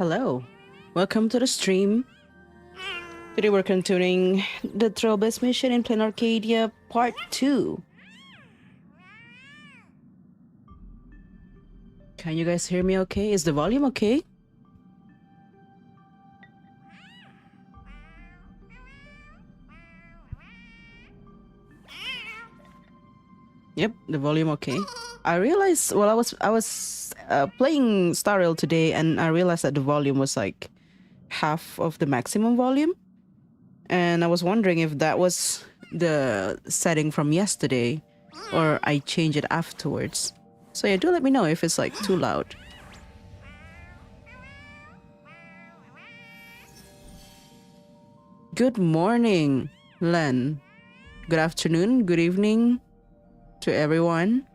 Hello, welcome to the stream. Today we're continuing the Trailblaze mission in Plain Arcadia Part 2. Can you guys hear me okay? Is the volume okay? Yep, the volume okay. I realized, well, I was playing Star Rail today, and I realized that the volume was like half of the maximum volume. And I was wondering if that was the setting from yesterday, or I changed it afterwards. So yeah, do let me know if it's like too loud. Good morning, Len. Good afternoon, good evening to everyone.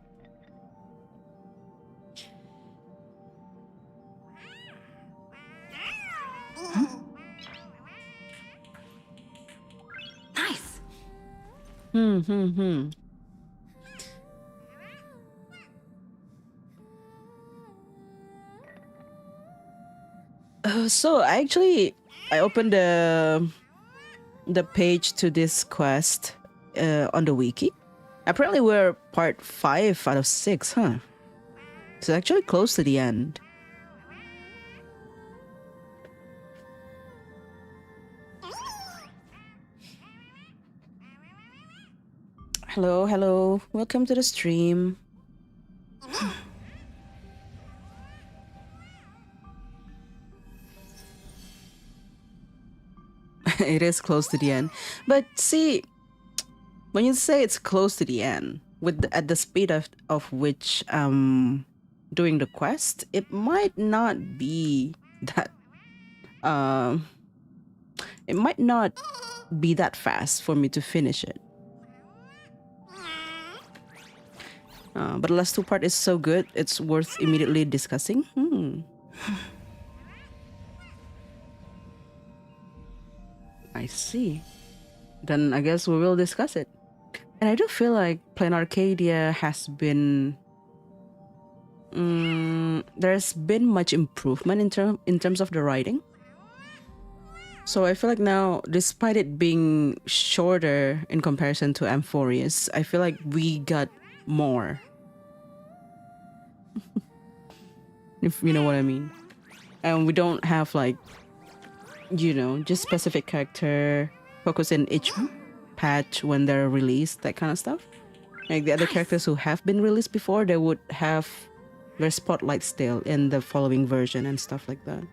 Nice. So I opened the page to this quest on the wiki. Apparently we're part 5 out of 6, huh? It's actually close to the end. Hello. Welcome to the stream. It is close to the end. But see, when you say it's close to the end, at the speed of which doing the quest, it might not be that it might not be that fast for me to finish it. But the last two part is so good, it's worth immediately discussing. I see. Then I guess we will discuss it. And I do feel like Plain Arcadia has been... there's been much improvement in terms of the writing. So I feel like now, despite it being shorter in comparison to Amphorius, I feel like we got more. If you know what I mean. And we don't have like, you know, just specific character focus in each patch when they're released, that kind of stuff. Like the other characters who have been released before, they would have their spotlight still in the following version and stuff like that.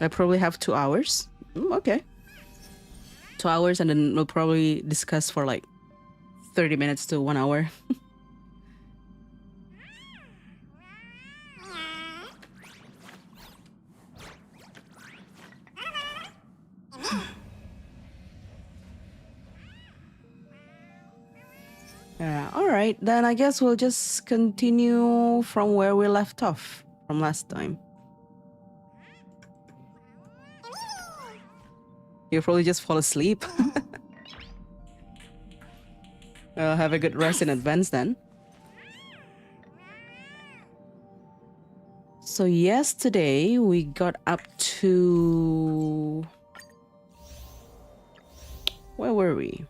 I probably have 2 hours. Okay. 2 hours, and then we'll probably discuss for like 30 minutes to 1 hour. Alright, then I guess we'll just continue from where we left off from last time. You'll probably just fall asleep. Have a good rest in advance then. So yesterday we got up to... Where were we?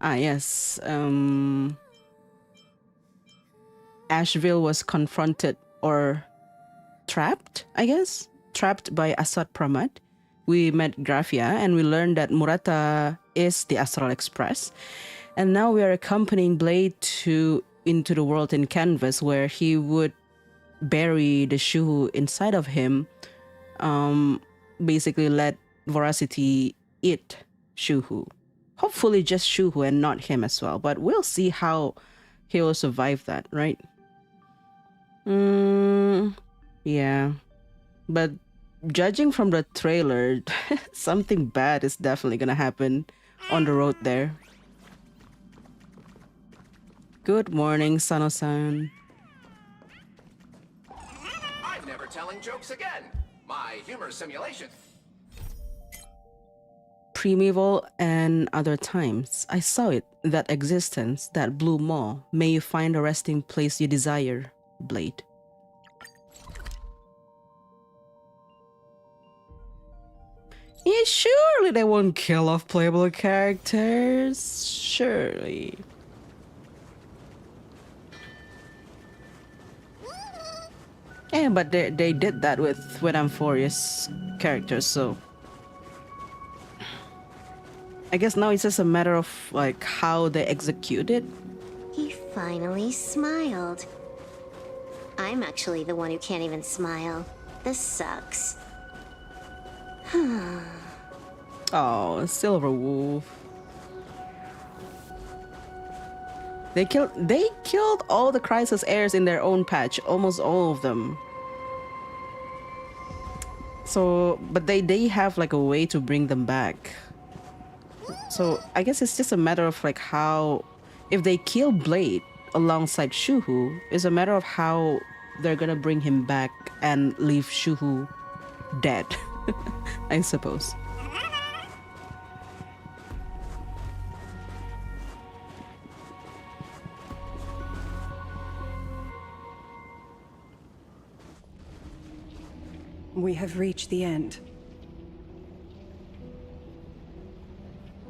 Yes. Asheville was confronted or trapped, I guess? Trapped by Asad Pramad. We met Grafia and we learned that Murata is the Astral Express. And now we are accompanying Blade into the world in Canvas, where he would bury the Shuhu inside of him. Basically let Voracity eat Shuhu. Hopefully just Shuhu and not him as well. But we'll see how he'll survive that, right? Yeah. But judging from the trailer, something bad is definitely gonna happen on the road there. Good morning, Sano-san. I'm never telling jokes again. My humor simulation. primeval and other times. I saw it, that existence, that blue maw. May you find a resting place you desire, Blade. Yeah, surely they won't kill off playable characters. Surely. Yeah, but they did that with Amphorius characters, so I guess now it's just a matter of like how they execute it. He finally smiled. I'm actually the one who can't even smile. This sucks. Oh, Silver Wolf. They killed all the Crisis heirs in their own patch, almost all of them. So, but they have like a way to bring them back. So I guess it's just a matter of like how, if they kill Blade alongside Shuhu, it's a matter of how they're gonna bring him back and leave Shuhu dead, I suppose. We have reached the end.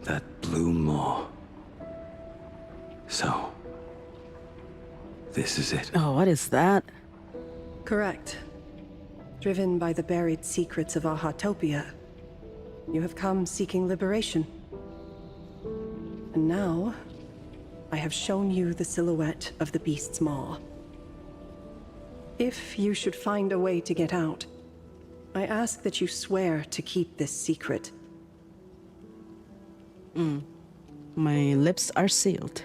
That blue maw. So, this is it. Oh, what is that? Correct. Driven by the buried secrets of Ahatopia, you have come seeking liberation. And now, I have shown you the silhouette of the beast's maw. If you should find a way to get out, I ask that you swear to keep this secret. My lips are sealed.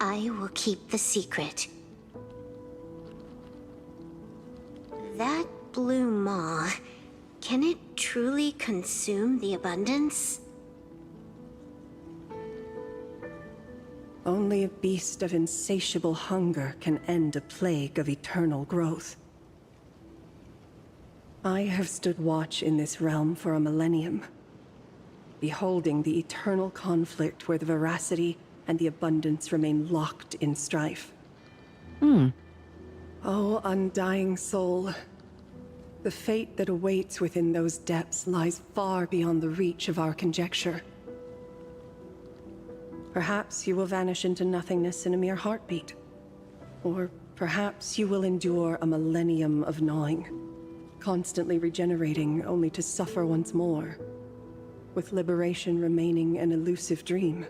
I will keep the secret. That blue maw, can it truly consume the abundance? Only a beast of insatiable hunger can end a plague of eternal growth. I have stood watch in this realm for a millennium, beholding the eternal conflict where the veracity and the abundance remain locked in strife. Oh, undying soul, the fate that awaits within those depths lies far beyond the reach of our conjecture. Perhaps you will vanish into nothingness in a mere heartbeat. Or perhaps you will endure a millennium of gnawing, constantly regenerating only to suffer once more, with liberation remaining an elusive dream.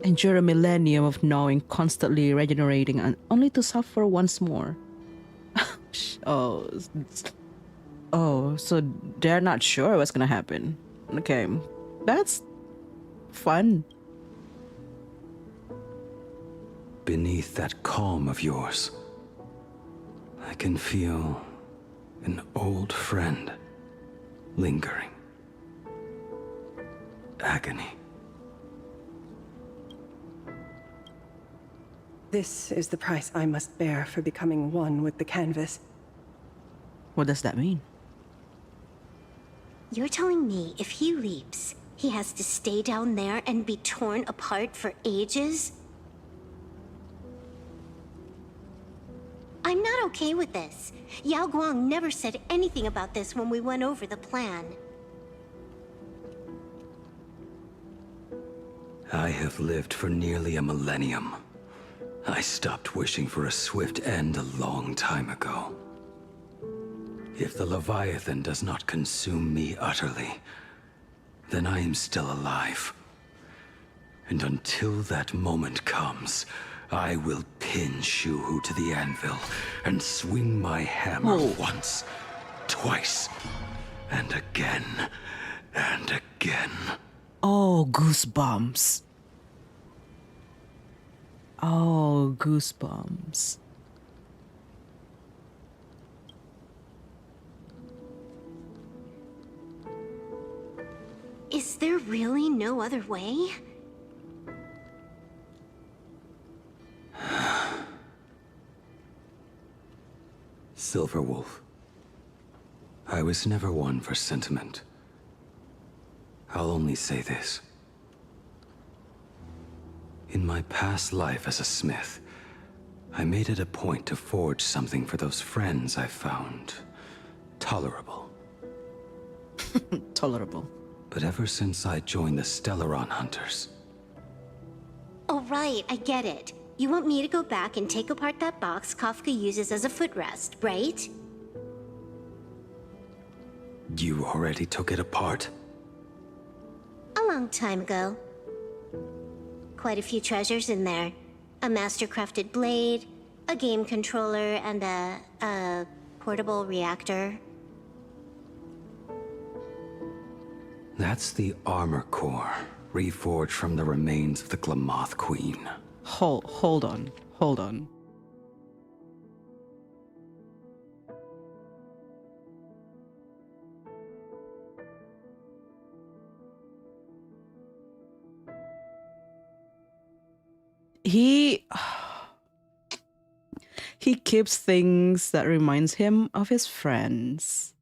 Endure a millennium of gnawing, constantly regenerating, and only to suffer once more. Oh, so they're not sure what's gonna happen. Okay, that's fun. Beneath that calm of yours, I can feel an old friend lingering. Agony. This is the price I must bear for becoming one with the canvas. What does that mean? You're telling me if he leaps, he has to stay down there and be torn apart for ages? I'm not okay with this. Yao Guang never said anything about this when we went over the plan. I have lived for nearly a millennium. I stopped wishing for a swift end a long time ago. If the Leviathan does not consume me utterly, then I am still alive. And until that moment comes, I will pin Shuhu to the anvil and swing my hammer once, twice, and again, and again. Oh, goosebumps. Oh, goosebumps. Is there really no other way? Silver Wolf, I was never one for sentiment. I'll only say this. In my past life as a smith, I made it a point to forge something for those friends I found tolerable. Tolerable. But ever since I joined the Stellaron Hunters, Oh, right, I get it. You want me to go back and take apart that box Kafka uses as a footrest, right? you already took it apart? A long time ago. Quite a few treasures in there. A master-crafted blade, a game controller, and a portable reactor. That's the armor core, reforged from the remains of the Glamoth Queen. Hold on. He keeps things that reminds him of his friends.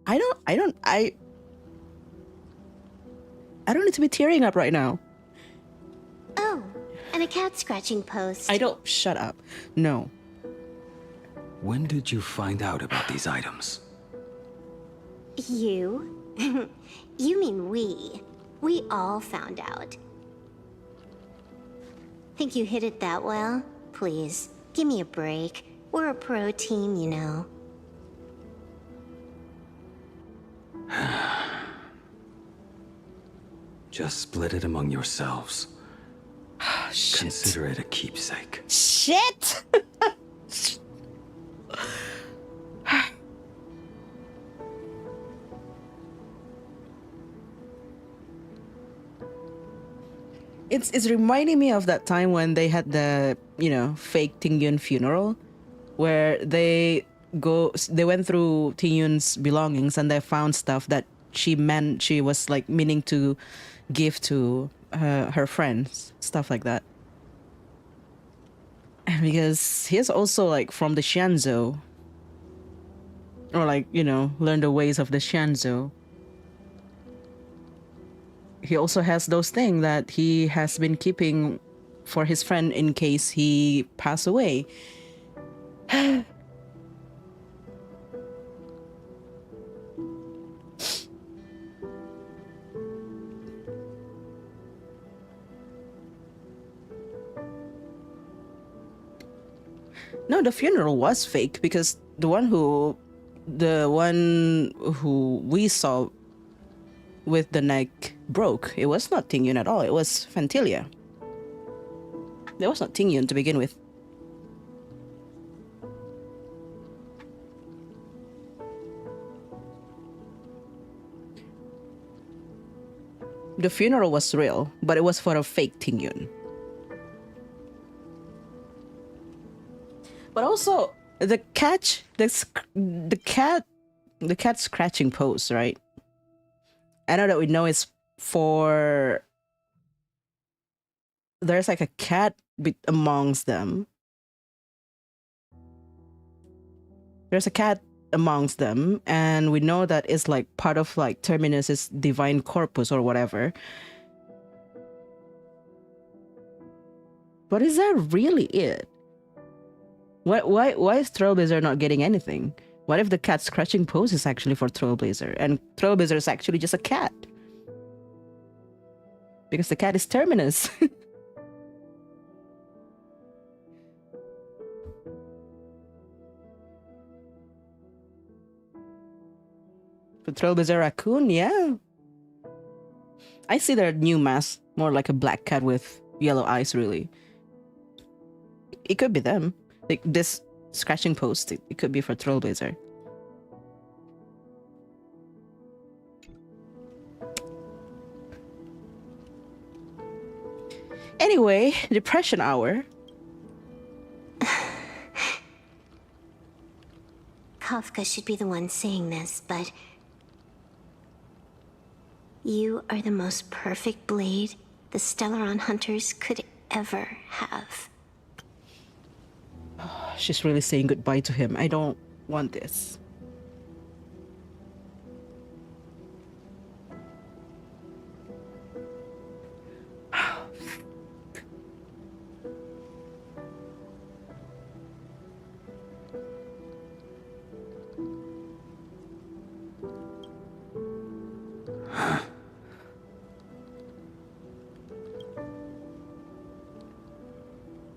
I don't need to be tearing up right now. Oh, and a cat scratching post. I don't. Shut up. No. When did you find out about these items? You? You mean we. We all found out. Think you hid it that well? Please, give me a break. We're a pro team, you know. Just split it among yourselves. Shit. Consider it a keepsake. Shit. It's reminding me of that time when they had the, fake Tingyun funeral, where they went through Tingyun's belongings and they found stuff that she was like meaning to give to her friends, stuff like that. And because he's also like from the Shanzhou, or like, learn the ways of the Shanzhou. He also has those things that he has been keeping for his friend in case he pass away. No, the funeral was fake because the one who we saw with the neck broke, it was not Tingyun at all. It was Fantilia. It was not Tingyun to begin with. The funeral was real, but it was for a fake Tingyun. But also the cat scratching pose, right? I know that we know it's for, there's like a cat amongst them. There's a cat amongst them, and we know that it's like part of like Terminus's divine corpus or whatever. But is that really it? Why is Trailblazer not getting anything? What if the cat scratching pose is actually for Trailblazer, and Trailblazer is actually just a cat? Because the cat is Terminus. For Trailblazer Raccoon, yeah. I see their new mask more like a black cat with yellow eyes, really. It could be them. Like this scratching post, it could be for Trailblazer. Anyway, depression hour. Kafka should be the one saying this, but you are the most perfect blade the Stellaron Hunters could ever have. She's really saying goodbye to him. I don't want this.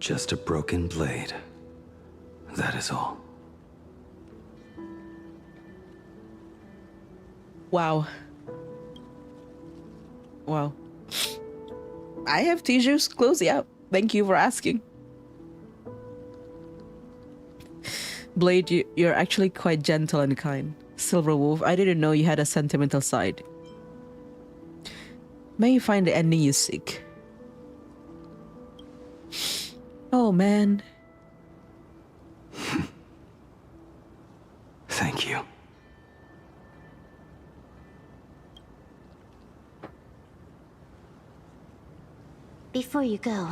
Just a broken blade. That is all. Wow. Wow. I have tissues. Close it up. Thank you for asking. Blade, you're actually quite gentle and kind. Silver Wolf, I didn't know you had a sentimental side. May you find the ending you seek. Oh, man. Thank you. Before you go,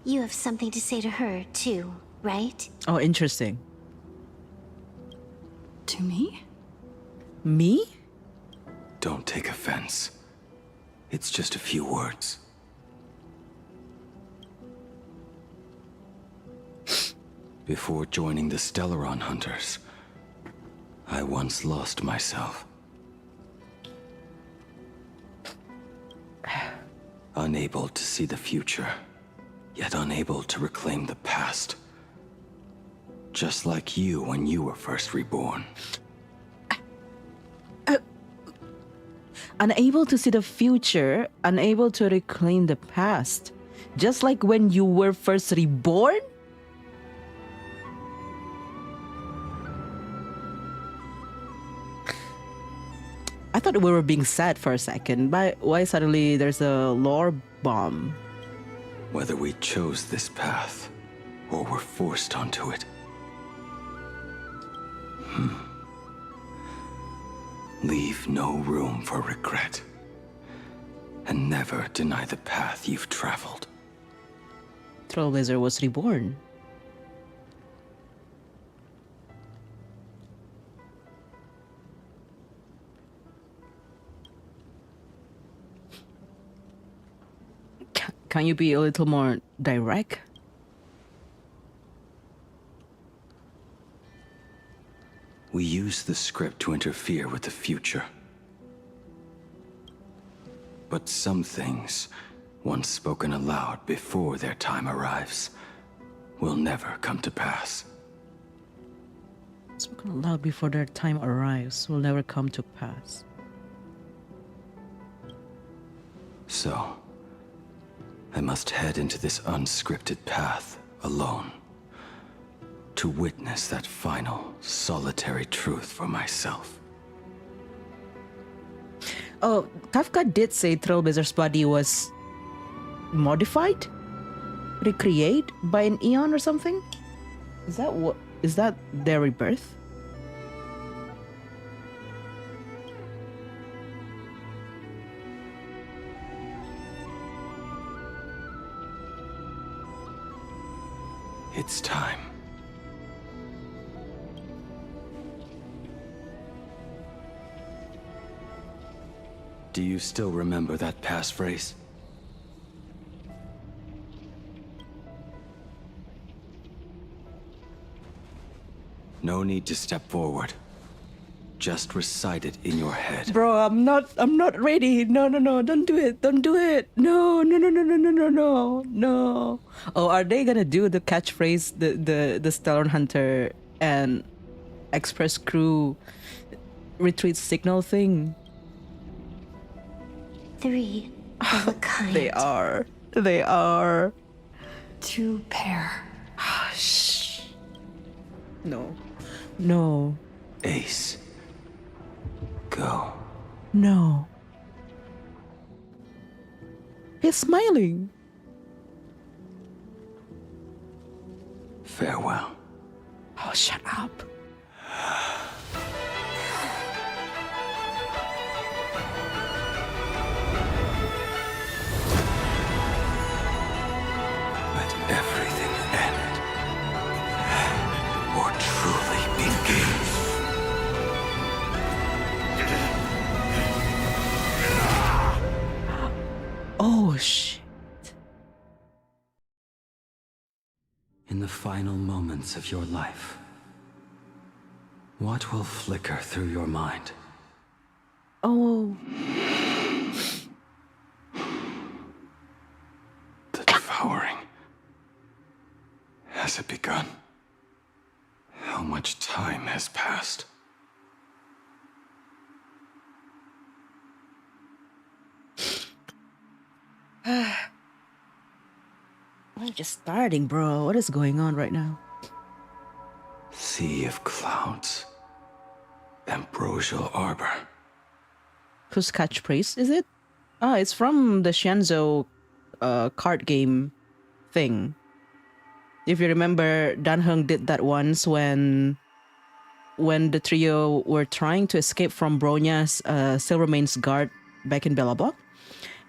you have something to say to her, too, right? Oh, interesting. To me? Me? Don't take offense. It's just a few words. Before joining the Stellaron Hunters, I once lost myself. Unable to see the future, yet unable to reclaim the past. Just like you when you were first reborn. Unable to see the future, unable to reclaim the past. Just like when you were first reborn? I thought we were being sad for a second, but why suddenly there's a lore bomb? Whether we chose this path, or were forced onto it. Leave no room for regret. And never deny the path you've traveled. Trailblazer was reborn. Can you be a little more direct? We use the script to interfere with the future. But some things, once spoken aloud before their time arrives, will never come to pass. Spoken aloud before their time arrives will never come to pass. So, I must head into this unscripted path alone. To witness that final, solitary truth for myself. Oh, Kafka did say Trailblazer's body was modified? Recreate by an Eon or something? Is that their rebirth? It's time. Do you still remember that passphrase? No need to step forward. Just recite it in your head. Bro, I'm not ready. No, don't do it. Don't do it. No. Oh, are they gonna do the catchphrase, the Stellar Hunter and Express Crew retreat signal thing? 3 of a kind. They are. To pair. Shh. No. Ace. Go. No. He's smiling. Farewell. Oh, shut up. the final moments of your life, what will flicker through your mind? Oh, The devouring. Has it begun? How much time has passed? we're just starting, bro. What is going on right now? Sea of clouds. Ambrosial arbor. Whose catchphrase is it? Ah, it's from the Shenzo card game thing. If you remember, Dan Heng did that once when the trio were trying to escape from Bronya's Silvermane's guard back in Bella Block.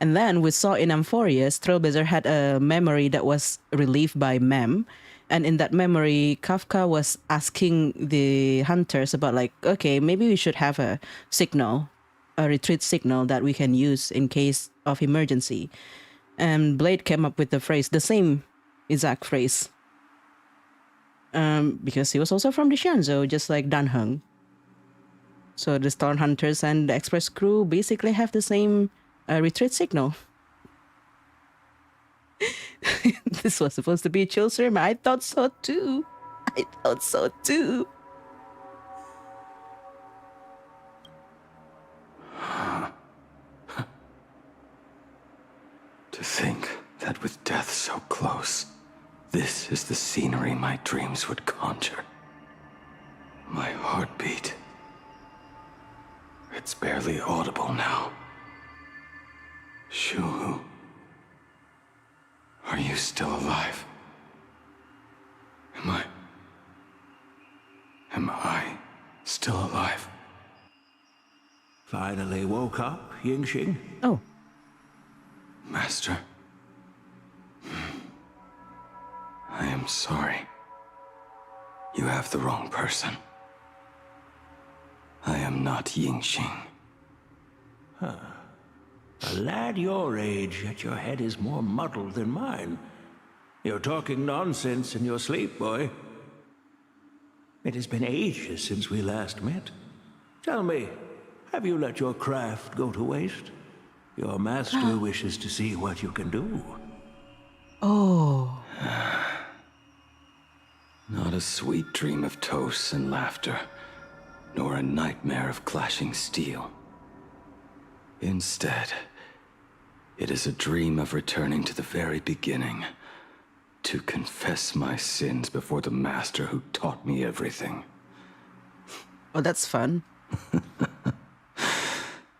And then we saw in Amphorius, Trailblazer had a memory that was relieved by Mem. And in that memory, Kafka was asking the hunters about like, okay, maybe we should have a signal, a retreat signal that we can use in case of emergency. And Blade came up with the phrase, the same exact phrase. Because he was also from the Shanzhou, just like Dan Heng. So the Storm Hunters and the Express crew basically have the same retreat signal. This was supposed to be a chill stream. I thought so too. I thought so too. To think that with death so close, this is the scenery my dreams would conjure. My heartbeat. It's barely audible now. Shuhu. Are you still alive? Am I still alive? Finally woke up, Yingxing? Oh, Master. I am sorry. You have the wrong person. I am not Yingxing. A lad your age, yet your head is more muddled than mine. You're talking nonsense in your sleep, boy. It has been ages since we last met. Tell me, have you let your craft go to waste? Your master wishes to see what you can do. oh, Not a sweet dream of toasts and laughter, nor a nightmare of clashing steel. Instead, it is a dream of returning to the very beginning, to confess my sins before the master who taught me everything. oh, that's fun.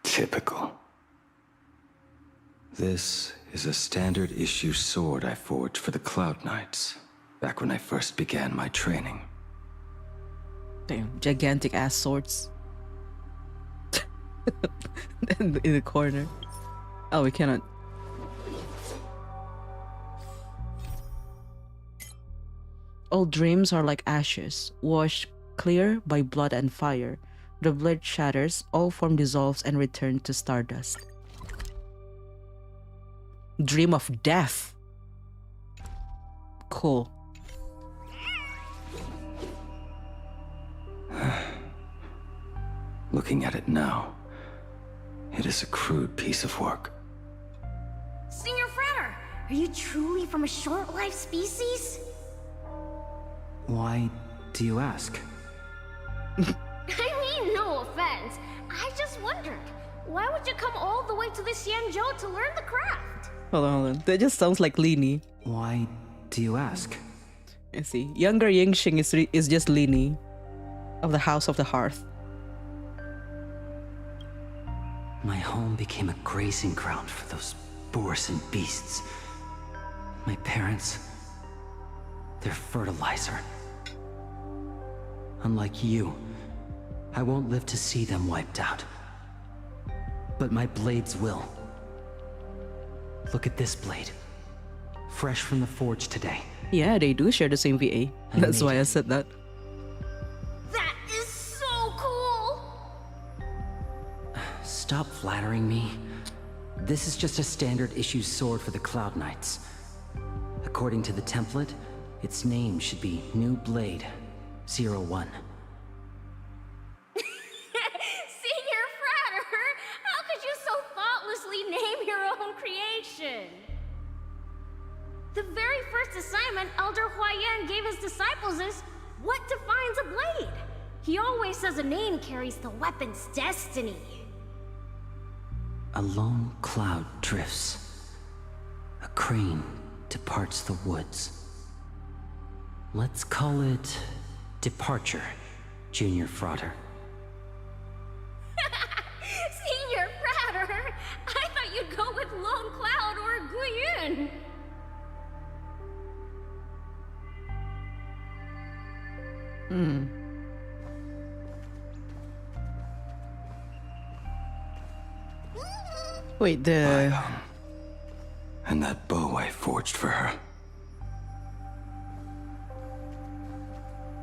Typical. This is a standard issue sword I forged for the Cloud Knights, back when I first began my training. Damn, gigantic ass swords. in the corner. Oh, we cannot. All dreams are like ashes, washed clear by blood and fire. The blade shatters, all form dissolves and return to stardust. Dream of death. Cool. Looking at it now, it is a crude piece of work. Senior Frater, are you truly from a short-lived species? Why do you ask? I mean, no offense. I just wondered, why would you come all the way to the Xianzhou to learn the craft? Hold on. That just sounds like Lini. Why do you ask? I see. Younger Yingxing is just Lini of the House of the Hearth. My home became a grazing ground for those boars and beasts. My parents, they're fertilizer. Unlike you, I won't live to see them wiped out. But my blades will. Look at this blade. Fresh from the forge today. Yeah, they do share the same VA. That's why I said that. That is so cool! Stop flattering me. This is just a standard issue sword for the Cloud Knights. According to the template, Its name should be New Blade 01. Senior Fratter, how could you so thoughtlessly name your own creation? The very first assignment Elder Huayan gave his disciples is, what defines a blade? He always says a name carries the weapon's destiny. A lone cloud drifts. A crane departs the woods. Let's call it Departure, Junior Frater. Senior Fratter, I thought you'd go with Lone Cloud or Guyun. Wait, the And that bow I forged for her.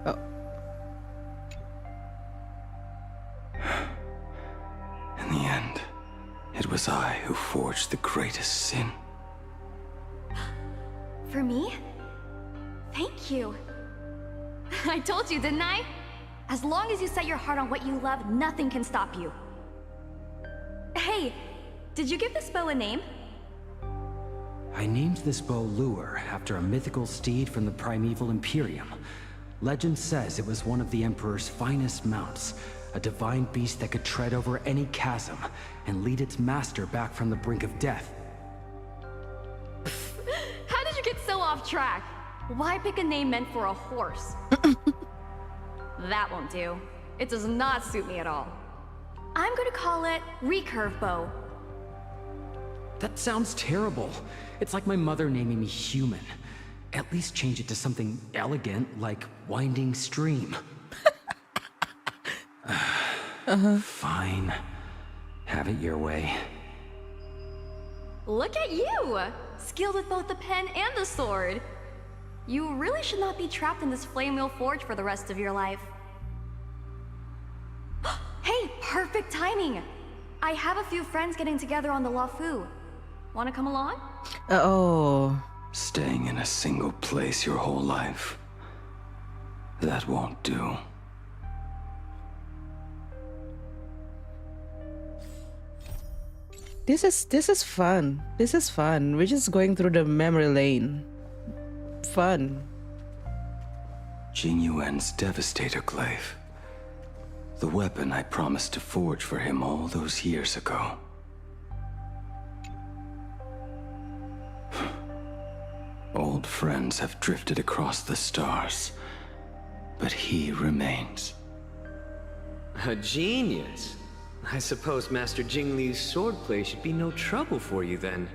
oh, In the end, it was I who forged the greatest sin. For me? Thank you. I told you, didn't I? As long as you set your heart on what you love, nothing can stop you. Hey, did you give this bow a name? I named this bow Lure after a mythical steed from the primeval Imperium. Legend says it was one of the Emperor's finest mounts, a divine beast that could tread over any chasm and lead its master back from the brink of death. How did you get so off track? Why pick a name meant for a horse? That won't do. It does not suit me at all. I'm gonna call it Recurve Bow. That sounds terrible. It's like my mother naming me Human. At least change it to something elegant like Winding Stream. Fine. Have it your way. Look at you! Skilled with both the pen and the sword. You really should not be trapped in this flame wheel forge for the rest of your life. Hey, perfect timing! I have a few friends getting together on the Luofu. Wanna come along? oh, Staying in a single place your whole life. That won't do. this is fun. This is fun. We're just going through the memory lane. Fun. Jing Yuan's Devastator Glaive. The weapon I promised to forge for him all those years ago. Old friends have drifted across the stars, but he remains. A genius. I suppose Master Jingli's swordplay should be no trouble for you then.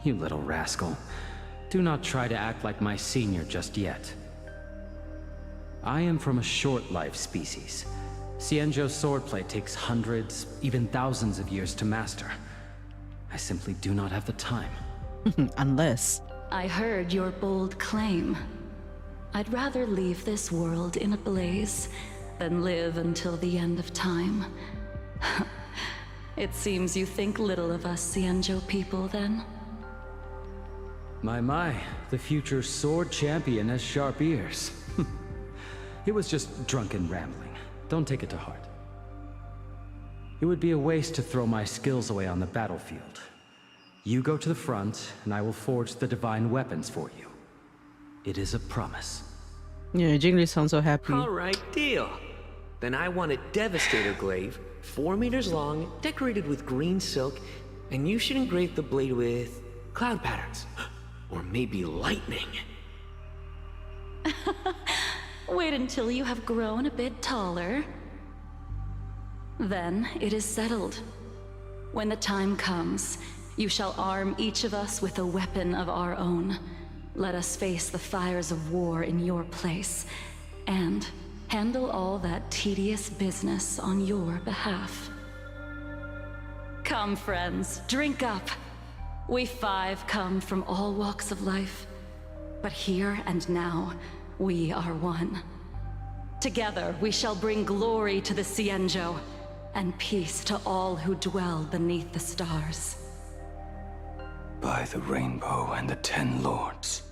You little rascal. Do not try to act like my senior just yet. I am from a short-life species. Xianzhou's swordplay takes hundreds, even thousands of years to master. I simply do not have the time. Unless. I heard your bold claim. I'd rather leave this world in a blaze than live until the end of time. It seems you think little of us Xianzhou people, then? My, the future sword champion has sharp ears. It was just drunken rambling. Don't take it to heart. It would be a waste to throw my skills away on the battlefield. You go to the front, and I will forge the divine weapons for you. It is a promise. Yeah, Jingli sounds so happy. All right, deal. Then I want a Devastator Glaive, 4 meters long, decorated with green silk, and you should engrave the blade with cloud patterns. Or maybe lightning. Wait until you have grown a bit taller. Then it is settled. When the time comes, you shall arm each of us with a weapon of our own. Let us face the fires of war in your place, and handle all that tedious business on your behalf. Come, friends, drink up. We 5 come from all walks of life, but here and now, we are one. Together, we shall bring glory to the Xianzhou, and peace to all who dwell beneath the stars. by the rainbow and the 10 lords,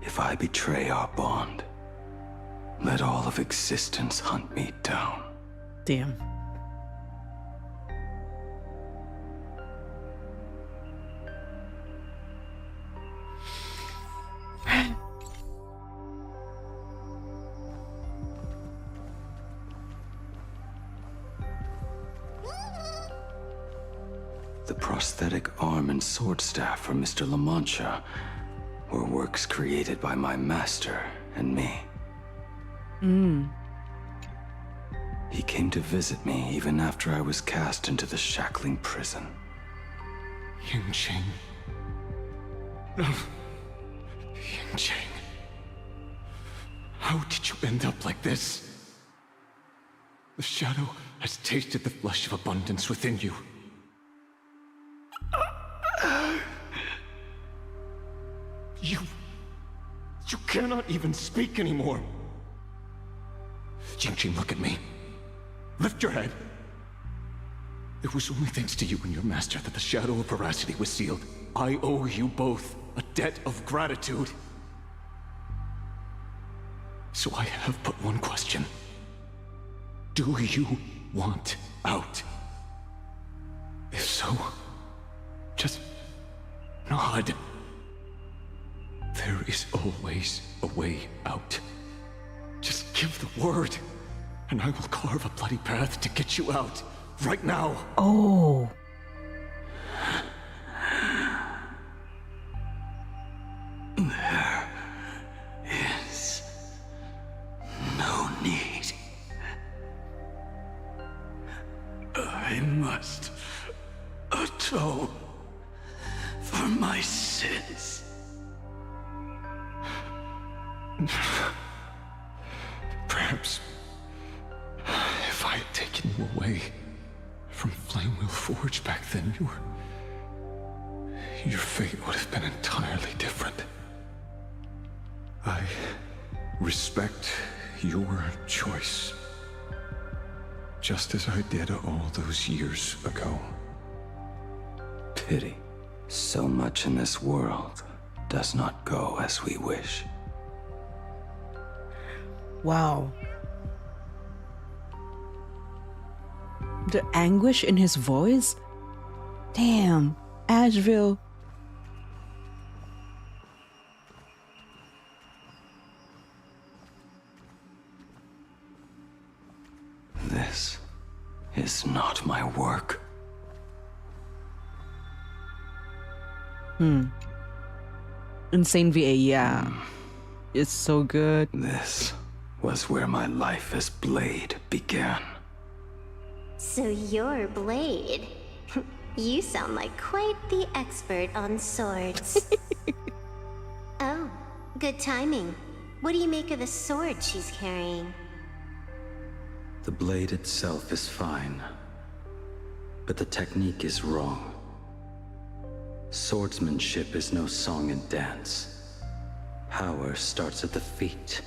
if I betray our bond, let all of existence hunt me down. Damn. The prosthetic arm and sword staff for Mr. La Mancha were works created by my master and me. He came to visit me even after I was cast into the shackling prison. Yingqing. No. Yingqing. How did you end up like this? The shadow has tasted the flesh of abundance within you. You cannot even speak anymore. Yingqing, look at me. Lift your head. It was only thanks to you and your master that the shadow of veracity was sealed. I owe you both a debt of gratitude. So I have but one question. Do you want out? If so, just nod. There is always a way out. Just give the word, and I will carve a bloody path to get you out, right now. Oh. There is no need. I must atone for my sins. Perhaps if I had taken you away from Flamewheel Forge back then, your fate would have been entirely different. I respect your choice, just as I did all those years ago. Pity. So much in this world does not go as we wish. Wow. The anguish in his voice? Damn. Asheville. This is not my work. Insane VA, yeah. It's so good. This was where my life as Blade began. So you're Blade. You sound like quite the expert on swords. Oh, good timing. What do you make of the sword she's carrying? The blade itself is fine, but the technique is wrong. Swordsmanship is no song and dance. Power starts at the feet.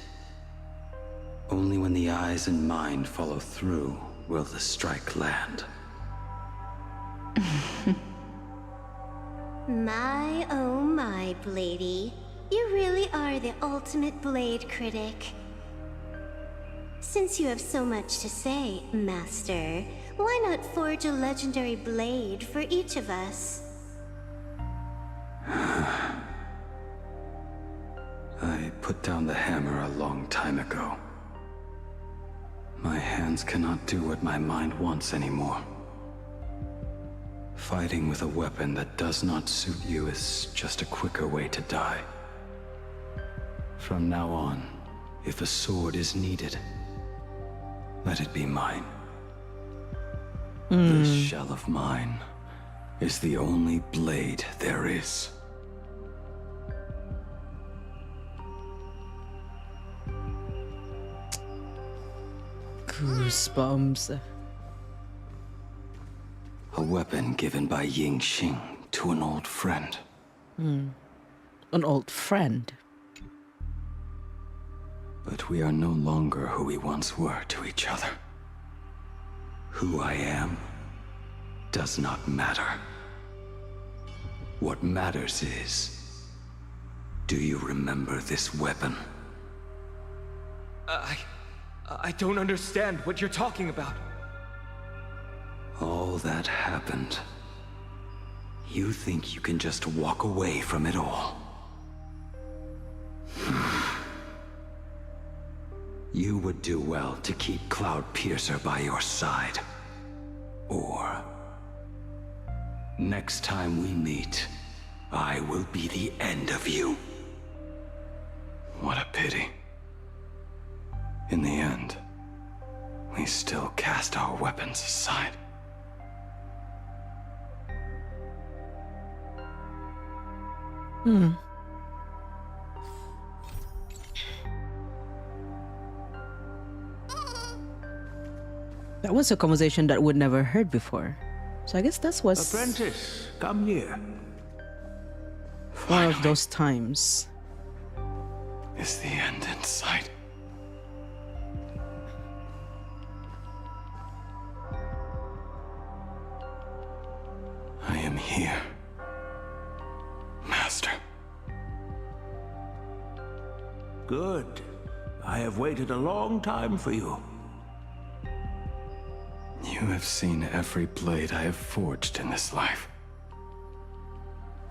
Only when the eyes and mind follow through will the strike land. My, oh my, Bladey. You really are the ultimate blade critic. Since you have so much to say, Master, why not forge a legendary blade for each of us? I put down the hammer a long time ago. My hands cannot do what my mind wants anymore. Fighting with a weapon that does not suit you is just a quicker way to die. From now on, if a sword is needed, let it be mine. This shell of mine is the only blade there is. Goosebumps. A weapon given by Yingqing to an old friend. An old friend. But we are no longer who we once were to each other. Who I am does not matter. What matters is, do you remember this weapon? I don't understand what you're talking about. All that happened. You think you can just walk away from it all? You would do well to keep Cloud Piercer by your side. Or... next time we meet, I will be the end of you. What a pity. In the end, we still cast our weapons aside. That was a conversation that we'd never heard before. So I guess that was Apprentice, come here. one of those times. Is the end in sight? I am here, Master. Good. I have waited a long time for you. You have seen every blade I have forged in this life.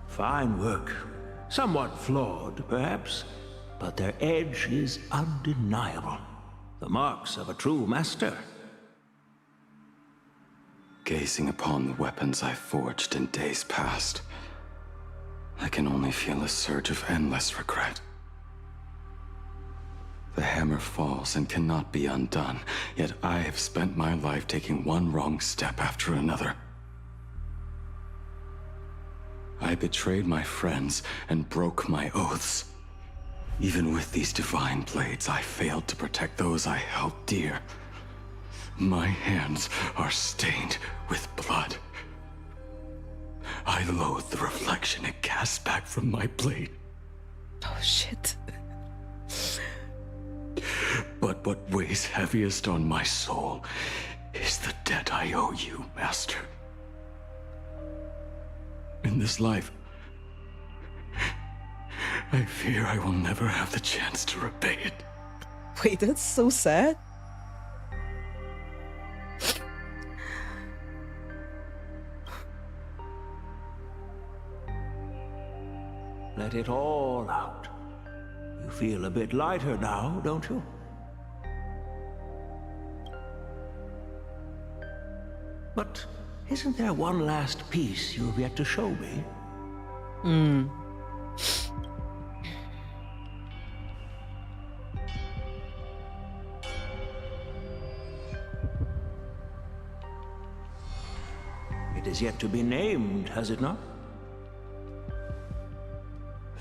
Fine work. Somewhat flawed, perhaps, but their edge is undeniable. The marks of a true master. Gazing upon the weapons I forged in days past, I can only feel a surge of endless regret. The hammer falls and cannot be undone, yet I have spent my life taking one wrong step after another. I betrayed my friends and broke my oaths. Even with these divine blades, I failed to protect those I held dear. My hands are stained with blood. I loathe the reflection it casts back from my blade. Oh shit. But what weighs heaviest on my soul is the debt I owe you, Master. In this life, I fear I will never have the chance to repay it. Wait, that's so sad. Let it all out. You feel a bit lighter now, don't you? But isn't there one last piece you have yet to show me? It is yet to be named, has it not?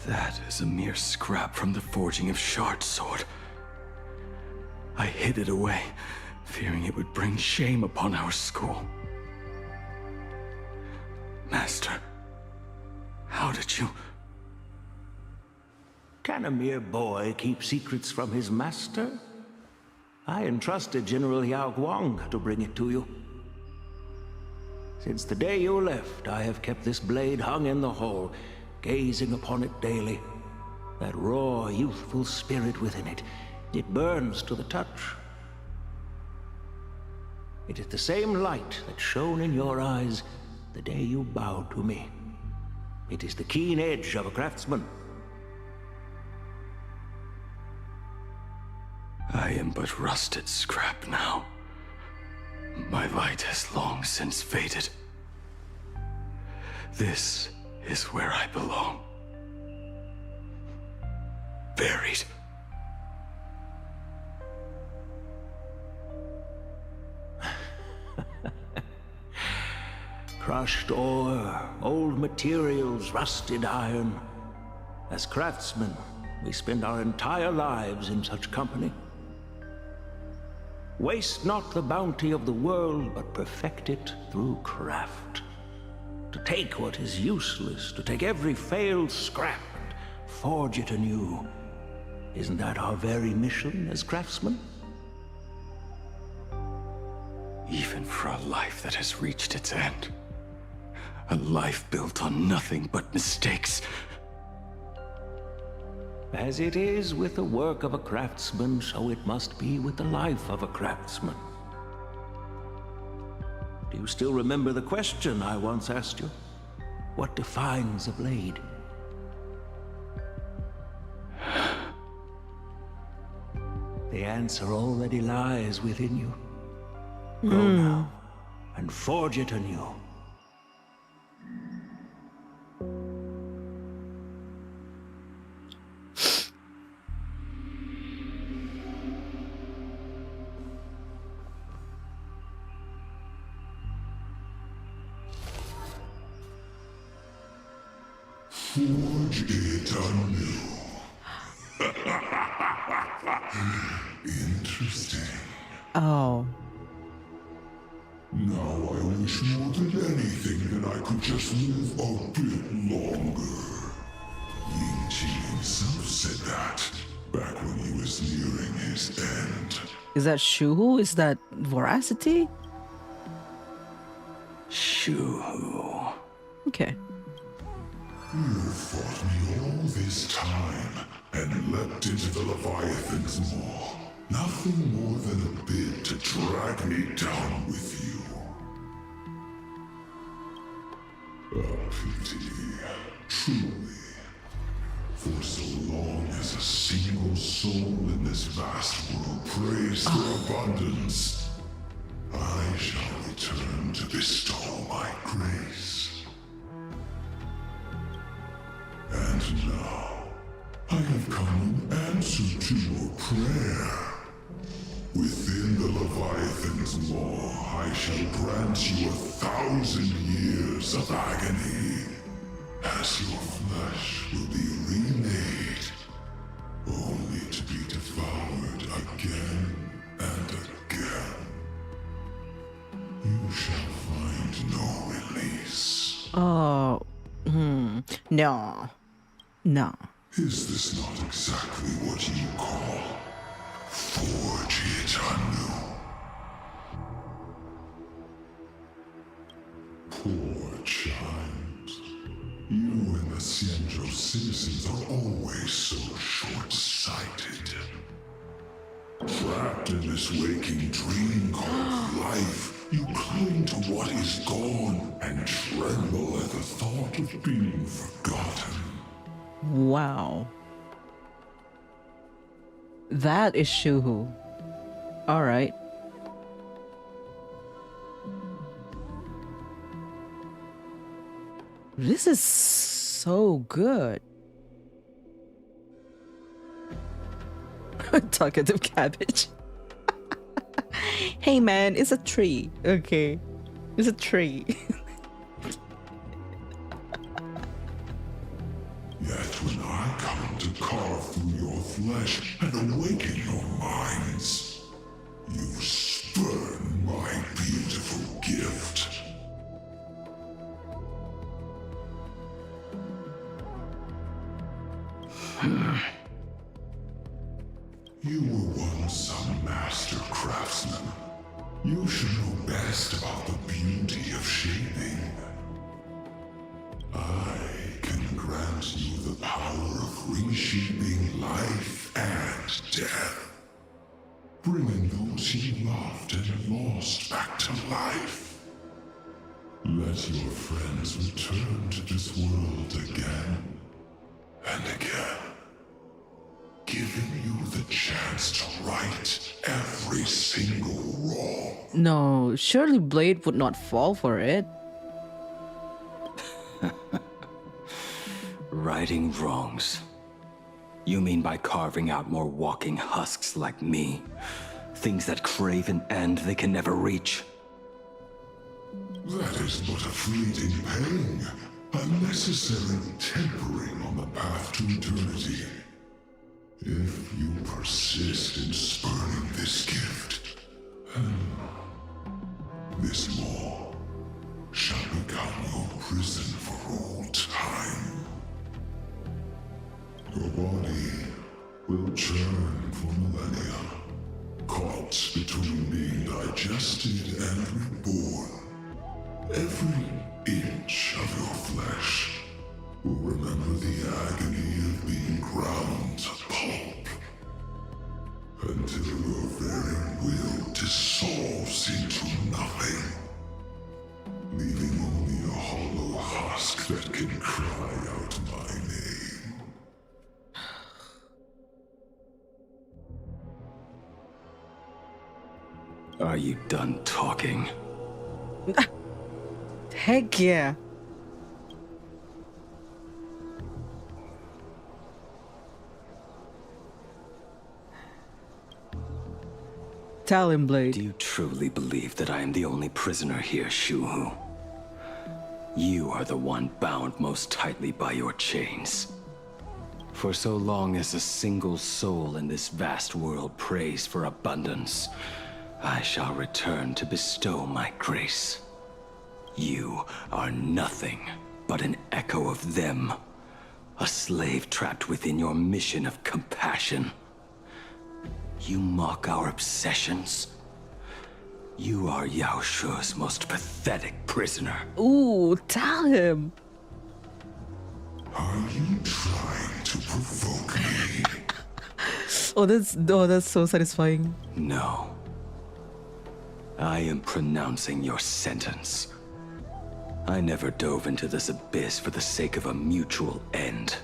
That is a mere scrap from the forging of Shard's sword. I hid it away, fearing it would bring shame upon our school. Master, how did you... Can a mere boy keep secrets from his master? I entrusted General Yao Guang to bring it to you. Since the day you left, I have kept this blade hung in the hall, gazing upon it daily. That raw, youthful spirit within it, it burns to the touch. It is the same light that shone in your eyes the day you bowed to me. It is the keen edge of a craftsman. I am but rusted scrap now. My light has long since faded. This is where I belong. Buried. Crushed ore, old materials, rusted iron. As craftsmen, we spend our entire lives in such company. Waste not the bounty of the world, but perfect it through craft. To take what is useless, to take every failed scrap and forge it anew. Isn't that our very mission as craftsmen? Even for a life that has reached its end, A life built on nothing but mistakes. As it is with the work of a craftsman, so it must be with the life of a craftsman. Do you still remember the question I once asked you? What defines a blade? The answer already lies within you. Go now and forge it anew. Forge it anew. Interesting. Oh. Now I wish more than anything that I could just live a bit longer. Ying Qi himself said that back when he was nearing his end. Is that Shuhu? Is that Voracity? Shuhu. Okay. You fought me all this time and leapt into the Leviathan's maw. Nothing more than a bit to drag me down with you. A pity, truly. For so long as a single soul in this vast world prays for abundance, I shall return to bestow my grace. And now, I have come in answer to your prayer. Within the Leviathan's maw, I shall grant you 1,000 years of agony, as your flesh will be remade, only to be devoured again and again. You shall find no release. Oh. No. No. Is this not exactly what you call forge it anew? Poor child. You and the Xianzhou citizens are always so short-sighted. Trapped in this waking dream called life, you cling to what is gone and tremble at the thought of being forgotten. Wow. That is Shuhu. Alright. This is so good. Talkative cabbage. Hey man, it's a tree. Okay. It's a tree. Yet when I come to carve through your flesh and awaken your minds, you spurn my beautiful gift. You were once a master craftsman. You should know best about the beauty of shaping. I can grant you the power of reshaping life and death, bringing those you loved and lost back to life. Let your friends return to this world again and again, giving you the chance to right every single wrong. No, surely Blade would not fall for it. Righting wrongs. You mean by carving out more walking husks like me? Things that crave an end they can never reach? That is but a fleeting pang, a necessary tempering on the path to eternity. If you persist in spurning this gift, this maw shall become your prison for all time. Your body will churn for millennia, caught between being digested and reborn. Every inch of your flesh will remember the agony of being ground to pulp until your very will dissolves into nothing, leaving only a hollow husk that can cry out my name. Are you done talking? Heck yeah. Tell him, Blade. Do you truly believe that I am the only prisoner here, Shuhu? You are the one bound most tightly by your chains. For so long as a single soul in this vast world prays for abundance, I shall return to bestow my grace. You are nothing but an echo of them, a slave trapped within your mission of compassion. You mock our obsessions. You are Yao Shu's most pathetic prisoner. Ooh, tell him. Are you trying to provoke me? Oh, that's so satisfying. No. I am pronouncing your sentence. I never dove into this abyss for the sake of a mutual end.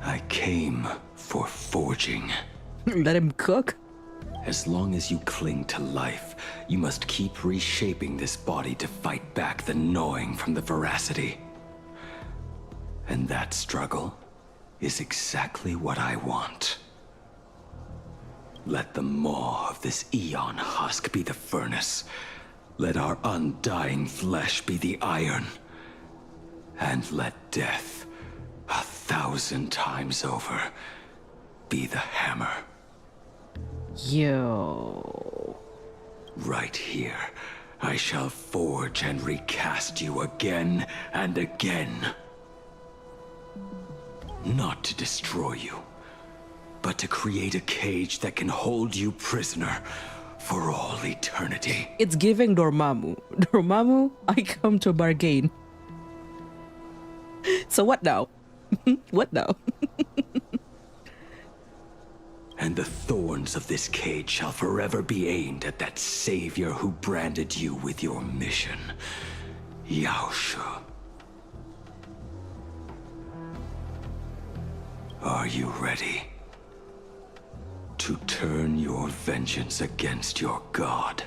I came for forging. Let him cook. As long as you cling to life, you must keep reshaping this body to fight back the gnawing from the veracity. And that struggle is exactly what I want. Let the maw of this Eon husk be the furnace. Let our undying flesh be the iron. And let death, 1,000 times over, be the hammer. Yo. Right here, I shall forge and recast you again and again. Not to destroy you, but to create a cage that can hold you prisoner for all eternity. It's giving Dormammu. Dormammu, I come to bargain. So what now? What now? And the thorns of this cage shall forever be aimed at that savior who branded you with your mission, Yao Shu. Are you ready to turn your vengeance against your god?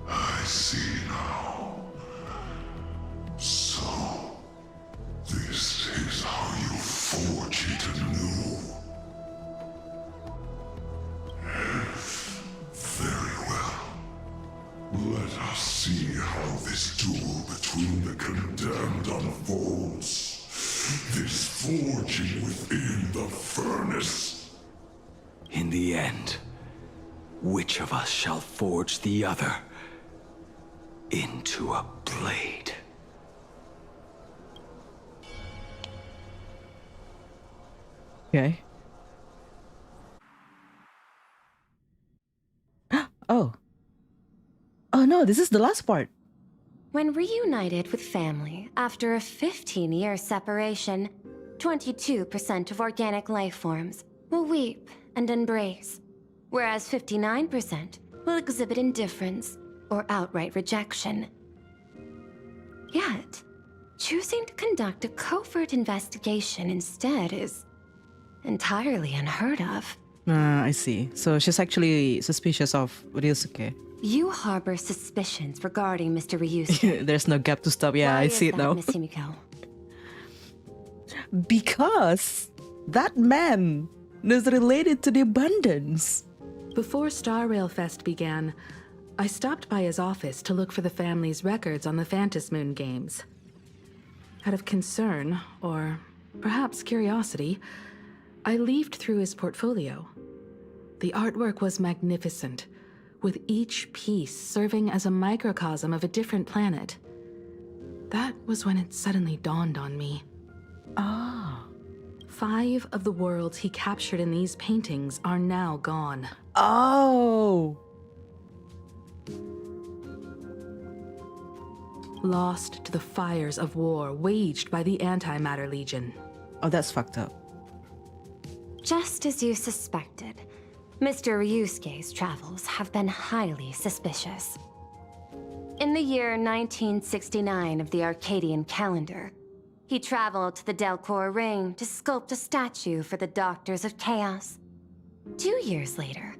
I see now. So, this is how you forge it anew. Yes, very well. Let us see how this duel between the condemned unfolds. This forging within the furnace. In the end, which of us shall forge the other into a blade? Okay. Oh. Oh no, this is the last part. When reunited with family after a 15-year separation, 22% of organic life forms will weep and embrace, whereas 59% will exhibit indifference or outright rejection. Yet, choosing to conduct a covert investigation instead is entirely unheard of. I see. So she's actually suspicious of Ryusuke. You harbor suspicions regarding Mr. Ryusuke. There's no gap to stop. Yeah, Why I see is it that, now. Miss Himiko? Because that man is related to the abundance. Before Star Rail Fest began, I stopped by his office to look for the family's records on the Phantom Moon games. Out of concern, or perhaps curiosity, I leafed through his portfolio. The artwork was magnificent, with each piece serving as a microcosm of a different planet. That was when it suddenly dawned on me. 5 of the worlds he captured in these paintings are now gone. Oh. Lost to the fires of war waged by the Antimatter Legion. Oh, that's fucked up. Just as you suspected, Mr. Ryusuke's travels have been highly suspicious. In the year 1969 of the Arcadian calendar, he traveled to the Delcor Ring to sculpt a statue for the Doctors of Chaos. 2 years later,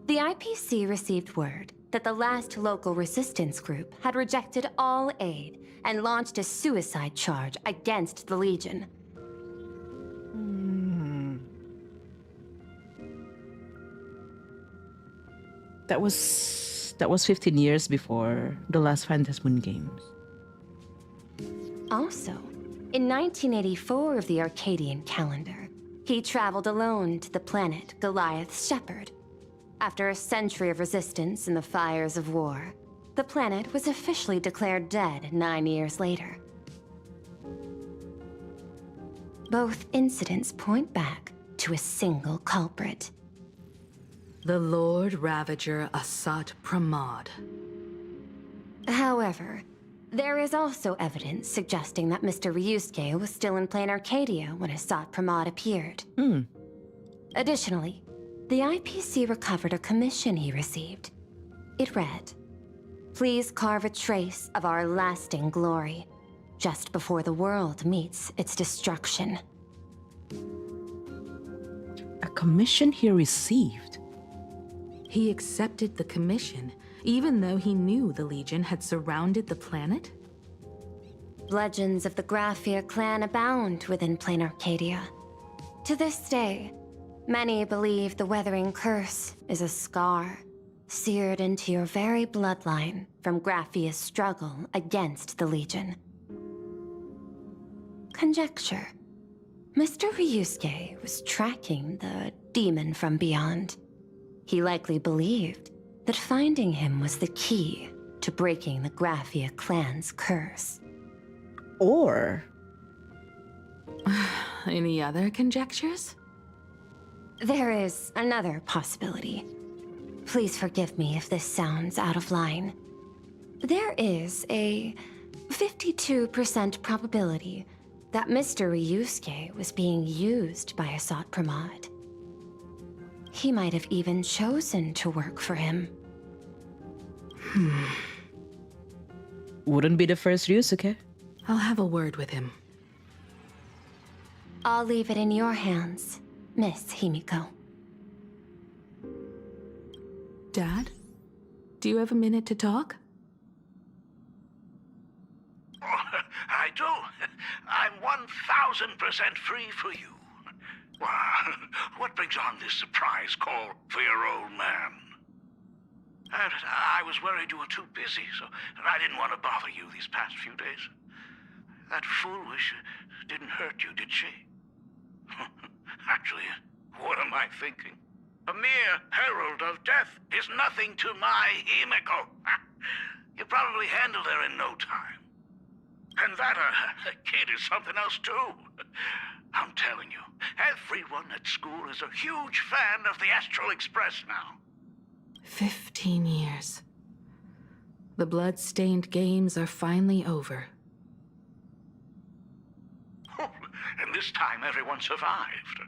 the IPC received word that the last local resistance group had rejected all aid and launched a suicide charge against the Legion. That was 15 years before the last Phantasm Moon games. Also, in 1984 of the Arcadian calendar, he traveled alone to the planet Goliath's Shepherd. After a century of resistance in the fires of war, the planet was officially declared dead 9 years later. Both incidents point back to a single culprit. The Lord Ravager Asat Pramod. However, there is also evidence suggesting that Mr. Ryusuke was still in plain Arcadia when Asat Pramod appeared. Additionally, the IPC recovered a commission he received. It read, "Please carve a trace of our lasting glory, just before the world meets its destruction." A commission he received? He accepted the commission, even though he knew the Legion had surrounded the planet? Legends of the Graphia clan abound within plain Arcadia. To this day, many believe the Weathering Curse is a scar seared into your very bloodline from Graphia's struggle against the Legion. Conjecture. Mr. Ryusuke was tracking the demon from beyond. He likely believed that finding him was the key to breaking the Graphia clan's curse. Or... Any other conjectures? There is another possibility. Please forgive me if this sounds out of line. There is a 52% probability that Mr. Ryusuke was being used by Asat Pramod. He might have even chosen to work for him. Wouldn't be the first Ryusuke. I'll have a word with him. I'll leave it in your hands, Miss Himiko. Dad? Do you have a minute to talk? I do. I'm 1000% free for you. What brings on this surprise call for your old man? I was worried you were too busy, so I didn't want to bother you these past few days. That foolish didn't hurt you, did she? Actually, what am I thinking? A mere herald of death is nothing to my Himiko. You probably handled her in no time. And that kid is something else too. I'm telling you, everyone at school is a huge fan of the Astral Express now. 15 years. The blood-stained games are finally over. And this time everyone survived.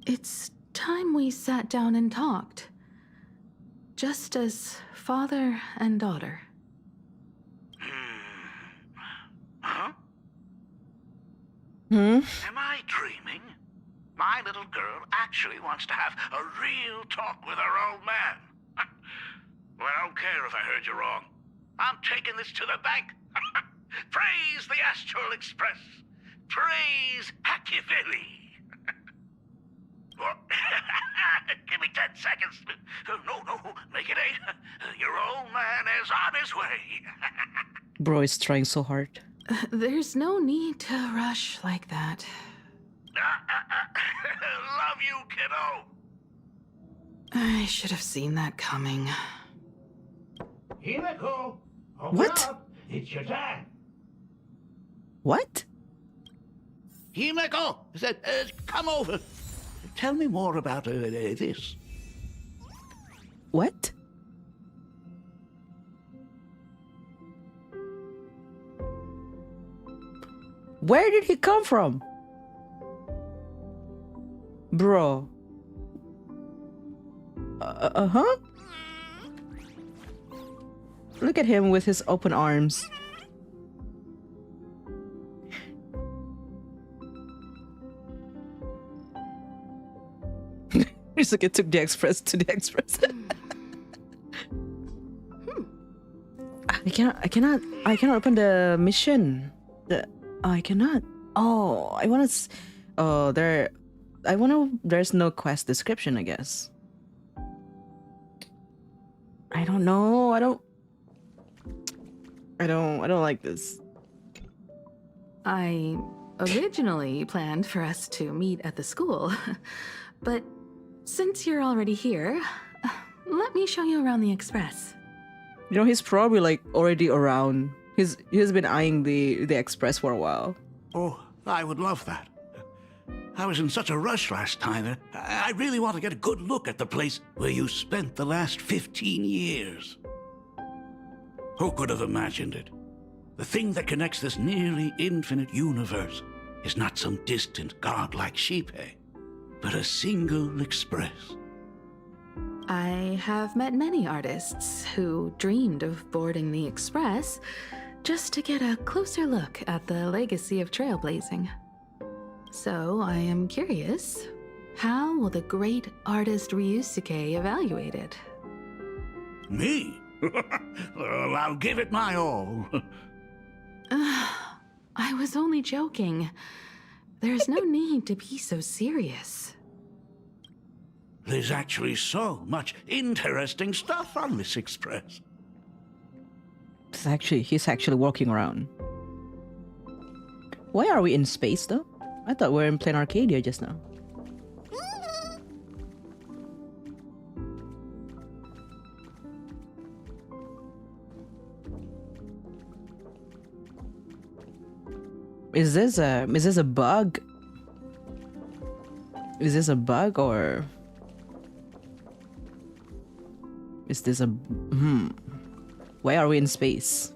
It's time we sat down and talked. Just as father and daughter. Huh? Hmm? Am I dreaming? My little girl actually wants to have a real talk with her old man. Well, I don't care if I heard you wrong. I'm taking this to the bank. Praise the Astral Express. Praise Machiavelli. Give me 10 seconds. No, make it 8. Your old man is on his way. Bro is trying so hard. There's no need to rush like that. Love you, kiddo. I should have seen that coming. Himiko, open What? up. It's your dad. What? Himeko, come over. Tell me more about this. What? Where did he come from? Bro. Uh-huh. Look at him with his open arms. He's like, it took the express to the express. I cannot open the mission. I cannot. Oh, I want to. There's no quest description, I guess. I don't know. I don't like this. I originally planned for us to meet at the school, but since you're already here, let me show you around the express. You know, he's probably like already around. He's been eyeing the express for a while. Oh, I would love that. I was in such a rush last time. I really want to get a good look at the place where you spent the last 15 years. Who could have imagined it? The thing that connects this nearly infinite universe is not some distant godlike sheephead, but a single express. I have met many artists who dreamed of boarding the express just to get a closer look at the legacy of trailblazing. So I am curious, how will the great artist Ryusuke evaluate it? Me? Well, I'll give it my all. I was only joking. There's no need to be so serious. There's actually so much interesting stuff on this express. He's actually walking around. Why are we in space though? I thought we were in plain Arcadia just now. Is this a bug? Is this a bug or is this a why are we in space?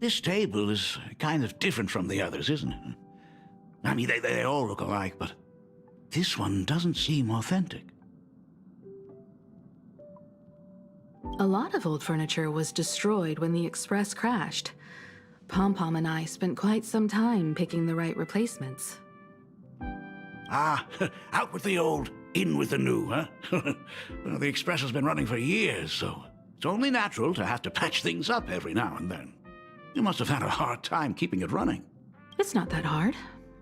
This table is kind of different from the others, isn't it? I mean, they all look alike, but this one doesn't seem authentic. A lot of old furniture was destroyed when the express crashed. Pom-Pom and I spent quite some time picking the right replacements. Ah, out with the old, in with the new, huh? Well, the express has been running for years, so it's only natural to have to patch things up every now and then. You must have had a hard time keeping it running. It's not that hard.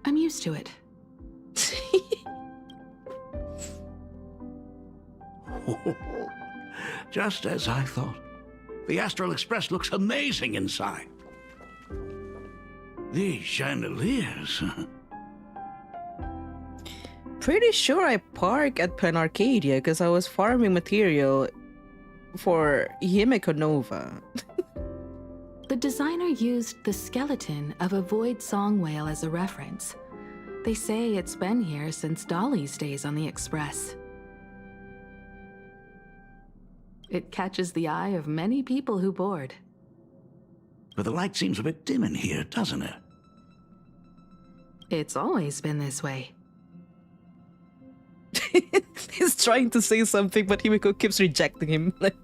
I'm used to it. Just as I thought. The Astral Express looks amazing inside. These chandeliers. Pretty sure I parked at Pen Arcadia because I was farming material for Himeko Nova. The designer used the skeleton of a void song whale as a reference. They say it's been here since Dolly's days on the Express. It catches the eye of many people who board. But the light seems a bit dim in here, doesn't it? It's always been this way. He's trying to say something, but Himeko keeps rejecting him. Like,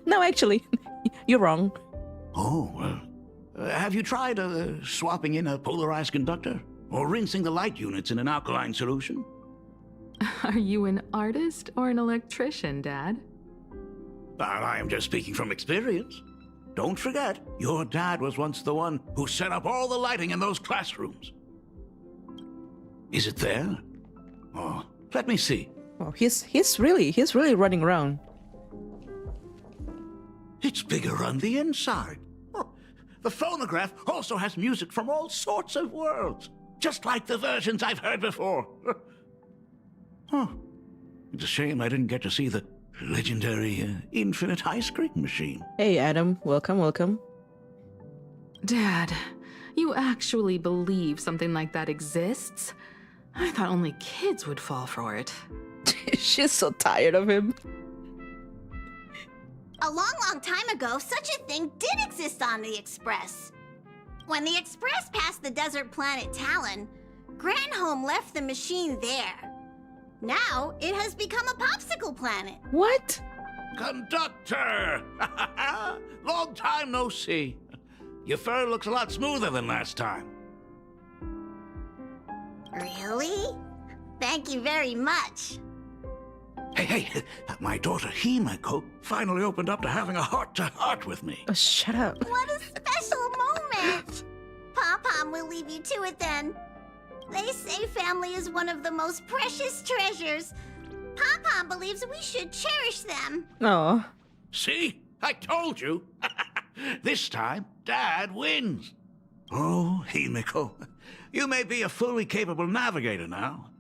no, actually, you're wrong. Oh, well, have you tried swapping in a polarized conductor? Or rinsing the light units in an alkaline solution? Are you an artist or an electrician, Dad? I am just speaking from experience. Don't forget, your dad was once the one who set up all the lighting in those classrooms. Is it there? Oh, let me see. Oh, he's really running around. It's bigger on the inside. Oh, the phonograph also has music from all sorts of worlds, just like the versions I've heard before. Oh, it's a shame I didn't get to see the legendary infinite ice cream machine. Hey, Adam. Welcome, welcome. Dad, you actually believe something like that exists? I thought only kids would fall for it. She's so tired of him. A long time ago, such a thing did exist on the Express. When the Express passed the desert planet Talon, Granholm left the machine there. Now, it has become a popsicle planet. What? Conductor! Long time no see. Your fur looks a lot smoother than last time. Really? Thank you very much. Hey, my daughter Himeko finally opened up to having a heart-to-heart with me. Oh, shut up. What a special moment! Pom-Pom will leave you to it then. They say family is one of the most precious treasures. Pom-Pom believes we should cherish them. Oh. See? I told you. This time, Dad wins. Oh, Himeko, you may be a fully capable navigator now,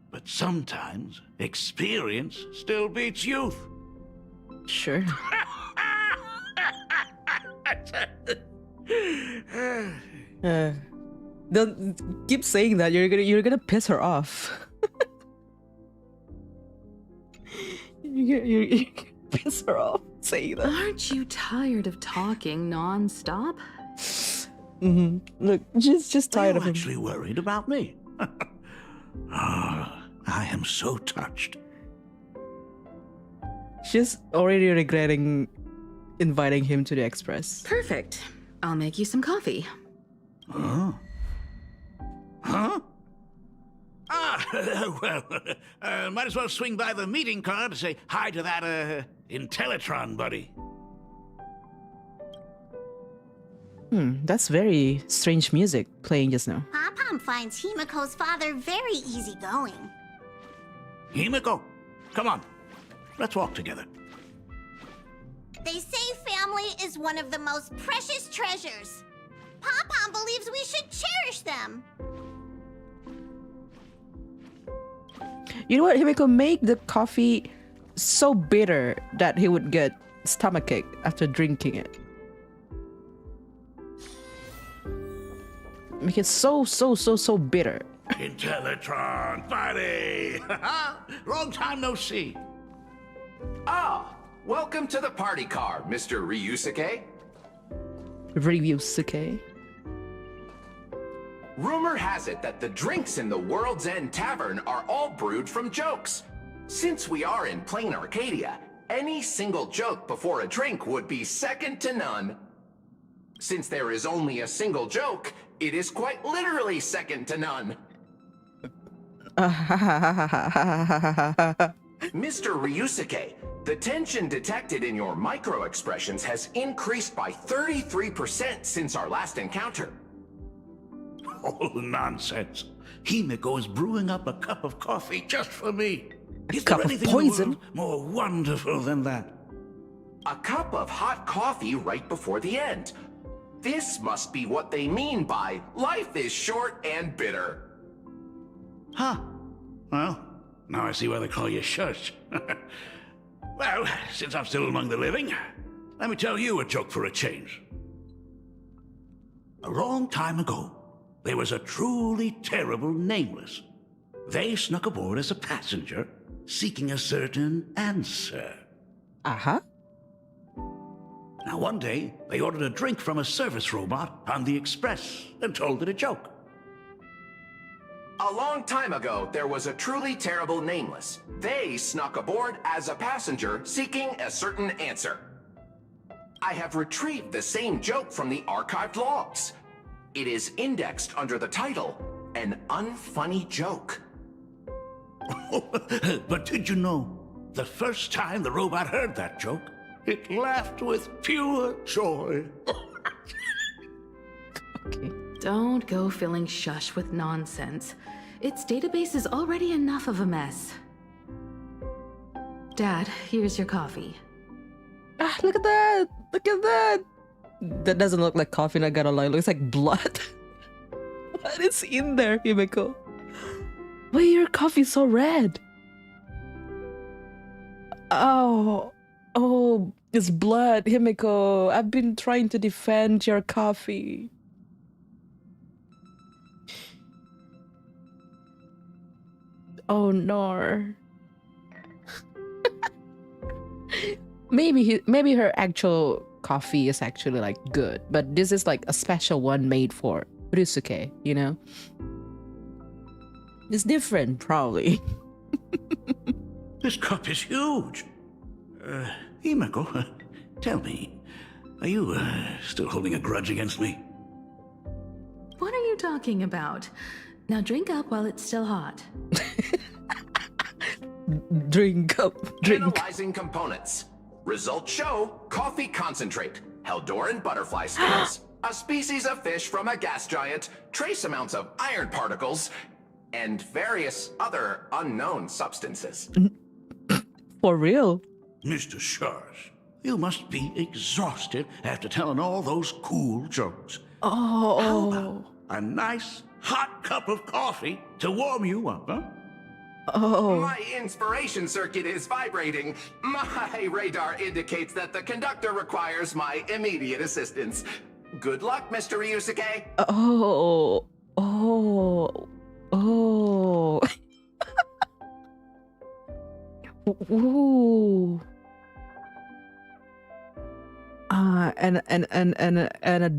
but sometimes experience still beats youth. Sure. Don't keep saying that. You're gonna piss her off. you're gonna piss her off saying that. Aren't you tired of talking non-stop? Look, just tired of him. Actually worried about me. I am so touched. She's already regretting inviting him to the Express. Perfect. I'll make you some coffee. Huh? Well, might as well swing by the meeting car to say hi to that, Intellitron buddy. That's very strange music playing just now. Pom-Pom finds Himeko's father very easygoing. Himeko, come on. Let's walk together. They say family is one of the most precious treasures. Pom-Pom believes we should cherish them. You know what? Himeko, make the coffee so bitter that he would get stomachache after drinking it. Make it so bitter. Intellitron, buddy! Long time no see. Ah, welcome to the party car, Mr. Ryusuke. Ryusuke. Rumor has it that the drinks in the World's End Tavern are all brewed from jokes. Since we are in plain Arcadia, any single joke before a drink would be second to none. Since there is only a single joke, it is quite literally second to none. Mr. Ryusuke, the tension detected in your micro-expressions has increased by 33% since our last encounter. Oh, nonsense. Himeko is brewing up a cup of coffee just for me. Is cup there of anything poison? in the world more wonderful than that? A cup of hot coffee right before the end. This must be what they mean by life is short and bitter. Huh. Well, now I see why they call you Shush. Well, since I'm still among the living, let me tell you a joke for a change. A long time ago, there was a truly terrible nameless. They snuck aboard as a passenger, seeking a certain answer. Uh-huh. Now one day, they ordered a drink from a service robot on the Express and told it a joke. A long time ago, there was a truly terrible nameless. They snuck aboard as a passenger, seeking a certain answer. I have retrieved the same joke from the archived logs. It is indexed under the title, An Unfunny Joke. But did you know, the first time the robot heard that joke, it laughed with pure joy. Okay. Don't go filling Shush with nonsense. Its database is already enough of a mess. Dad, here's your coffee. Ah, look at that! Look at that! That doesn't look like coffee, not gonna lie. It looks like blood. What is in there, Himeko? Why your coffee so red? Oh, oh, it's blood, Himiko. I've been trying to defend your coffee. Oh no. Maybe her actual coffee is actually like good, but this is like a special one made for Ryusuke, you know? It's different, probably. This cup is huge. Himeko, tell me, are you still holding a grudge against me? What are you talking about? Now drink up while it's still hot. Drink up, drink. Analyzing components. Results show coffee concentrate, Heldoran butterfly scales, a species of fish from a gas giant, trace amounts of iron particles, and various other unknown substances. For real? Mr. Shars, you must be exhausted after telling all those cool jokes. Oh. How about a nice hot cup of coffee to warm you up, huh? Oh. My inspiration circuit is vibrating. My radar indicates that the conductor requires my immediate assistance. Good luck, Mr. Ryusuke. Oh. Oh. Oh. Ooh. And a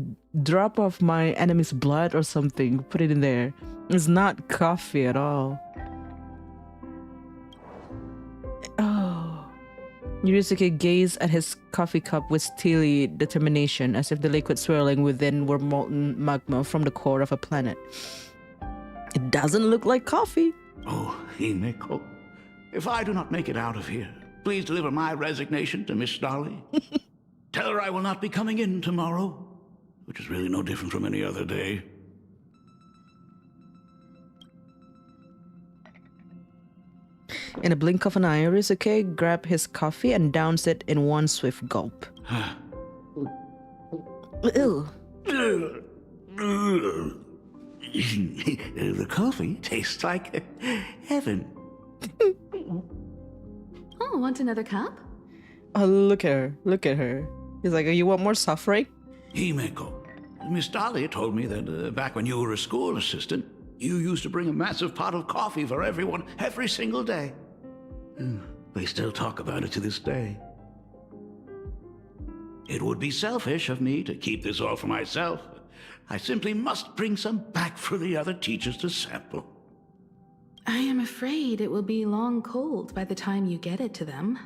drop of my enemy's blood or something. Put it in there. It's not coffee at all. Oh. Yusuke gazed at his coffee cup with steely determination, as if the liquid swirling within were molten magma from the core of a planet. It doesn't look like coffee. Oh, Himeko, if I do not make it out of here, please deliver my resignation to Miss Dolly. Tell her I will not be coming in tomorrow, which is really no different from any other day. In a blink of an eye, Ryusuke grabbed his coffee and downed it in one swift gulp. Ew. The coffee tastes like heaven. Oh, want another cup? Oh, look at her. Look at her. He's like, oh, you want more suffering? Himeko, Miss Dahlia told me that back when you were a school assistant, you used to bring a massive pot of coffee for everyone every single day. They still talk about it to this day. It would be selfish of me to keep this all for myself. I simply must bring some back for the other teachers to sample. I am afraid it will be long cold by the time you get it to them.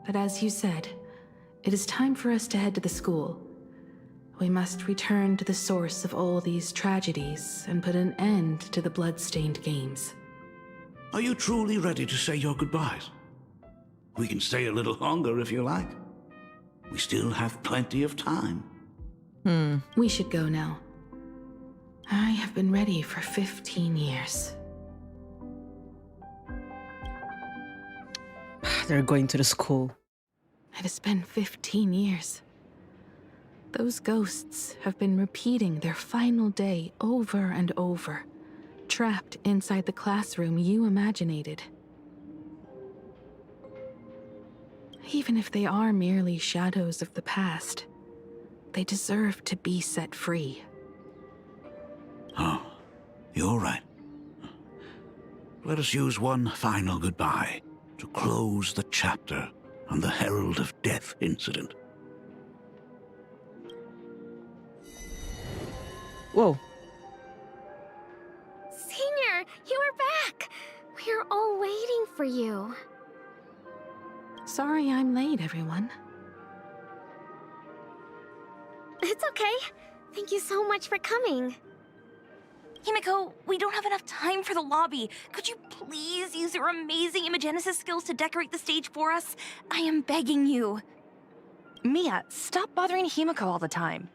But as you said, it is time for us to head to the school. We must return to the source of all these tragedies and put an end to the blood-stained games. Are you truly ready to say your goodbyes? We can stay a little longer if you like. We still have plenty of time. We should go now. I have been ready for 15 years. They're going to the school. It has been 15 years. Those ghosts have been repeating their final day over and over, trapped inside the classroom you imaginated. Even if they are merely shadows of the past, they deserve to be set free. Oh, you're right. Let us use one final goodbye to close the chapter on the Herald of Death incident. Whoa. Senior, you are back! We're all waiting for you. Sorry I'm late, everyone. It's okay. Thank you so much for coming. Himeko, we don't have enough time for the lobby. Could you please use your amazing Imagenesis skills to decorate the stage for us? I am begging you. Mia, stop bothering Himeko all the time.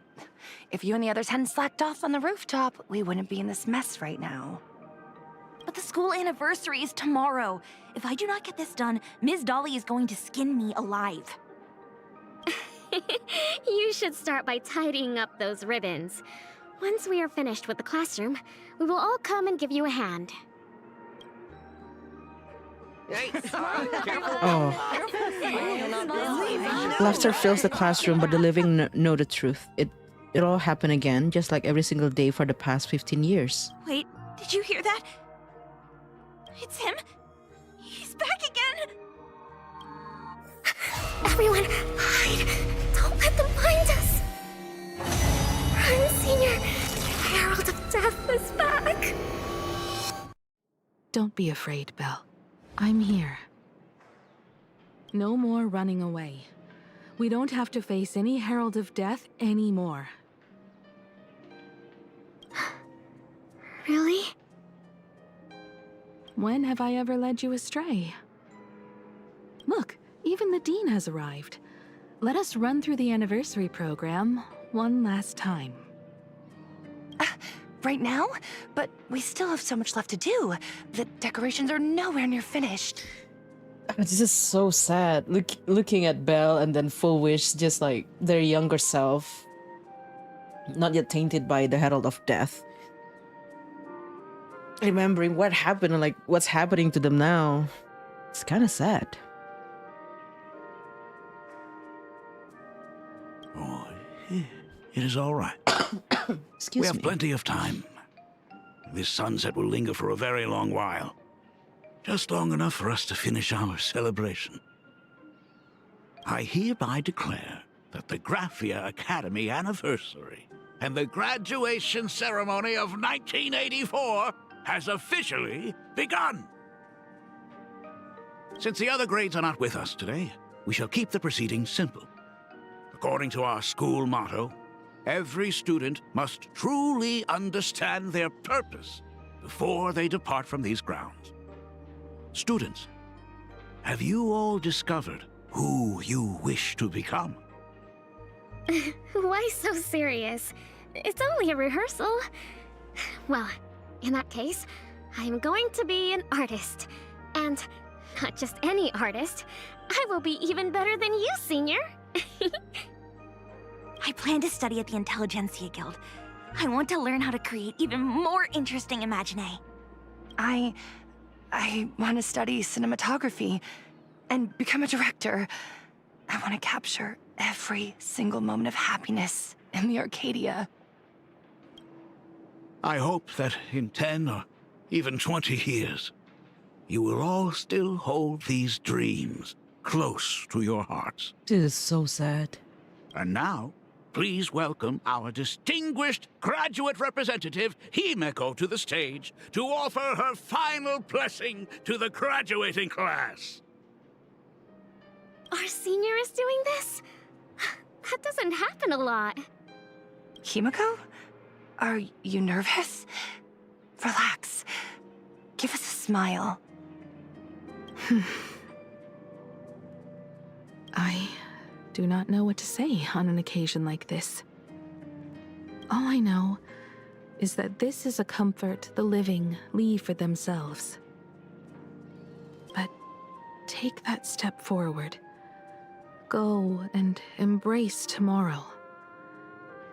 If you and the others hadn't slacked off on the rooftop, we wouldn't be in this mess right now. But the school anniversary is tomorrow. If I do not get this done, Ms. Dolly is going to skin me alive. You should start by tidying up those ribbons. Once we are finished with the classroom, we will all come and give you a hand. Oh. Laughter fills the classroom, but the living know the truth. It all happened again, just like every single day for the past 15 years. Wait, did you hear that? It's him. He's back again. Everyone, hide! Don't let them find us! Run, Senior! The Herald of Death is back! Don't be afraid, Belle. I'm here. No more running away. We don't have to face any Herald of Death anymore. Really? When have I ever led you astray? Look, even the Dean has arrived. Let us run through the anniversary program one last time. Right now? But we still have so much left to do. The decorations are nowhere near finished. This is so sad. Looking at Belle and then Full Wish, just like their younger self, not yet tainted by the Herald of Death. Remembering what happened and like what's happening to them now. It's kind of sad. Oh, it is all right. Excuse we have me. plenty of time. This sunset will linger for a very long while. Just long enough for us to finish our celebration. I hereby declare that the Graphia Academy anniversary and the graduation ceremony of 1984 has officially begun. Since the other grades are not with us today, we shall keep the proceedings simple. According to our school motto, every student must truly understand their purpose before they depart from these grounds. Students, have you all discovered who you wish to become? Why so serious? It's only a rehearsal. Well, in that case, I'm going to be an artist. And not just any artist. I will be even better than you, Senior. I plan to study at the Intelligentsia Guild. I want to learn how to create even more interesting imaginae. I want to study cinematography and become a director. I want to capture every single moment of happiness in the Arcadia. I hope that in 10 or even 20 years, you will all still hold these dreams close to your hearts. This is so sad. And now, please welcome our distinguished graduate representative, Himeko, to the stage to offer her final blessing to the graduating class. Our senior is doing this? That doesn't happen a lot. Himeko? Are you nervous? Relax. Give us a smile. I do not know what to say on an occasion like this. All I know is that this is a comfort the living leave for themselves. But take that step forward. Go and embrace tomorrow.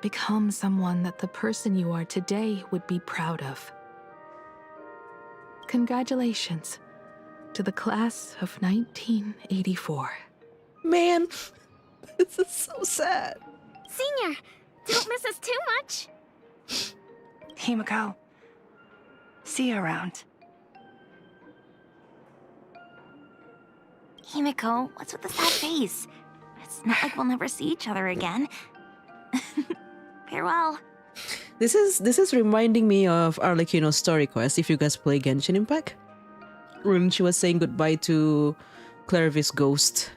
Become someone that the person you are today would be proud of. Congratulations to the class of 1984. Man, this is so sad. Senior, don't miss us too much. Himeko, see you around. Himeko, what's with the sad face? It's not like we'll never see each other again. Farewell. This is reminding me of Arlecchino's story quest, if you guys play Genshin Impact. When she was saying goodbye to Clairvy's ghost.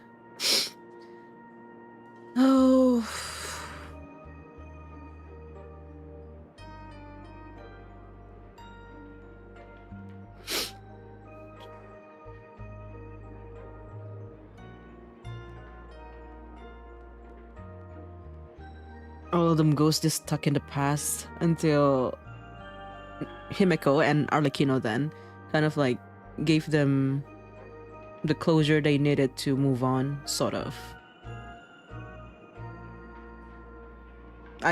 Oh. All of them ghosts just stuck in the past until Himeko and Arlecchino then kind of like gave them the closure they needed to move on, sort of.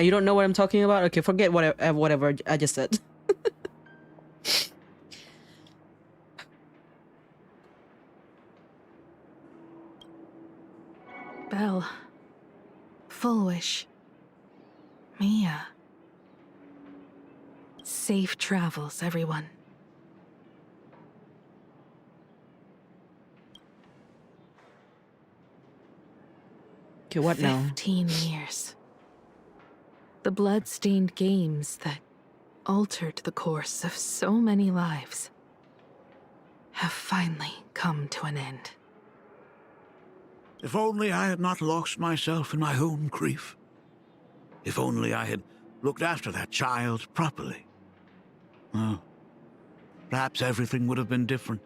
You don't know what I'm talking about? Okay, forget whatever I just said. Belle. Full wish. Mia. Safe travels, everyone. Okay, what now? 15 years. The blood-stained games that altered the course of so many lives have finally come to an end. If only I had not lost myself in my own grief. If only I had looked after that child properly. Well, perhaps everything would have been different.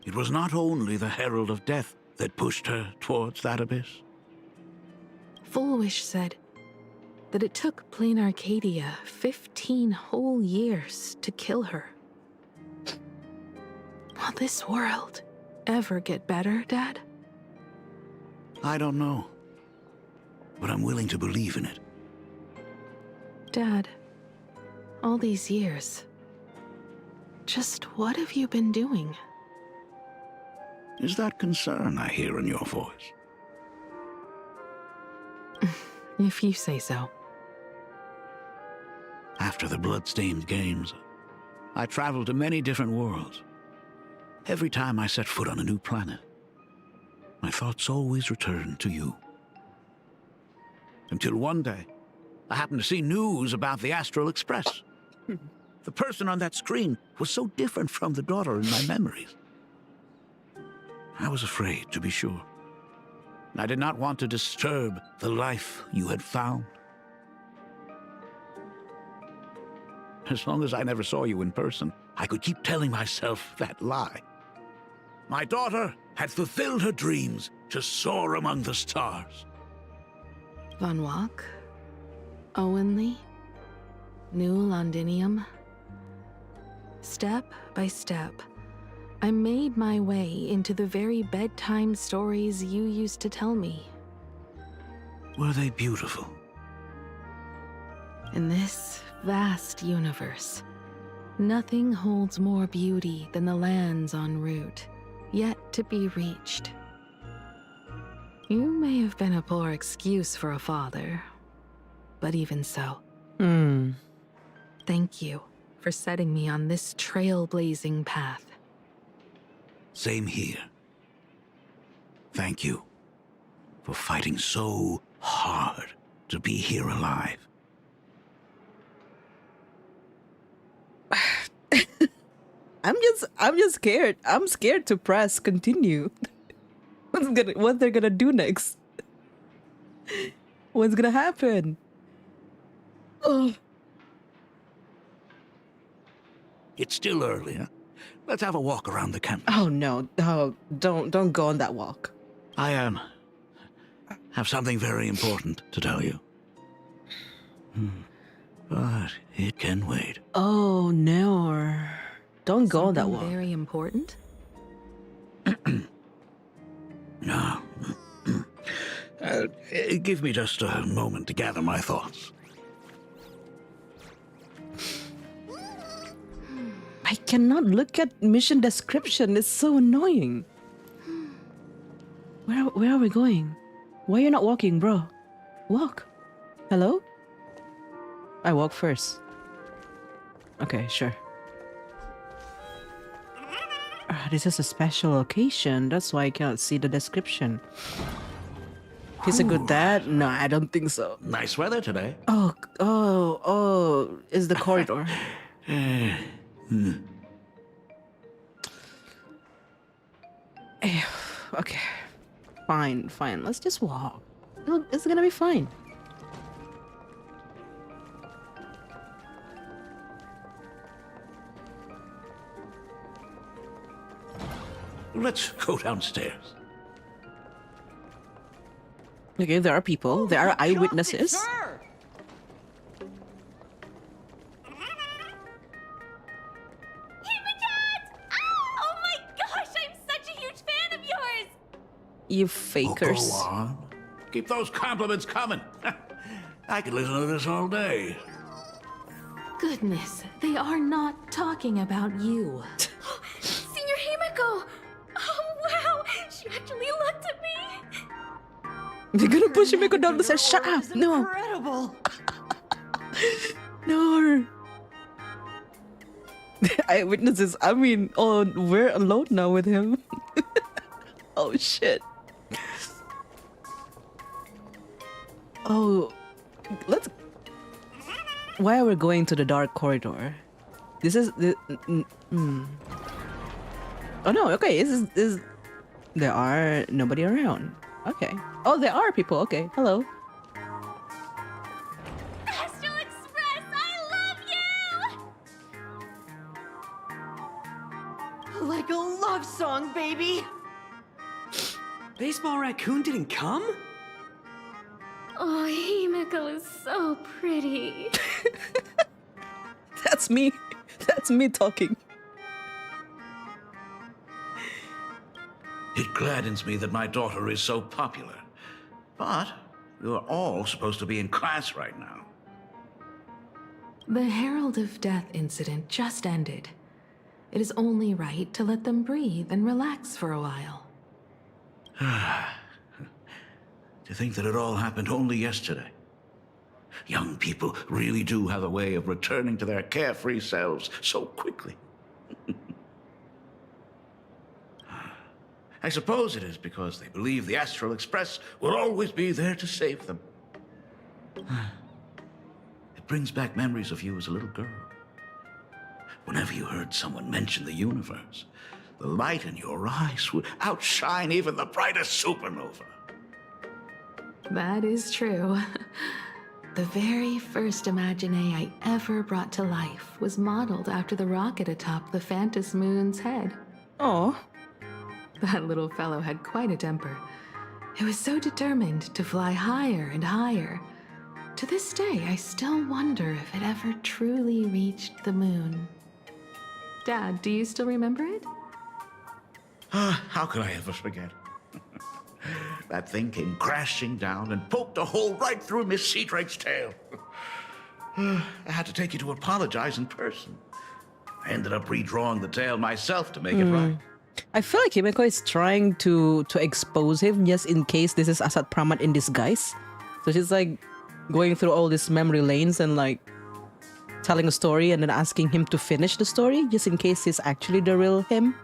It was not only the Herald of Death that pushed her towards that abyss. Full Wish said that it took Plain Arcadia 15 whole years to kill her. Will this world ever get better, Dad? I don't know, but I'm willing to believe in it. Dad, all these years, just what have you been doing? Is that concern I hear in your voice? If you say so. After the blood-stained games, I traveled to many different worlds. Every time I set foot on a new planet, my thoughts always returned to you. Until one day, I happened to see news about the Astral Express. The person on that screen was so different from the daughter in my memories. I was afraid, to be sure. I did not want to disturb the life you had found. As long as I never saw you in person, I could keep telling myself that lie. My daughter had fulfilled her dreams to soar among the stars. Von Walk? Owenly? New Londinium? Step by step, I made my way into the very bedtime stories you used to tell me. Were they beautiful? In this vast universe, nothing holds more beauty than the lands en route, yet to be reached. You may have been a poor excuse for a father, but even so. Thank you for setting me on this trailblazing path. Same here. Thank you for fighting so hard to be here alive. I'm just scared. I'm scared to press continue. What they're gonna do next? What's gonna happen? Oh. It's still early, huh? Let's have a walk around the campus. Oh no! Oh, don't go on that walk. I have something very important to tell you. But it can wait. Oh no! Don't go on that walk. Very important? No. Give me just a moment to gather my thoughts. I cannot look at mission description. It's so annoying. Where are we going? Why are you not walking, bro? Walk. Hello? I walk first. Okay, sure. This is a special occasion. That's why I cannot see the description. He's a good dad? No, I don't think so. Nice weather today. Oh, is the corridor. Okay. Fine. Let's just walk. It's gonna be fine. Let's go downstairs. Okay, there are people. There are eyewitnesses. Oh my gosh, I'm such a huge fan of yours! You fakers. Oh, go on. Keep those compliments coming. I could listen to this all day. Goodness, they are not talking about you. Senior Himiko! Oh wow, she actually looked at me! They're gonna push Himeko down the stairs. Shut up! No. Incredible. No. Eyewitnesses. I mean, oh, we're alone now with him. Oh shit. Oh, let's. Why are we going to the dark corridor? This is the. Oh no. Okay. This is. There are nobody around. Okay. Oh, there are people. Okay. Hello. Astral Express, I love you! Like a love song, baby. Baseball Raccoon didn't come? Oh, Himeko is so pretty. That's me. That's me talking. It gladdens me that my daughter is so popular. But you're all supposed to be in class right now. The Herald of Death incident just ended. It is only right to let them breathe and relax for a while. To think that it all happened only yesterday. Young people really do have a way of returning to their carefree selves so quickly. I suppose it is because they believe the Astral Express will always be there to save them. It brings back memories of you as a little girl. Whenever you heard someone mention the universe, the light in your eyes would outshine even the brightest supernova. That is true. The very first Imagine I ever brought to life was modeled after the rocket atop the Phantom Moon's head. Oh. That little fellow had quite a temper. It was so determined to fly higher and higher. To this day, I still wonder if it ever truly reached the moon. Dad, do you still remember it? How could I ever forget? That thing came crashing down and poked a hole right through Miss Seadrake's tail. I had to take you to apologize in person. I ended up redrawing the tail myself to make it right. I feel like Himeko is trying to expose him just in case this is Asad Pramat in disguise. So she's like going through all these memory lanes and like telling a story and then asking him to finish the story just in case he's actually the real him.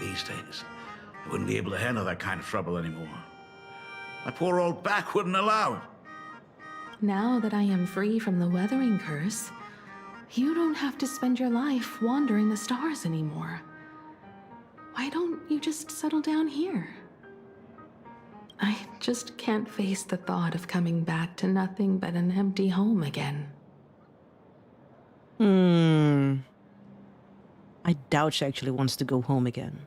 These days, I wouldn't be able to handle that kind of trouble anymore. My poor old back wouldn't allow it. Now that I am free from the weathering curse, you don't have to spend your life wandering the stars anymore. Why don't you just settle down here? I just can't face the thought of coming back to nothing but an empty home again. I doubt she actually wants to go home again.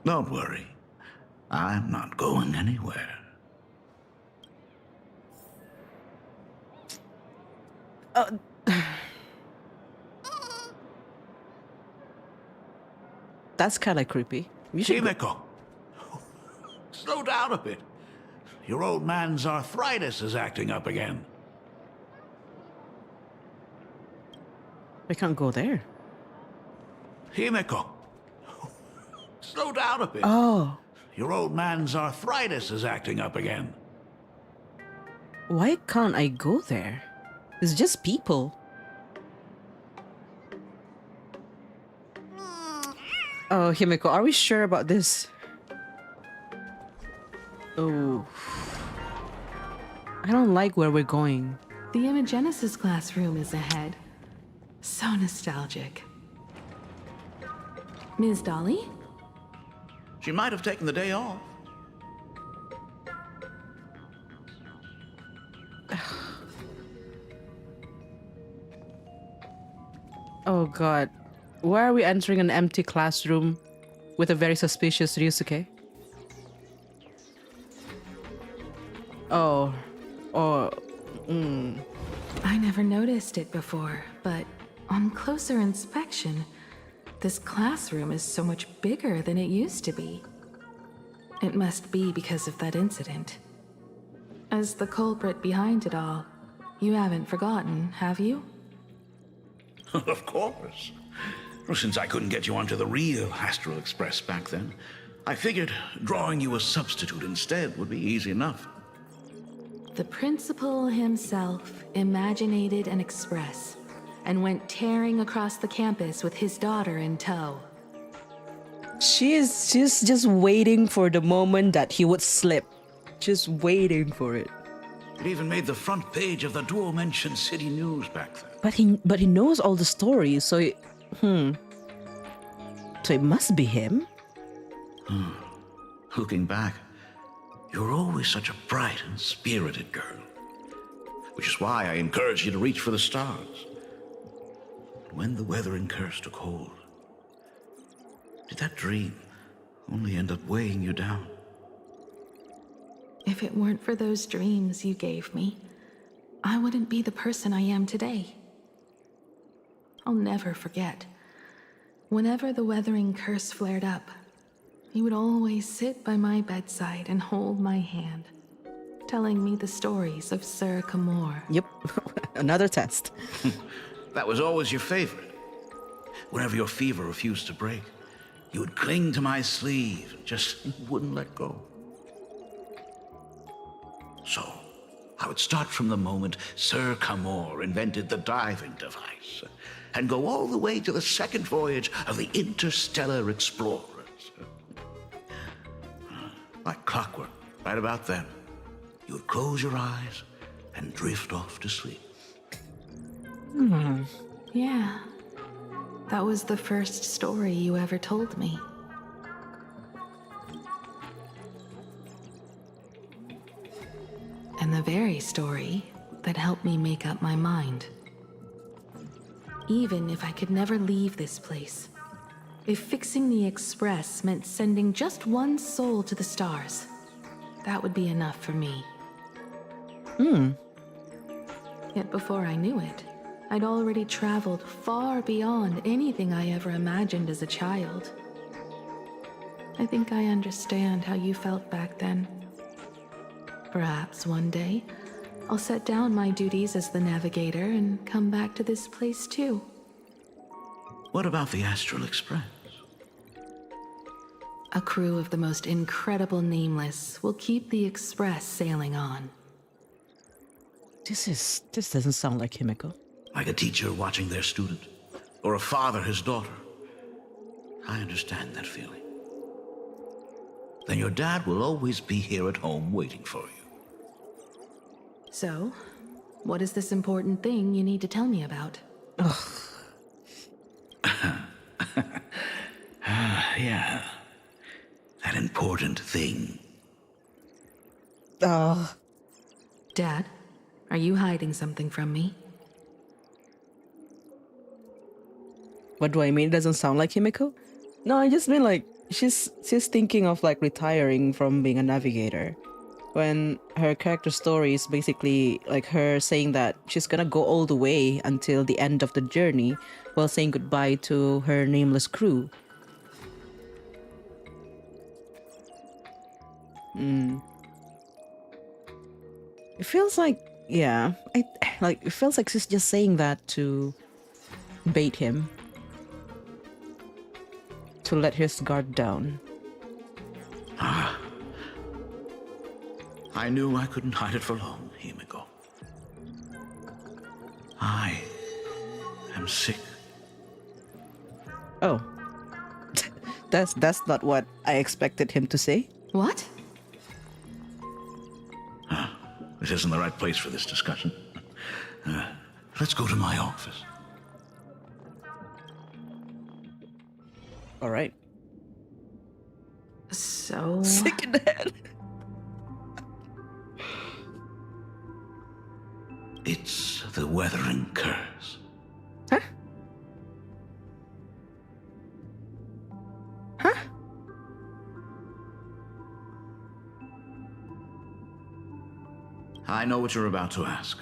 Don't worry. I'm not going anywhere. That's kind of creepy. You should Himeko, slow down a bit. Your old man's arthritis is acting up again. I can't go there. Himeko, slow down a bit. Oh. Your old man's arthritis is acting up again. Why can't I go there? It's just people. Oh, Himeko, are we sure about this? Oh. I don't like where we're going. The Imagenesis classroom is ahead. So nostalgic. Ms. Dolly? She might have taken the day off. Oh god. Why are we entering an empty classroom with a very suspicious Ryusuke? Oh. Oh. I never noticed it before, but on closer inspection, this classroom is so much bigger than it used to be. It must be because of that incident. As the culprit behind it all, you haven't forgotten, have you? Of course. Well, since I couldn't get you onto the real Astral Express back then, I figured drawing you a substitute instead would be easy enough. The principal himself imaginated an express and went tearing across the campus with his daughter in tow. She's just waiting for the moment that he would slip. Just waiting for it. It even made the front page of the Dual-Mention City News back then. But he knows all the stories, so so it must be him. Looking back, you were always such a bright and spirited girl. Which is why I encouraged you to reach for the stars. When the weathering curse took hold, did that dream only end up weighing you down? If it weren't for those dreams you gave me, I wouldn't be the person I am today. I'll never forget. Whenever the weathering curse flared up, he would always sit by my bedside and hold my hand, telling me the stories of Sir Kamor. Yep, another test. That was always your favorite. Whenever your fever refused to break, you would cling to my sleeve and just wouldn't let go. So, I would start from the moment Sir Kamor invented the diving device and go all the way to the second voyage of the Interstellar Explorers. Like clockwork, right about then, you would close your eyes and drift off to sleep. Yeah. That was the first story you ever told me. And the very story that helped me make up my mind. Even if I could never leave this place, if fixing the Express meant sending just one soul to the stars, that would be enough for me. Yet before I knew it, I'd already traveled far beyond anything I ever imagined as a child. I think I understand how you felt back then. Perhaps one day, I'll set down my duties as the navigator and come back to this place too. What about the Astral Express? A crew of the most incredible Nameless will keep the Express sailing on. This doesn't sound like Himiko. Like a teacher watching their student, or a father his daughter. I understand that feeling. Then your dad will always be here at home waiting for you. So, what is this important thing you need to tell me about? Yeah. That important thing. Dad, are you hiding something from me? What do I mean? It doesn't sound like Himiko? No, I just mean like she's thinking of like retiring from being a navigator. When her character story is basically like her saying that she's gonna go all the way until the end of the journey while saying goodbye to her nameless crew. It feels like, yeah, it feels like she's just saying that to bait him, to let his guard down. I knew I couldn't hide it for long, Himiko. I am sick. Oh. That's not what I expected him to say. What? This isn't the right place for this discussion. Let's go to my office. All right. So... Sick in the head. It's the weathering curse. Huh? Huh? I know what you're about to ask.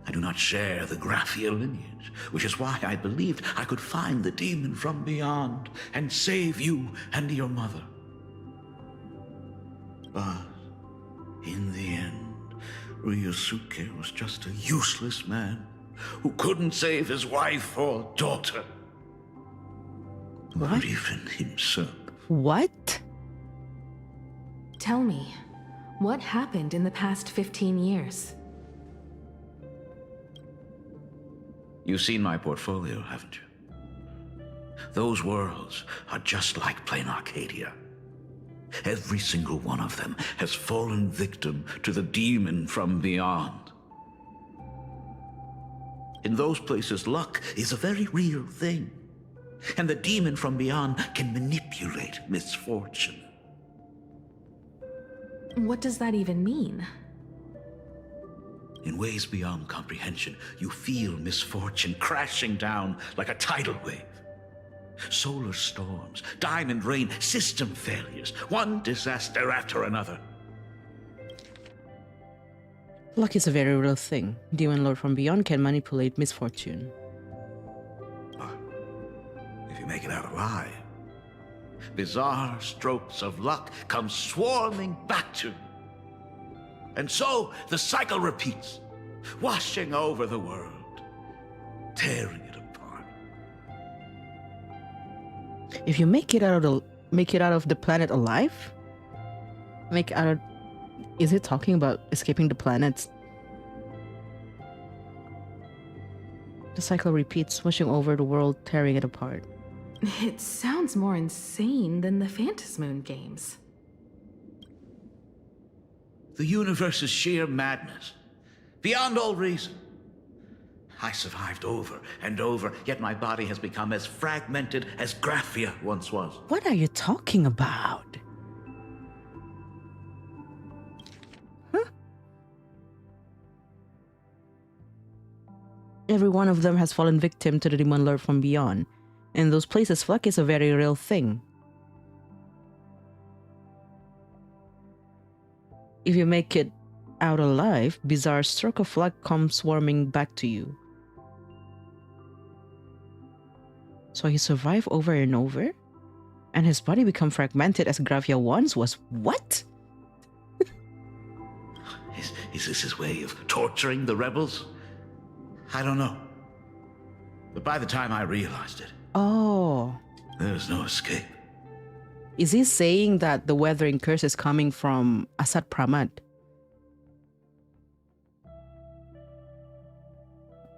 I do not share the Graphia lineage, which is why I believed I could find the demon from beyond and save you and your mother. But in the end, Ryusuke was just a useless man who couldn't save his wife or daughter. What? Griffin himself. What? Tell me, what happened in the past 15 years? You've seen my portfolio, haven't you? Those worlds are just like plain Arcadia. Every single one of them has fallen victim to the demon from beyond. In those places, luck is a very real thing. And the demon from beyond can manipulate misfortune. What does that even mean? In ways beyond comprehension, you feel misfortune crashing down like a tidal wave. Solar storms, diamond rain, system failures, one disaster after another. Luck is a very real thing. Demon Lord from Beyond can manipulate misfortune. If you make it out alive, bizarre strokes of luck come swarming back to you. And so the cycle repeats, washing over the world, tearing it apart. If you make it out of the planet alive, is it talking about escaping the planets? The cycle repeats, washing over the world, tearing it apart. It sounds more insane than the Phantasmoon games. The universe is sheer madness, beyond all reason. I survived over and over, yet my body has become as fragmented as Graphia once was. What are you talking about? Huh? Every one of them has fallen victim to the Demon Lord from Beyond. In those places, luck is a very real thing. If you make it out alive, bizarre stroke of luck comes swarming back to you. So he survived over and over, and his body become fragmented as Gravia once was. What? Is this his way of torturing the rebels? I don't know. But by the time I realized it, Oh. there was no escape. Is he saying that the weathering curse is coming from Asad Pramad?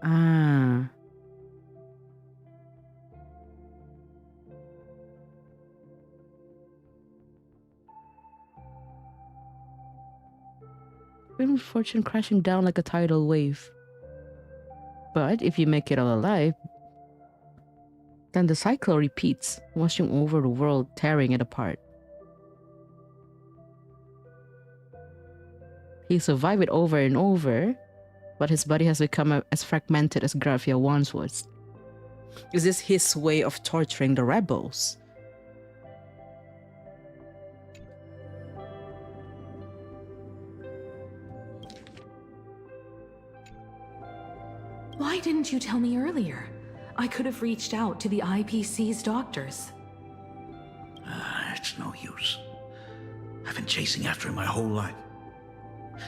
Ah. Feel fortune crashing down like a tidal wave. But if you make it all alive, then the cycle repeats, washing over the world, tearing it apart. He survived it over and over, but his body has become as fragmented as Gravia once was. Is this his way of torturing the rebels? Why didn't you tell me earlier? I could have reached out to the IPC's doctors. It's no use. I've been chasing after him my whole life.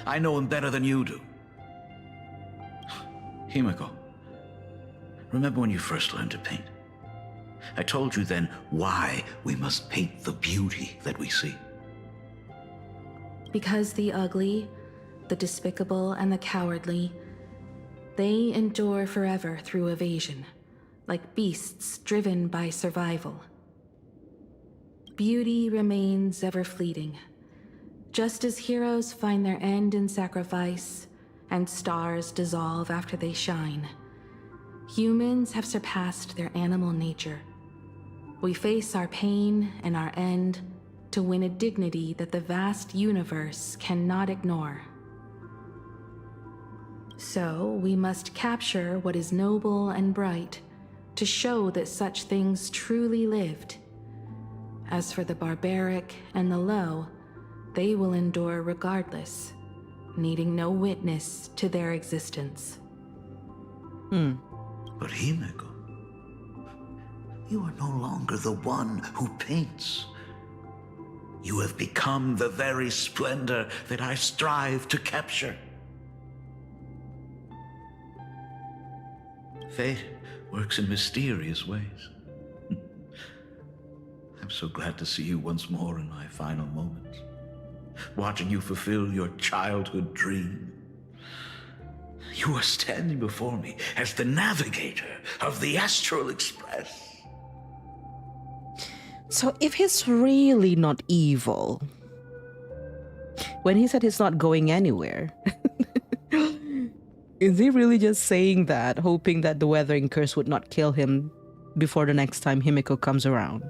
I know him better than you do. Himiko, remember when you first learned to paint? I told you then why we must paint the beauty that we see. Because the ugly, the despicable, and the cowardly, they endure forever through evasion, like beasts driven by survival. Beauty remains ever fleeting, just as heroes find their end in sacrifice, and stars dissolve after they shine. Humans have surpassed their animal nature. We face our pain and our end to win a dignity that the vast universe cannot ignore. So we must capture what is noble and bright to show that such things truly lived. As for the barbaric and the low, they will endure regardless, needing no witness to their existence. But Himiko, you are no longer the one who paints. You have become the very splendor that I strive to capture. Fate works in mysterious ways. I'm so glad to see you once more in my final moments. Watching you fulfill your childhood dream. You are standing before me as the navigator of the Astral Express. So if he's really not evil, when he said he's not going anywhere, is he really just saying that, hoping that the weathering curse would not kill him before the next time Himiko comes around?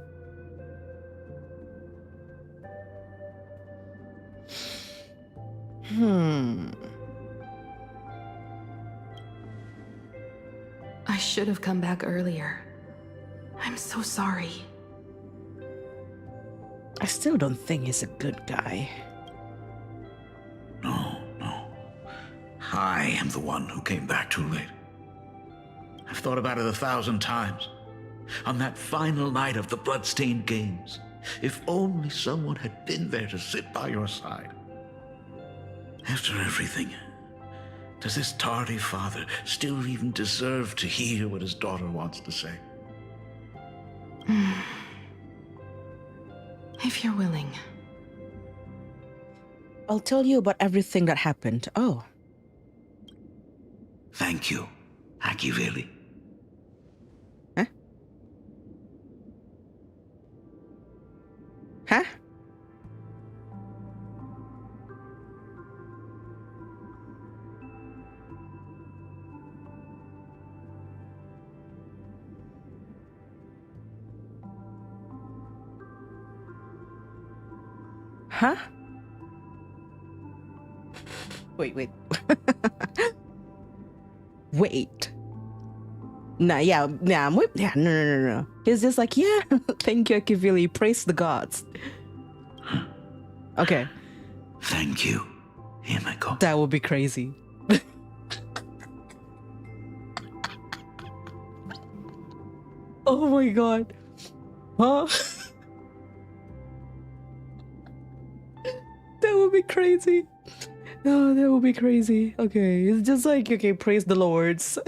I should have come back earlier. I'm so sorry. I still don't think he's a good guy. No. I am the one who came back too late. I've thought about it 1,000 times. On that final night of the Bloodstained Games, if only someone had been there to sit by your side. After everything, does this tardy father still even deserve to hear what his daughter wants to say? If you're willing. I'll tell you about everything that happened. Oh. Thank you, Akiveli. Huh? Huh? Huh? Wait. Wait. No. He's just like, yeah, thank you, Akivili. Praise the gods. Okay. Thank you, Himiko. That would be crazy. Oh my god. Huh? That would be crazy. Oh, that would be crazy. Okay, it's just like, okay, praise the lords.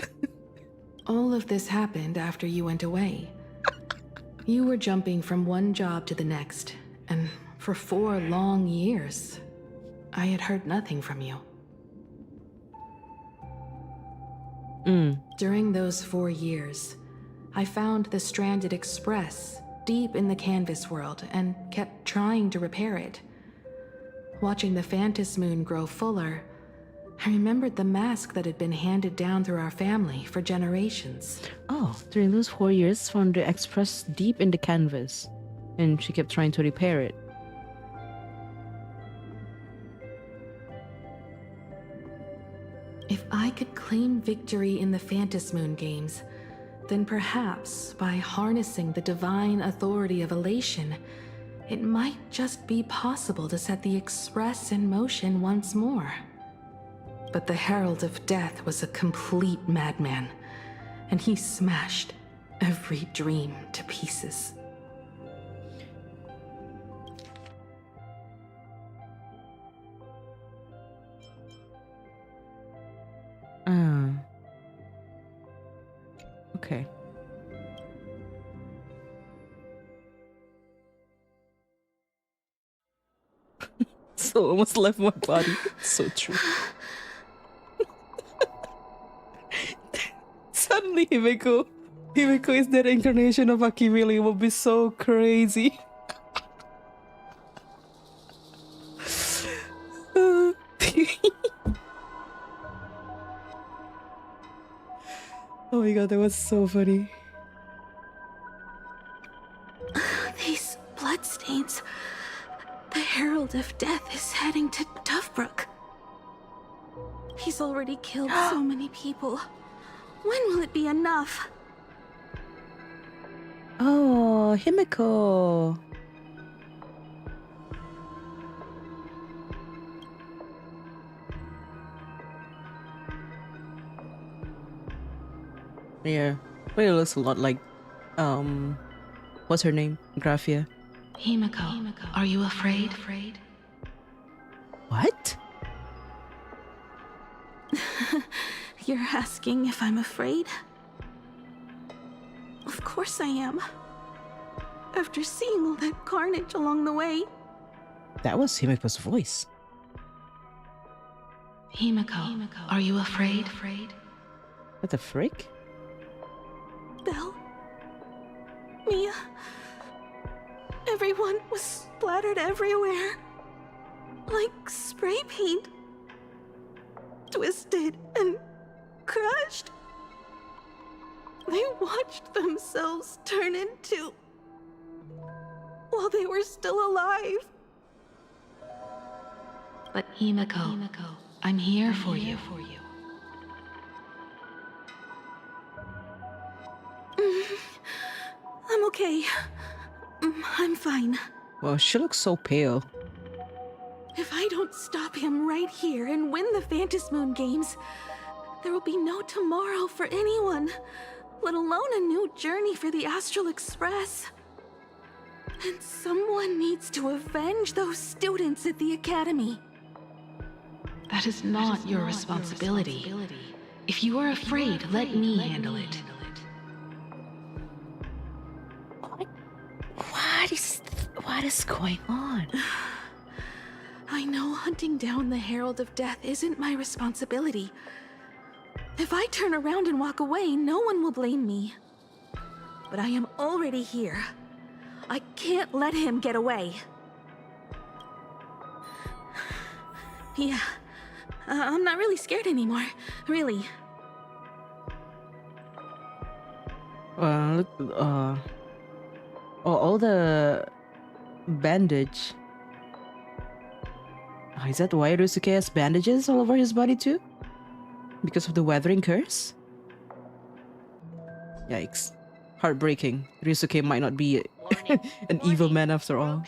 All of this happened after you went away. You were jumping from one job to the next, and for 4 long years, I had heard nothing from you. During those 4 years, I found the stranded express deep in the canvas world and kept trying to repair it. Watching the Phantom Moon grow fuller, I remembered the mask that had been handed down through our family for generations. Oh, during those 4 years, found the express deep in the canvas, and she kept trying to repair it. If I could claim victory in the Phantom Moon games, then perhaps by harnessing the divine authority of elation, it might just be possible to set the Express in motion once more. But the Herald of Death was a complete madman, and he smashed every dream to pieces. Okay. So almost left my body. So true. Suddenly Himiko is that incarnation of Akivili. It would be so crazy. Oh my god, that was so funny. These bloodstains. The Herald of Death is heading to Tufbrook. He's already killed so many people. When will it be enough? Oh, Himiko. Yeah, but it looks a lot like, what's her name? Graphia. Himiko, are you afraid? What? You're asking if I'm afraid? Of course I am. after seeing all that carnage along the way. That was Himiko's voice. Himiko, are you afraid? What the frick? Belle, Mia, everyone was splattered everywhere. Like spray paint. Twisted and crushed. They watched themselves turn into... while they were still alive. But Himiko, I'm here for you. I'm okay. I'm fine. Well, she looks so pale. If I don't stop him right here and win the Phantasmoon Games, there will be no tomorrow for anyone, let alone a new journey for the Astral Express. And someone needs to avenge those students at the Academy. That is not your responsibility. If you are afraid, let me handle it. What is going on? I know hunting down the Herald of Death isn't my responsibility. If I turn around and walk away, no one will blame me. But I am already here. I can't let him get away. Yeah, I'm not really scared anymore, really. Look, all the bandage. Is that why Ryusuke has bandages all over his body too? Because of the weathering curse? Yikes. Heartbreaking. Ryusuke might not be an evil man after all.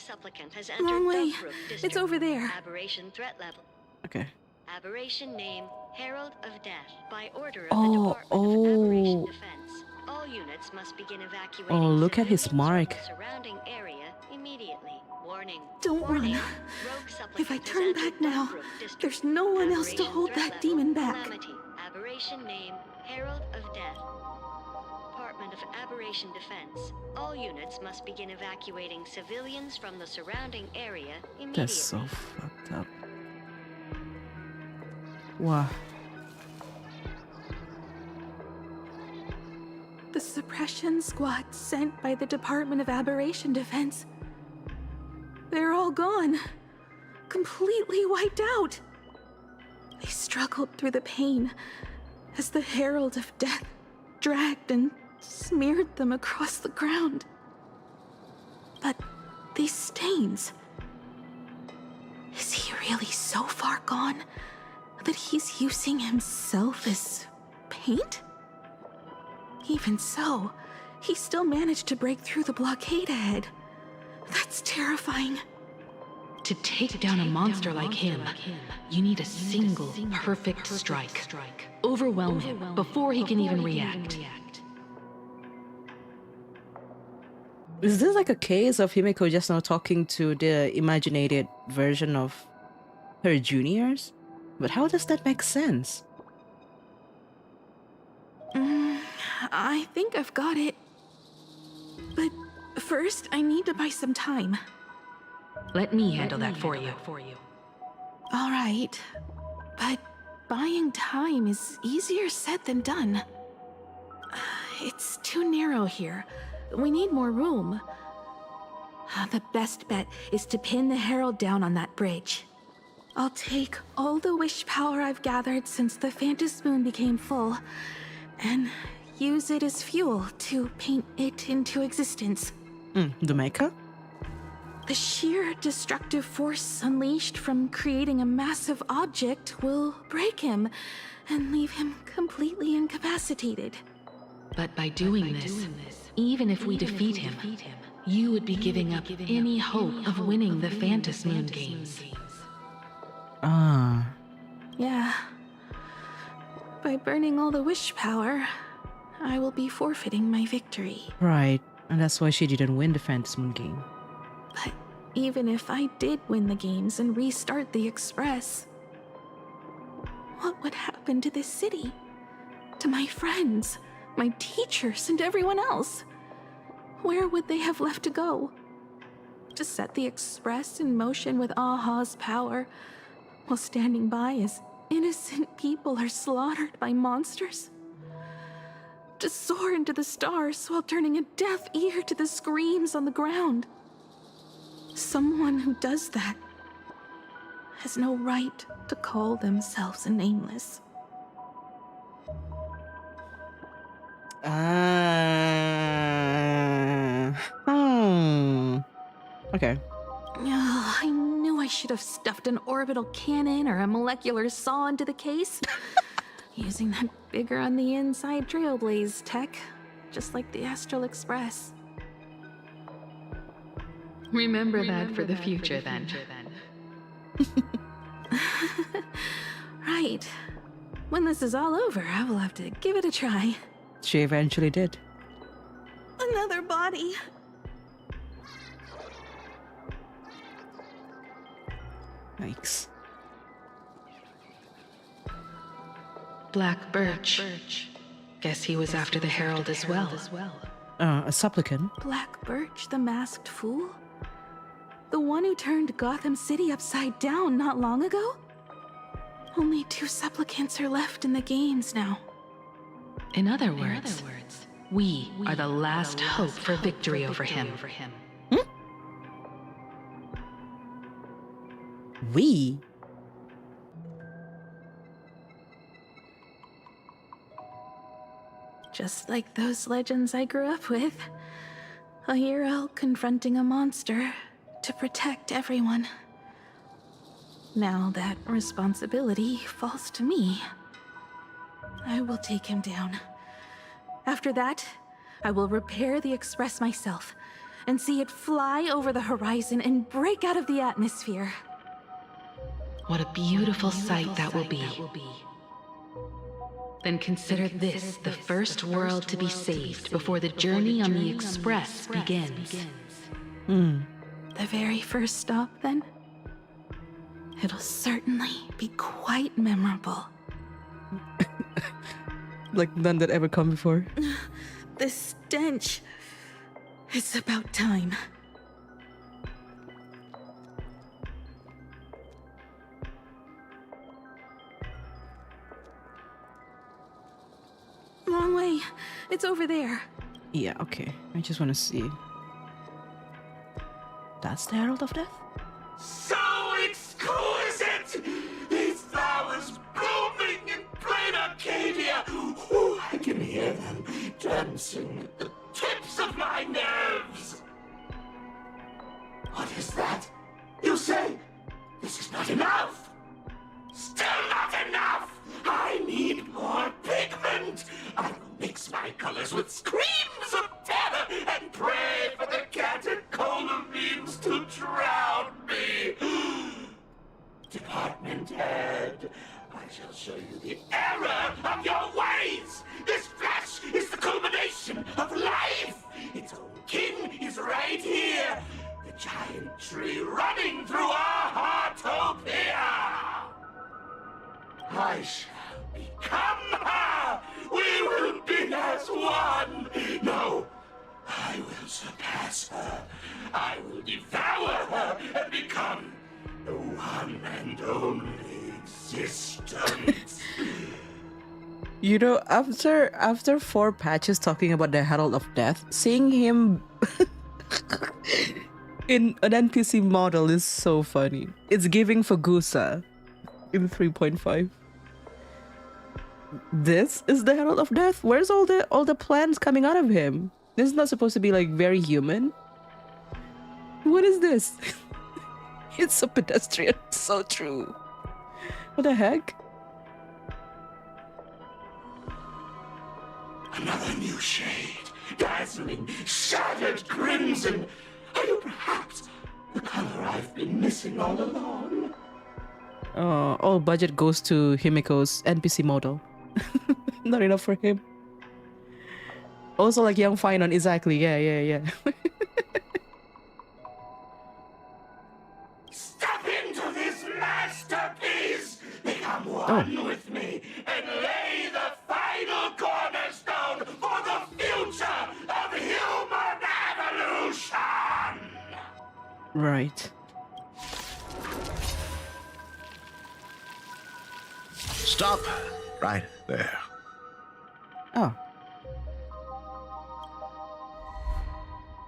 Wrong way. It's over there. Aberration threat level. Okay. Aberration name, Herald of Death. By order of the Department of Aberration Defense. All units must begin evacuating. Oh, look at his mark. Surrounding area immediately. Warning. Don't run. If I turn back now, there's no one else to hold that demon back. Calamity. Aberration name, Herald of Death. Department of Aberration Defense. All units must begin evacuating civilians from the surrounding area immediately. That's so fucked up. Wow. The suppression squad sent by the Department of Aberration Defense. They're all gone. Completely wiped out. They struggled through the pain as the Herald of Death dragged and smeared them across the ground. But these stains... Is he really so far gone that he's using himself as paint? Even so, he still managed to break through the blockade ahead. That's terrifying. To take down a monster like him, you need a single perfect strike. Overwhelm him before he can even react. Is this like a case of Himiko just now talking to the imaginated version of her juniors? But how does that make sense? I think I've got it. But first, I need to buy some time. Let me handle that for you. All right. But buying time is easier said than done. It's too narrow here. We need more room. The best bet is to pin the Herald down on that bridge. I'll take all the wish power I've gathered since the Phantasmoon became full, and use it as fuel to paint it into existence. The mecha? The sheer destructive force unleashed from creating a massive object will break him and leave him completely incapacitated. But by doing this, even if we defeat him, you would be giving up any hope of winning the Phantasmoon Games. Yeah. By burning all the wish power, I will be forfeiting my victory. Right, and that's why she didn't win the Phantasmoon game. But even if I did win the games and restart the Express, what would happen to this city? To my friends, my teachers, and everyone else? Where would they have left to go? To set the Express in motion with Aha's power, while standing by as innocent people are slaughtered by monsters? To soar into the stars while turning a deaf ear to the screams on the ground? Someone who does that has no right to call themselves a nameless. Okay. I knew I should have stuffed an orbital cannon or a molecular saw into the case. Using that bigger on the inside Trailblaze tech, just like the Astral Express. Remember that for the future, then. Right. When this is all over, I will have to give it a try. She eventually did. Another body. Yikes. Black Birch. Guess he was after the Herald as well. A supplicant? Black Birch, the masked fool? The one who turned Gotham City upside down not long ago? Only 2 supplicants are left in the games now. In other words, we are the last hope for victory over him. We? Just like those legends I grew up with. A hero confronting a monster to protect everyone. Now that responsibility falls to me. I will take him down. After that, I will repair the Express myself and see it fly over the horizon and break out of the atmosphere. What a beautiful sight that will be. Then consider this the first world to be saved before the journey on the Express begins. The very first stop, then? It'll certainly be quite memorable. Like none that ever come before. The stench. It's about time. Wrong way. It's over there. Yeah, okay. I just want to see. That's the Herald of Death? So exquisite! These flowers blooming in plain Arcadia! Ooh, I can hear them dancing at the tips of my nerves! What is that? You say this is not enough? Still not enough! I need more pigment! I will mix my colors with screams of terror and pray for the catecholamines to drown me! Department head, I shall show you the error of your ways! This flesh is the culmination of life! Its own king is right here! The giant tree running through our heartopia! I shall become her! We will be as one! No, I will surpass her. I will devour her and become the one and only existence. You know, after 4 patches talking about the Herald of Death, seeing him in an NPC model is so funny. It's giving Fagusa in 3.5. This is the Herald of Death? Where's all the plans coming out of him? This is not supposed to be like very human. What is this? It's so pedestrian, so true. What the heck? Another new shade, dazzling, shattered crimson. Are you perhaps the color I've been missing all along? All budget goes to Himiko's NPC model. Not enough for him. Also like young Finon, exactly. Yeah. Step into this masterpiece! Become one with me and lay the final cornerstone for the future of humanity! Right. Stop right there. Oh.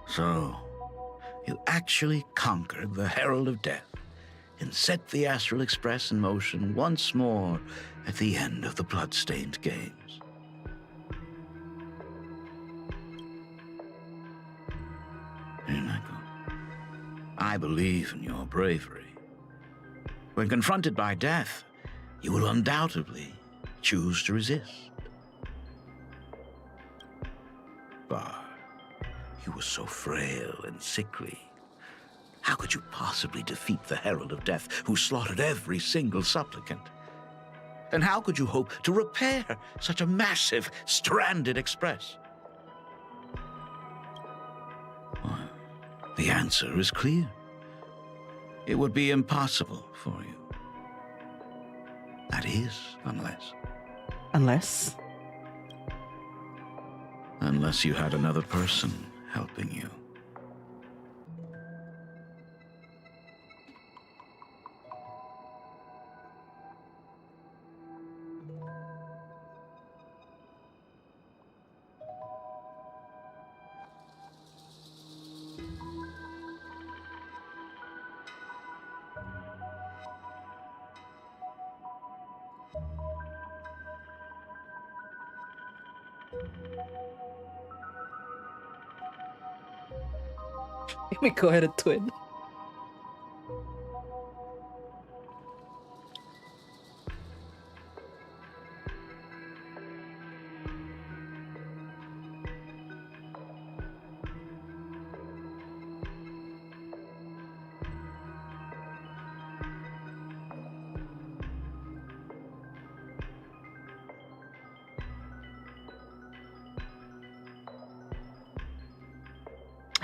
So, you actually conquered the Herald of Death and set the Astral Express in motion once more at the end of the Bloodstained Games. Hinako, I believe in your bravery. When confronted by death, you will undoubtedly choose to resist. But you were so frail and sickly. How could you possibly defeat the Herald of Death, who slaughtered every single supplicant? And how could you hope to repair such a massive, stranded express? Well, the answer is clear. It would be impossible for you. That is, unless... Unless? Unless you had another person helping you. Let me go ahead and twin.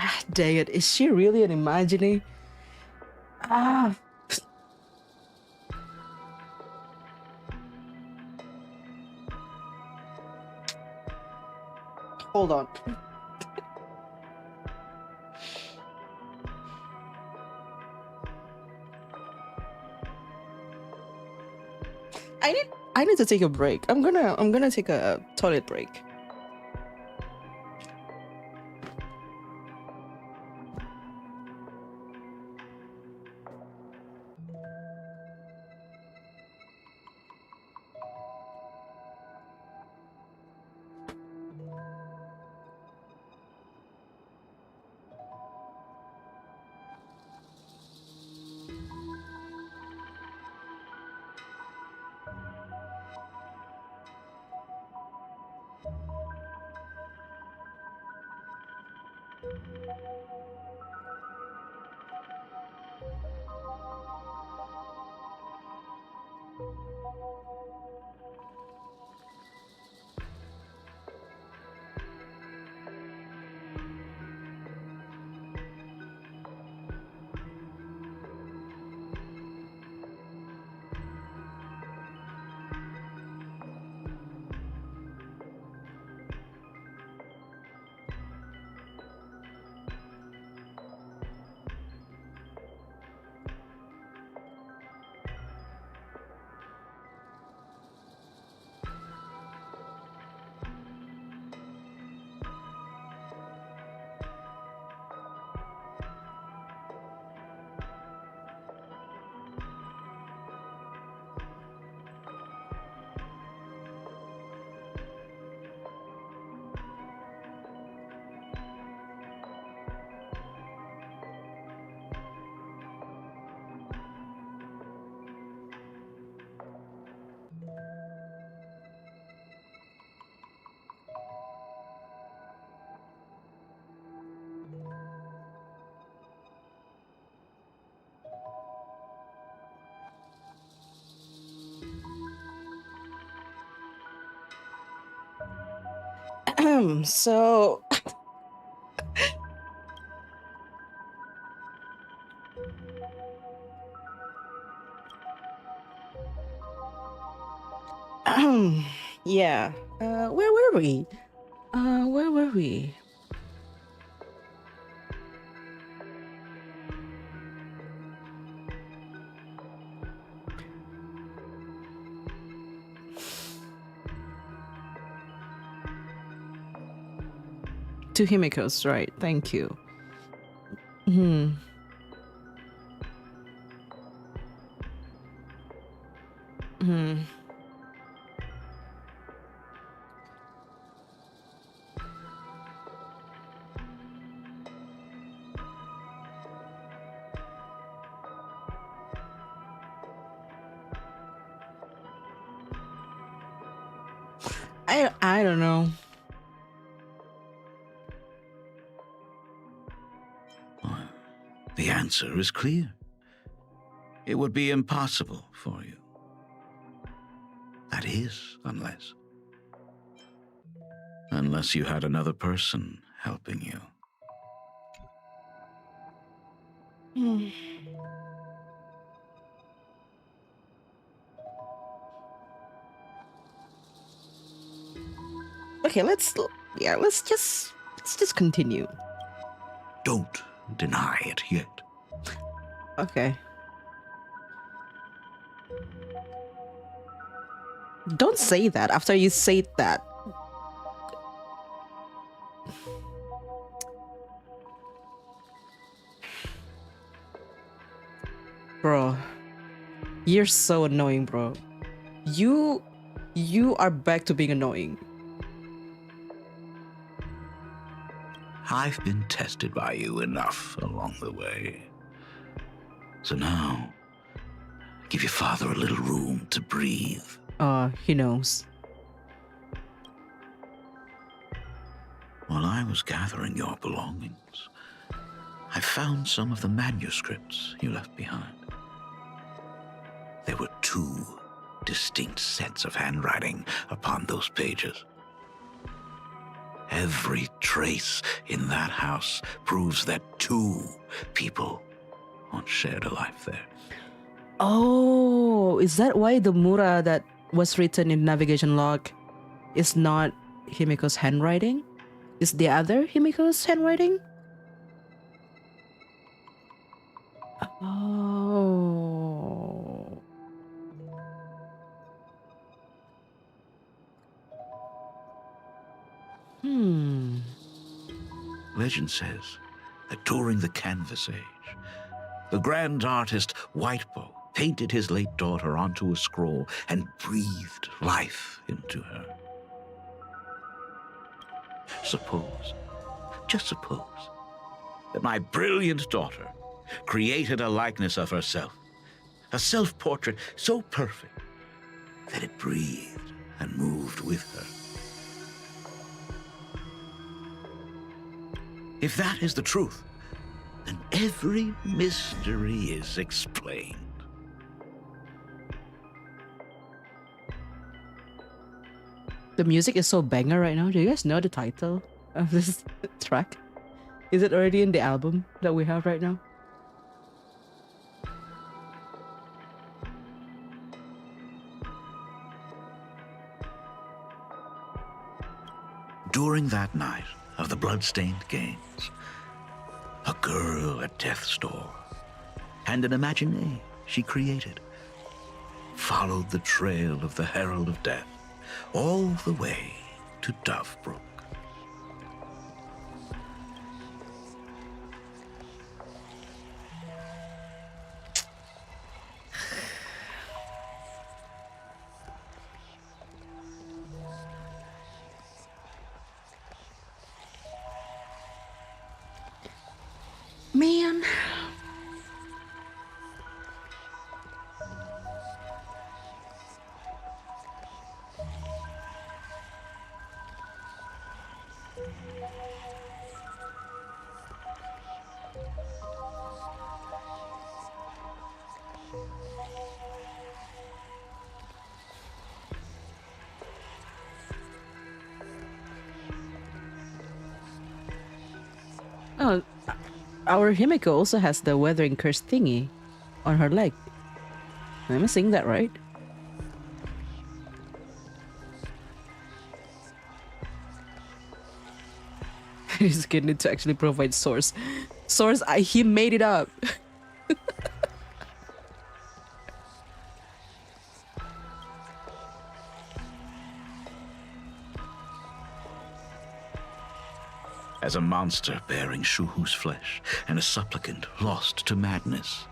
Ah, dang it. Is she really an imagining? Ah. Hold on. I need to take a break. I'm gonna take a toilet break. So yeah. Where were we? Where were we? two Himikos, right? Thank you. I don't know. The answer is clear. It would be impossible for you. That is, unless you had another person helping you. Okay, let's just continue. Don't deny it yet. Okay. Don't say that after you say that. Bro, you're so annoying, bro. You are back to being annoying. I've been tested by you enough along the way. So now, give your father a little room to breathe. He knows. While I was gathering your belongings, I found some of the manuscripts you left behind. There were two distinct sets of handwriting upon those pages. Every trace in that house proves that two people once shared a life there. Oh, is that why the Mura that was written in navigation log is not Himiko's handwriting? Is the other Himiko's handwriting? Oh. Legend says that during the Canvas Age, the grand artist Whitebow painted his late daughter onto a scroll and breathed life into her. Just suppose, that my brilliant daughter created a likeness of herself, a self-portrait so perfect that it breathed and moved with her. If that is the truth, then every mystery is explained. The music is so banger right now. Do you guys know the title of this track? Is it already in the album that we have right now? During that night of the blood-stained games, a girl at death's door and an imagination she created followed the trail of the Herald of Death all the way to Dovebrook. Man. Oh, our Himiko also has the weathering curse thingy on her leg. Am I saying that right? He's gonna need to actually provide source. Source, he made it up. as a monster bearing Shuhu's flesh and a supplicant lost to madness.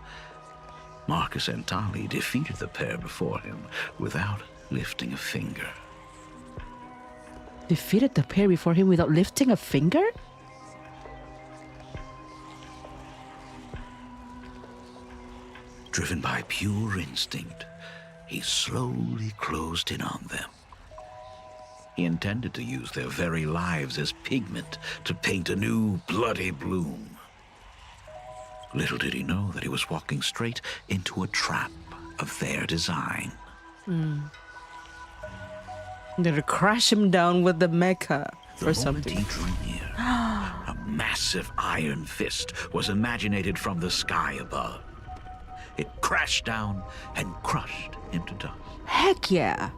Marcus and Tali defeated the pair before him without lifting a finger. Defeated the pair before him without lifting a finger? Driven by pure instinct, he slowly closed in on them. He intended to use their very lives as pigment to paint a new bloody bloom. Little did he know that he was walking straight into a trap of their design. They'll crash him down with the mecha The or moment something. he drew near, a massive iron fist was imaginated from the sky above. It crashed down and crushed him to dust. Heck yeah.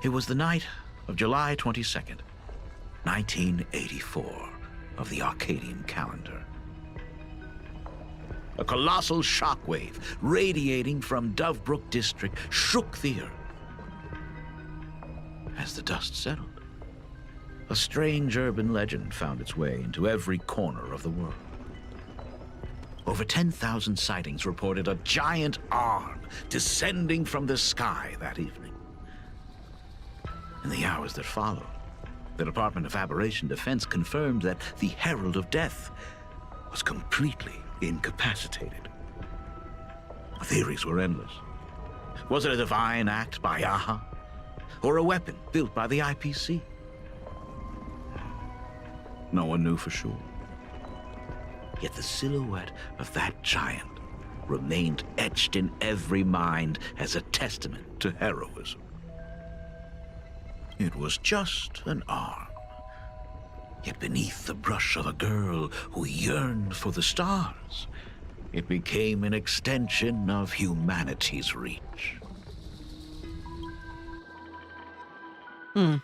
It was the night of July 22nd, 1984, of the Arcadian calendar. A colossal shockwave radiating from Dovebrook District shook the earth. As the dust settled, a strange urban legend found its way into every corner of the world. Over 10,000 sightings reported a giant arm descending from the sky that evening. In the hours that followed, the Department of Aberration Defense confirmed that the Herald of Death was completely incapacitated. Theories were endless. Was it a divine act by Aha? Or a weapon built by the IPC? No one knew for sure. Yet the silhouette of that giant remained etched in every mind as a testament to heroism. It was just an arm. Yet beneath the brush of a girl who yearned for the stars, it became an extension of humanity's reach. The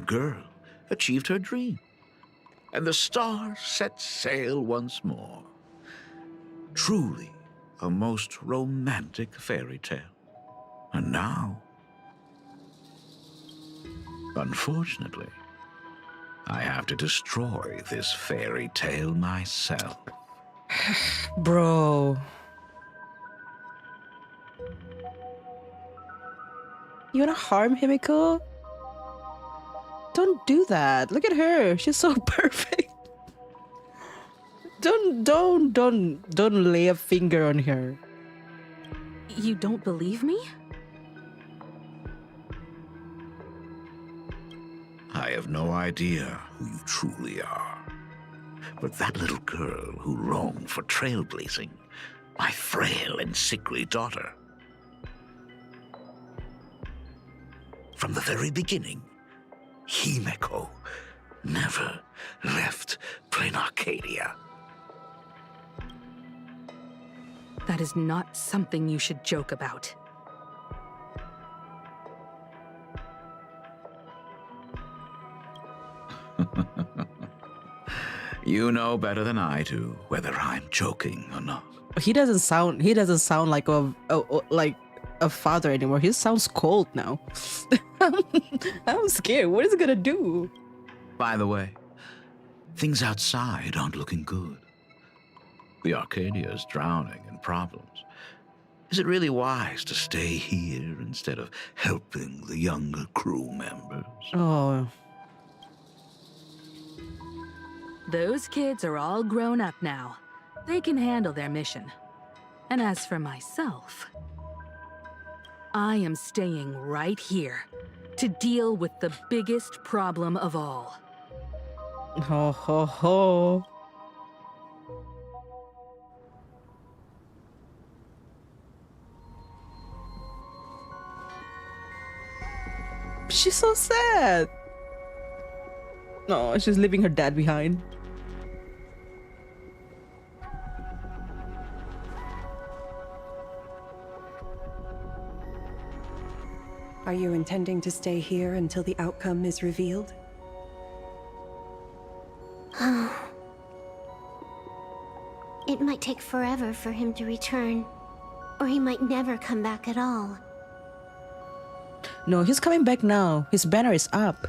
girl achieved her dream, and the stars set sail once more. Truly a most romantic fairy tale. And now, unfortunately, I have to destroy this fairy tale myself. Bro. You wanna harm Himiko? Don't do that. Look at her. She's so perfect. Don't lay a finger on her. You don't believe me? I have no idea who you truly are. But that little girl who longed for trailblazing, my frail and sickly daughter. From the very beginning, Himeko never left Plain Arcadia. That is not something you should joke about. You know better than I do whether I'm joking or not. He doesn't sound like a father anymore. He sounds cold now. I'm scared. What is he gonna do? By the way, things outside aren't looking good. The Arcadia is drowning in problems. Is it really wise to stay here instead of helping the younger crew members? Oh. Those kids are all grown up now. They can handle their mission. And as for myself, I am staying right here to deal with the biggest problem of all. Ho ho ho. She's so sad. No, she's leaving her dad behind. Are you intending to stay here until the outcome is revealed? It might take forever for him to return, or he might never come back at all. No, he's coming back now. His banner is up.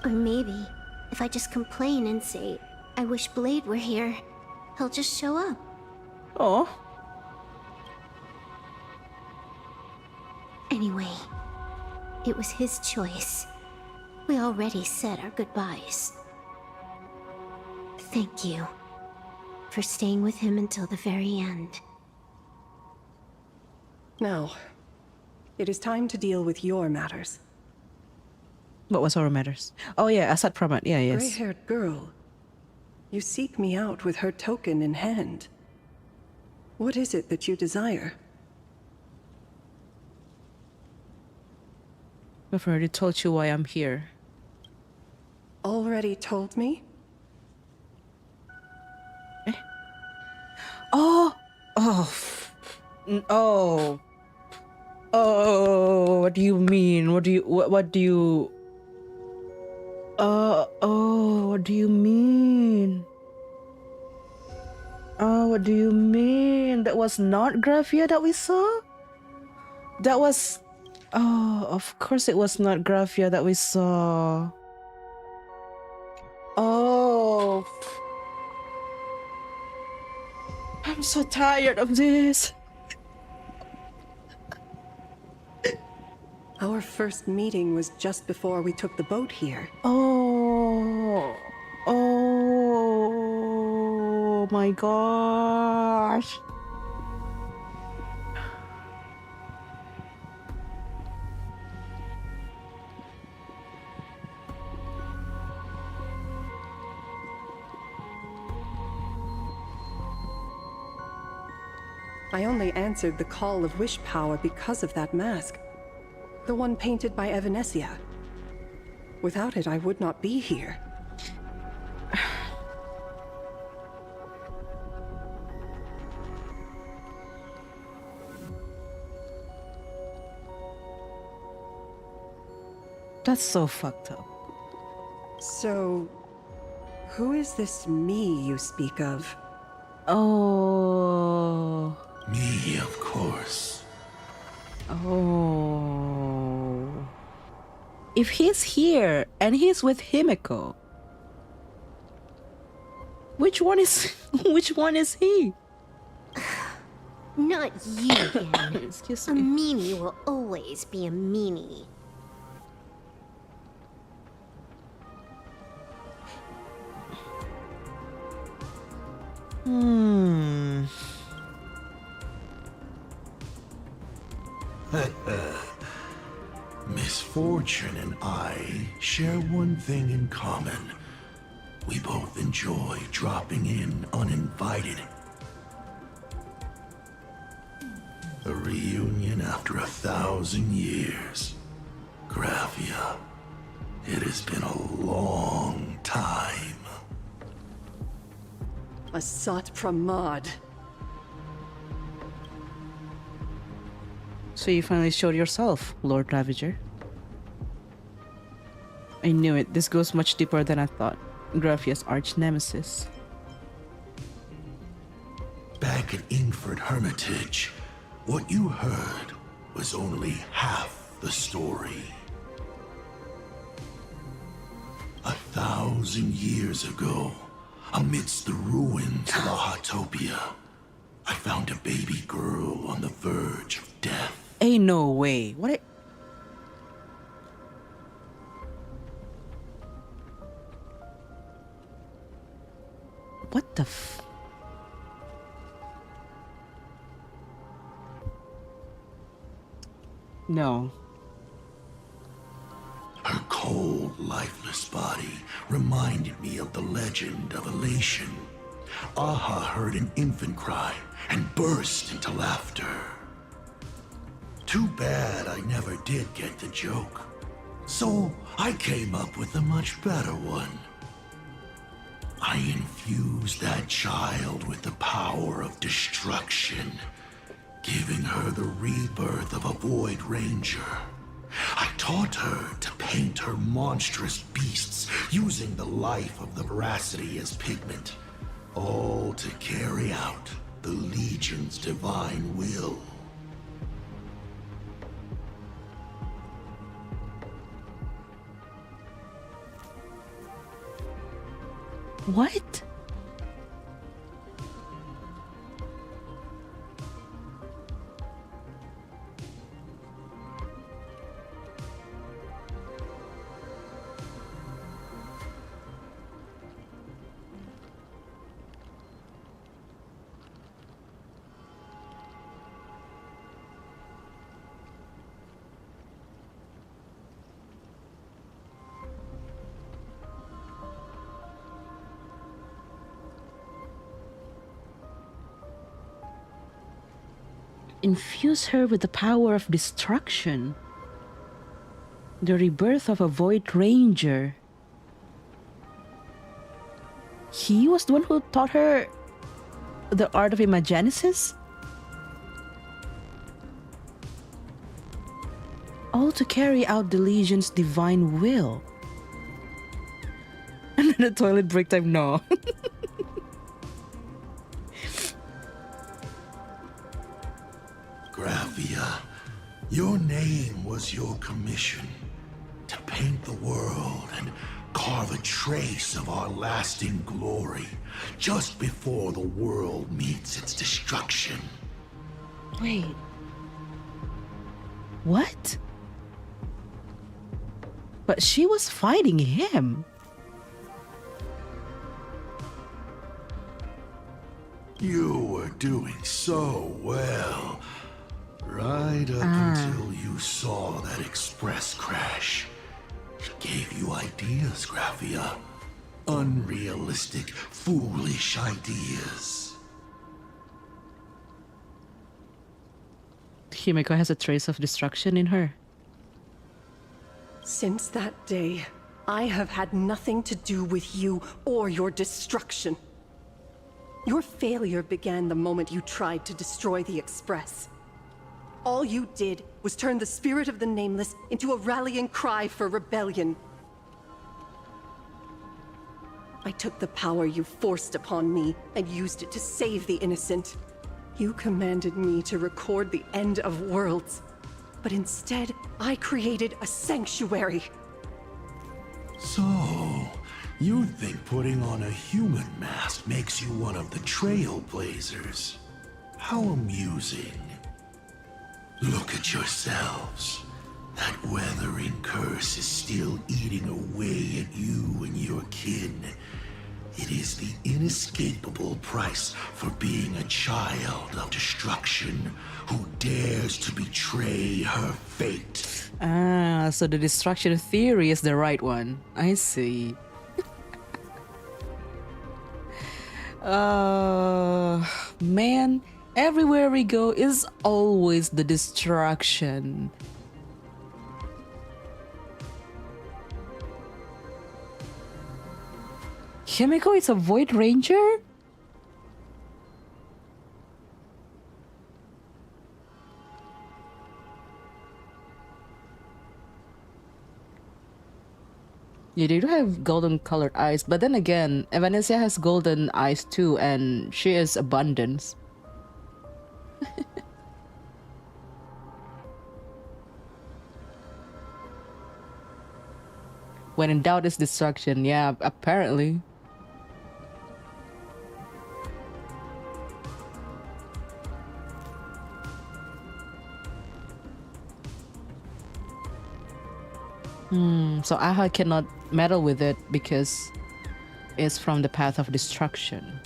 Or maybe, if I just complain and say, I wish Blade were here, he'll just show up. Oh. Anyway, it was his choice. We already said our goodbyes. Thank you for staying with him until the very end. Now, it is time to deal with your matters. What was our matters? Oh yeah, Asad Pramat. Yeah, yes. Gray-haired girl. You seek me out with her token in hand. What is it that you desire? I've already told you why I'm here. Already told me? Oh! Oh! Oh! Oh! What do you mean? What do you... What do you... Oh, what do you mean? Oh, what do you mean? That was not Graphia that we saw? That was... Oh, of course it was not Graphia that we saw. Oh. I'm so tired of this. Our first meeting was just before we took the boat here. Oh. Oh my gosh. I only answered the call of wish power because of that mask. The one painted by Evanesia. Without it, I would not be here. That's so fucked up. So, who is this me you speak of? Oh. Me, of course. Oh. If he's here and he's with Himiko, which one is he? Not you again. Excuse A me. meanie will always be a meanie. Misfortune and I share one thing in common. We both enjoy dropping in uninvited. A reunion after 1,000 years. Graphia, it has been a long time. Asat Pramad. So you finally showed yourself, Lord Ravager. I knew it. This goes much deeper than I thought. Graphia's arch nemesis. Back at Ingford Hermitage, what you heard was only half the story. 1,000 years ago, amidst the ruins of Ahatopia, I found a baby girl on the verge of death. Ain't no way. What? What the f... No. Her cold, lifeless body reminded me of the legend of Elation. Aha heard an infant cry and burst into laughter. Too bad I never did get the joke. So I came up with a much better one. I infused that child with the power of destruction, giving her the rebirth of a Void Ranger. I taught her to paint her monstrous beasts using the life of the veracity as pigment, all to carry out the Legion's divine will. What? Infuse her with the power of destruction. The rebirth of a Void Ranger. He was the one who taught her the art of imagenesis? All to carry out the Legion's divine will. And then the toilet break time, no. Graphia, your name was your commission. To paint the world and carve a trace of our lasting glory just before the world meets its destruction. Wait. What? But she was fighting him. You were doing so well. Right up until you saw that express crash. It gave you ideas, Graphia. Unrealistic, foolish ideas. Himeko has a trace of destruction in her. Since that day, I have had nothing to do with you or your destruction. Your failure began the moment you tried to destroy the Express. All you did was turn the spirit of the Nameless into a rallying cry for rebellion. I took the power you forced upon me and used it to save the innocent. You commanded me to record the end of worlds, but instead, I created a sanctuary. So, you think putting on a human mask makes you one of the trailblazers? How amusing. Look at yourselves. That weathering curse is still eating away at you and your kin. It is the inescapable price for being a child of destruction who dares to betray her fate. Ah, so the destruction theory is the right one. I see. Man, everywhere we go is always the destruction. Himeko is a Void Ranger? Yeah, they do have golden colored eyes, but then again, Evanesia has golden eyes too, and she is abundance. When in doubt is destruction, yeah, apparently. So Aha cannot meddle with it because it's from the path of destruction.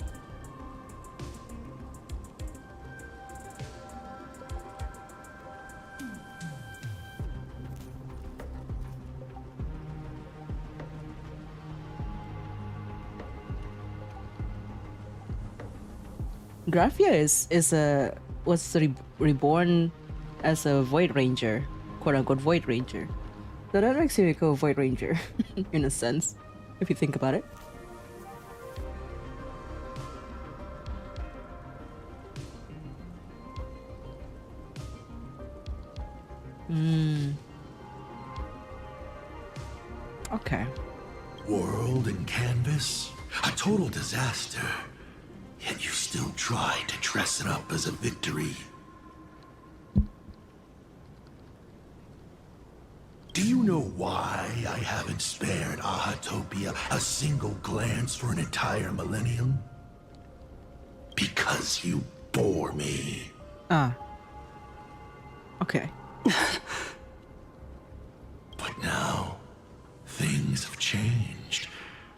Graphia was reborn as a Void Ranger, quote unquote Void Ranger. So that makes Himeko a Void Ranger, in a sense, if you think about it. Okay. World and canvas? A total disaster. Yet you still tried to dress it up as a victory. Do you know why I haven't spared Ahatopia a single glance for an entire millennium? Because you bore me. Ah. Okay. But now, things have changed.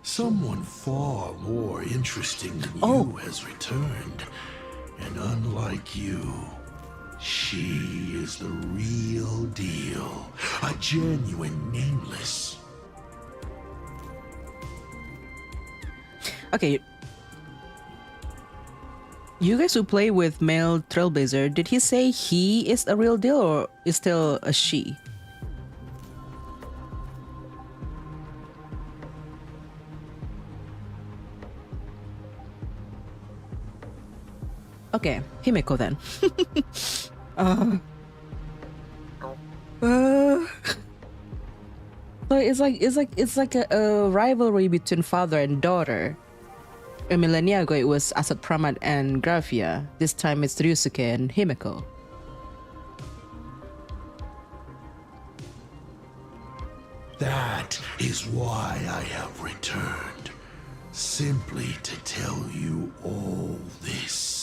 Someone far more interesting than you has returned. And unlike you, she is the real deal. A genuine nameless. Okay. You guys who play with male Trailblazer, did he say he is a real deal or is still a she? Okay, Himeko then. So it's like a rivalry between father and daughter. A millennia ago it was Asat Pramat and Gravia. This time it's Ryusuke and Himeko. That is why I have returned. Simply to tell you all this.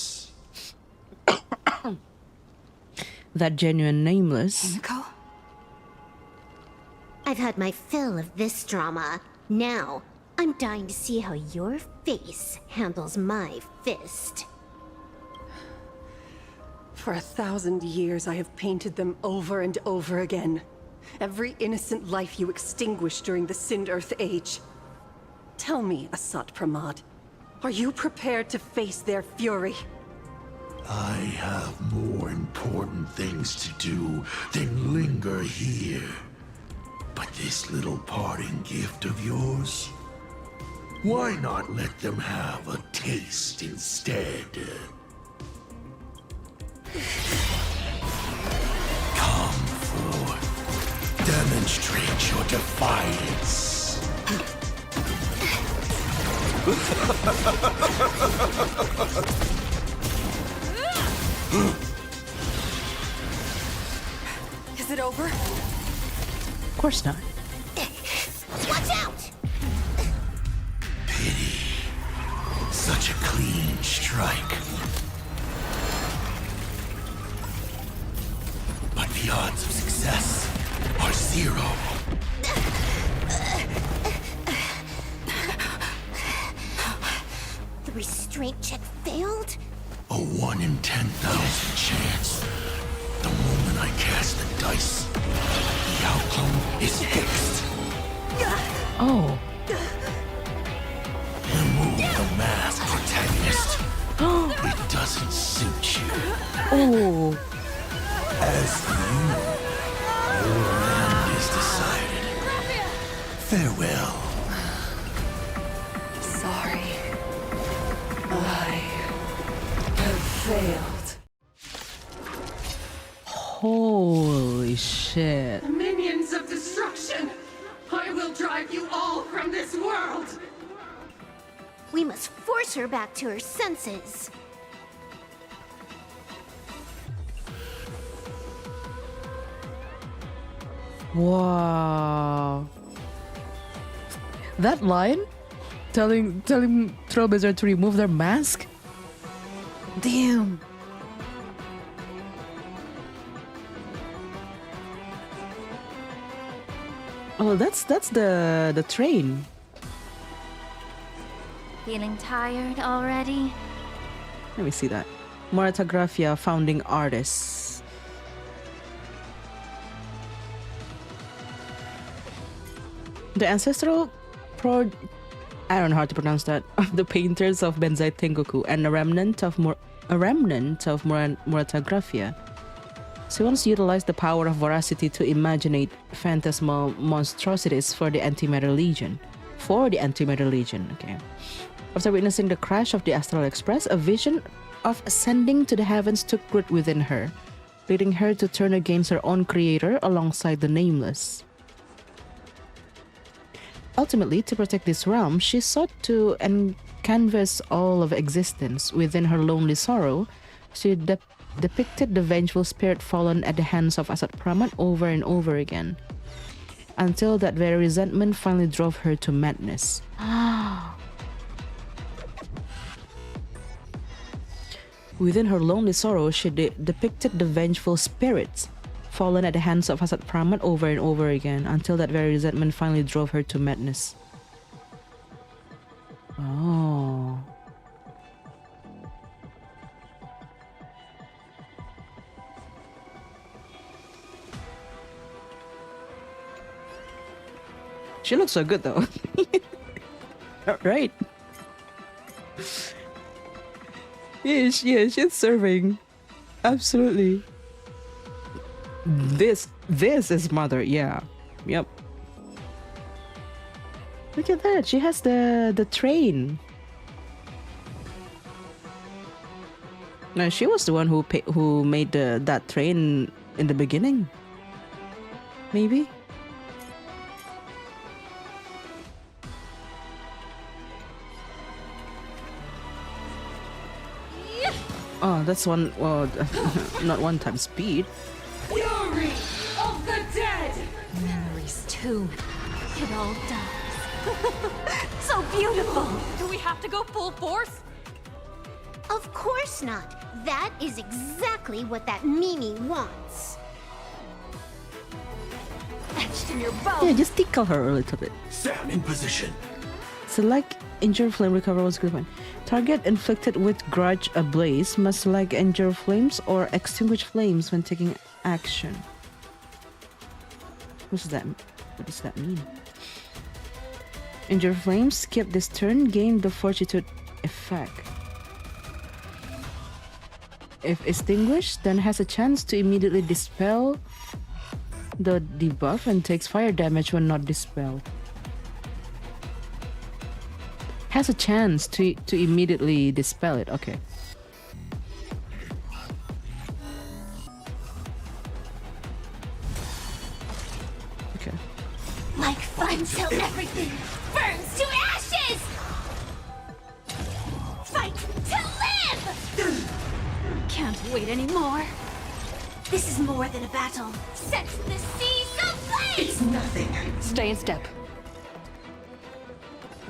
That genuine nameless. Himeko? I've had my fill of this drama. Now, I'm dying to see how your face handles my fist. For 1,000 years, I have painted them over and over again. Every innocent life you extinguished during the Sind Earth Age. Tell me, Asat Pramad, are you prepared to face their fury? I have more important things to do than linger here. But this little parting gift of yours? Why not let them have a taste instead? Come forth. Demonstrate your defiance. Is it over? Of course not. Watch out! Pity. Such a clean strike. But the odds of success are 0. The restraint check failed? A 1 in 10,000 chance. The moment I cast the dice, the outcome is fixed. Oh. Remove the mask, protagonist. It doesn't suit you. Oh. As for you, your end is decided. Farewell. Sorry. I have failed. Holy shit. Minions of destruction! I will drive you all from this world! We must force her back to her senses. Wow. That line? Telling Trailblazer to remove their mask? Damn. Oh, that's the train. Feeling tired already? Let me see that. Moratagraphia founding artists. The ancestral I don't know how to pronounce that, of the painters of Benzai Tengoku and a remnant of Moratagraphia. So he wants to utilize the power of veracity to imaginate phantasmal monstrosities for the Antimatter Legion. Okay. After witnessing the crash of the Astral Express, a vision of ascending to the heavens took root within her, leading her to turn against her own creator alongside the Nameless. Ultimately, to protect this realm, she sought to canvas all of existence. Within her lonely sorrow, she depicted the vengeful spirit fallen at the hands of Asat Pramat over and over again. until that very resentment finally drove her to madness. Within her lonely sorrow, she depicted the vengeful spirits fallen at the hands of Hasad Pramat over and over again, until that very resentment finally drove her to madness. Oh. She looks so good though. Right? Yeah, she's serving. Absolutely. This is mother, yeah. Yep. Look at that. She has the train. No, she was the one who made that train in the beginning. Maybe. Oh, that's one. Well, not one time speed. Fury of the dead! Memories too. It all dies. So beautiful! Do we have to go full force? Of course not. That is exactly what that Mimi wants. Etched in your bone. Yeah, just tickle her a little bit. Stand in position. Select injure flame, recover was good one. Target inflicted with grudge ablaze must select injure flames or extinguish flames when taking action. What does that mean? Injure flames, skip this turn, gain the fortitude effect. If extinguished, then has a chance to immediately dispel the debuff and takes fire damage when not dispelled. Has a chance to immediately dispel it. Okay. Okay. Like fun till everything burns to ashes! Fight to live! Can't wait anymore. This is more than a battle. Set the seas ablaze! It's nothing. Stay in step.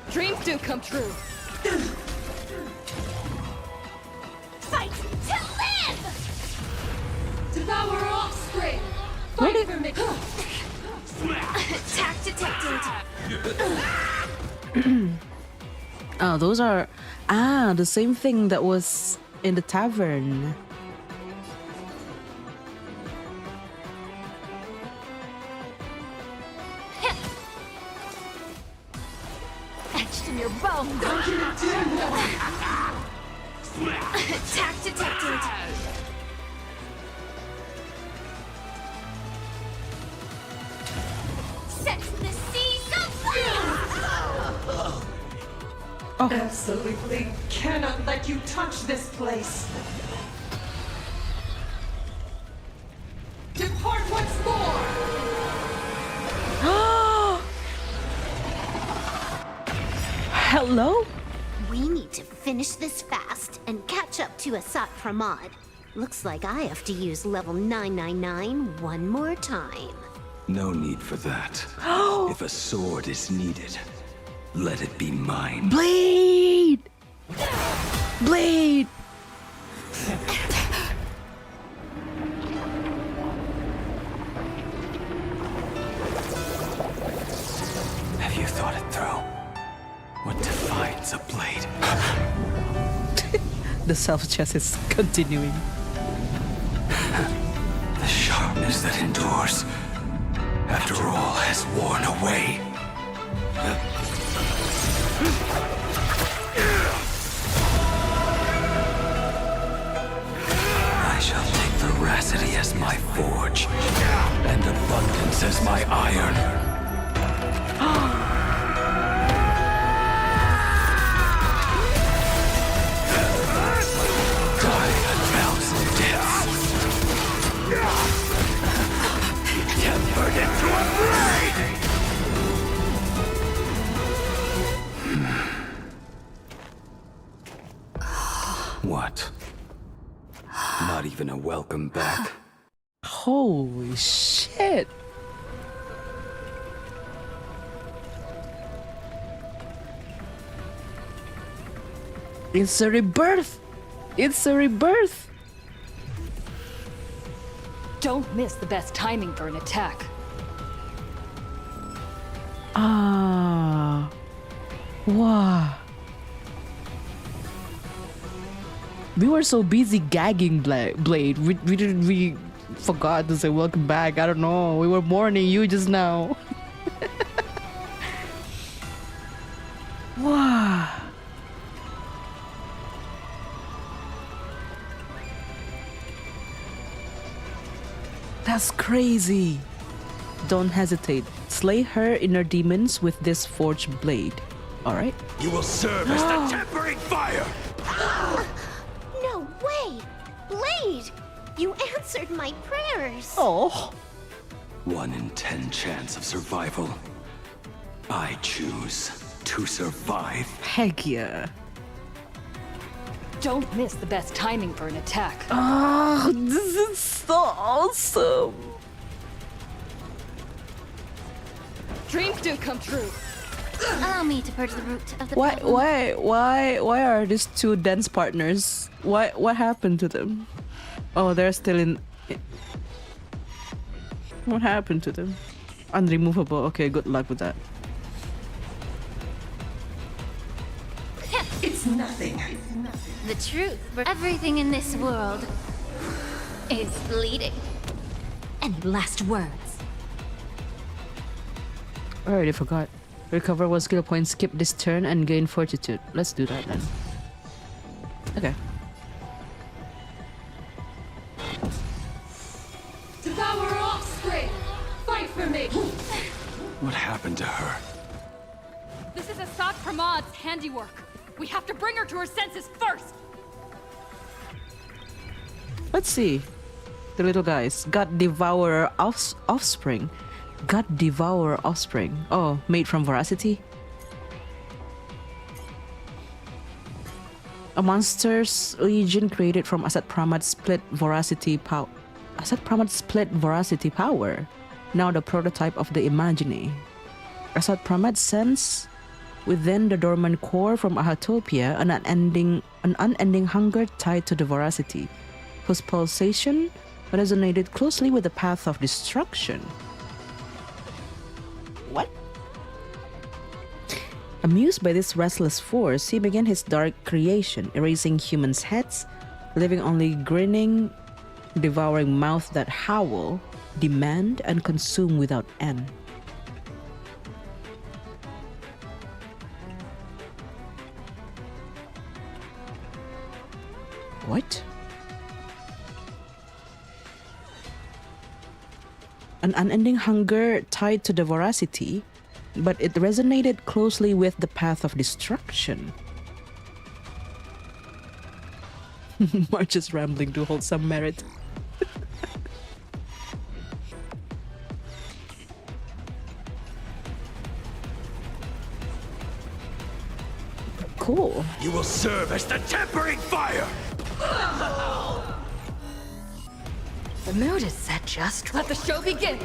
Dreams do come true. Fight to live! Devour offspring! Fight for me! Attack detected. Oh, those are the same thing that was in the tavern. Etched in your bones. Attack detected. Set the seas ablaze! Absolutely cannot let you touch this place. Depart once more! Hello? We need to finish this fast and catch up to Asat Pramod. Looks like I have to use level 999 one more time. No need for that. If a sword is needed, let it be mine. Blade! Blade! Have you thought it through? What defines a blade? The self-chess is continuing. The sharpness that endures, after all has worn away. I shall take veracity as my forge, and abundance as my iron. Die a thousand deaths. Tempered into a blade! What? Not even a welcome back? Holy shit. It's a rebirth. It's a rebirth. Don't miss the best timing for an attack. Ah. Wow. We were so busy gagging Blade. We forgot to say welcome back. I don't know. We were mourning you just now. Wow. That's crazy. Don't hesitate. Slay her inner demons with this forged blade. Alright? You will serve as the tempering fire! No way! Blade! You answered my prayers! Oh. 1 in 10 chance of survival. I choose to survive. Heck yeah. Don't miss the best timing for an attack. Oh, this is so awesome. Dreams do come true. Allow me to purge the root of the Why are these two dance partners? What happened to them? Oh, they're still in. What happened to them? Unremovable. Okay, good luck with that. It's nothing. The truth for everything in this world is bleeding. Any last words? I already forgot. Recover 1 skill point, skip this turn, and gain fortitude. Let's do that then. Okay. Devour offspring! Fight for me! What happened to her? This is Assad Pramad's handiwork. We have to bring her to her senses first. Let's see. The little guys. God Devourer offspring. God Devourer offspring. Oh, made from veracity. A monster's legion created from Assad Pramad's split veracity power. Assad Pramad's split veracity power. Now the prototype of the Imagine. Assad Pramad sends within the dormant core from Ahatopia an unending hunger tied to the veracity, whose pulsation resonated closely with the path of destruction. What? Amused by this restless force, he began his dark creation, erasing humans' heads, leaving only grinning, devouring mouths that howl, demand, and consume without end. What? An unending hunger tied to the veracity, but it resonated closely with the path of destruction. March is rambling to hold some merit. Cool. You will serve as the tempering fire! The mood is set just right. Let the show begin.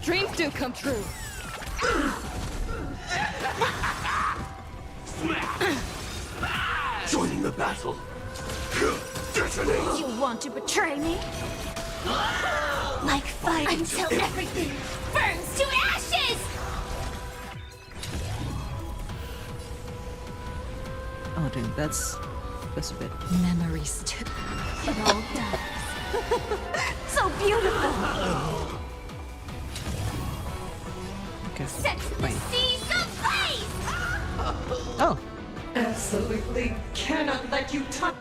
Dreams do come true. Joining the battle. Detonate! You want to betray me? Like fire until everything burns to ashes! Oh, dang, that's a bit. Memories too. It all does. So beautiful! Okay, Set the fine. seas ablaze! Oh. Absolutely cannot let you touch.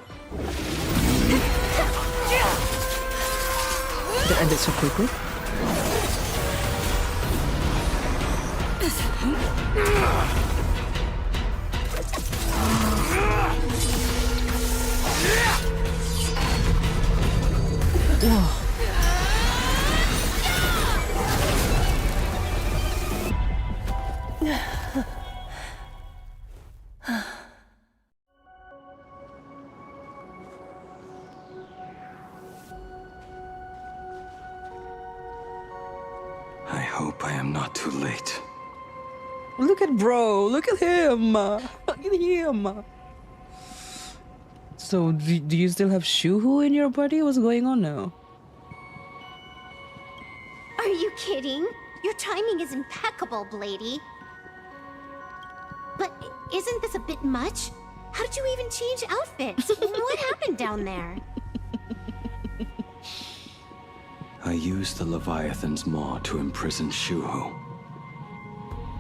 That ended so quickly. Whoa. I hope I am not too late. Look at bro. Look at him. Look at him. So, do you still have Shuhu in your body? What's going on now? Are you kidding? Your timing is impeccable, Blady. But isn't this a bit much? How did you even change outfits? What happened down there? I used the Leviathan's maw to imprison Shuhu.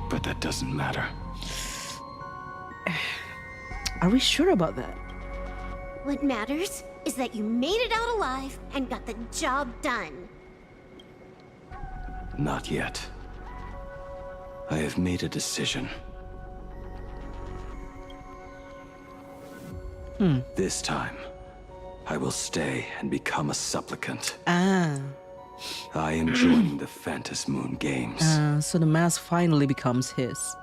But that doesn't matter. Are we sure about that? What matters is that you made it out alive and got the job done. Not yet. I have made a decision. This time, I will stay and become a supplicant. Ah. I am joining the Phantom Moon Games. So the mask finally becomes his.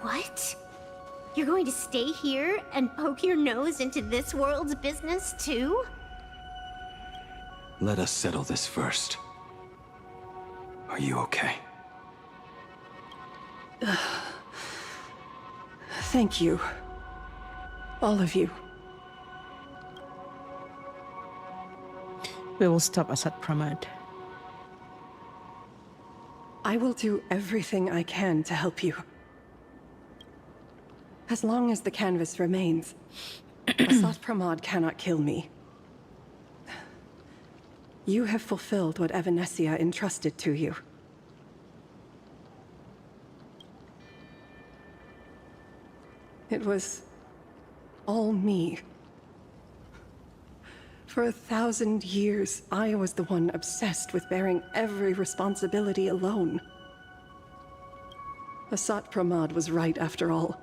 What? You're going to stay here and poke your nose into this world's business too? Let us settle this first. Are you okay? Thank you. All of you. We will stop Asat Pramad. I will do everything I can to help you. As long as the canvas remains, Asat Pramad cannot kill me. You have fulfilled what Evanescia entrusted to you. It was all me. For 1,000 years, I was the one obsessed with bearing every responsibility alone. Asat Pramad was right after all.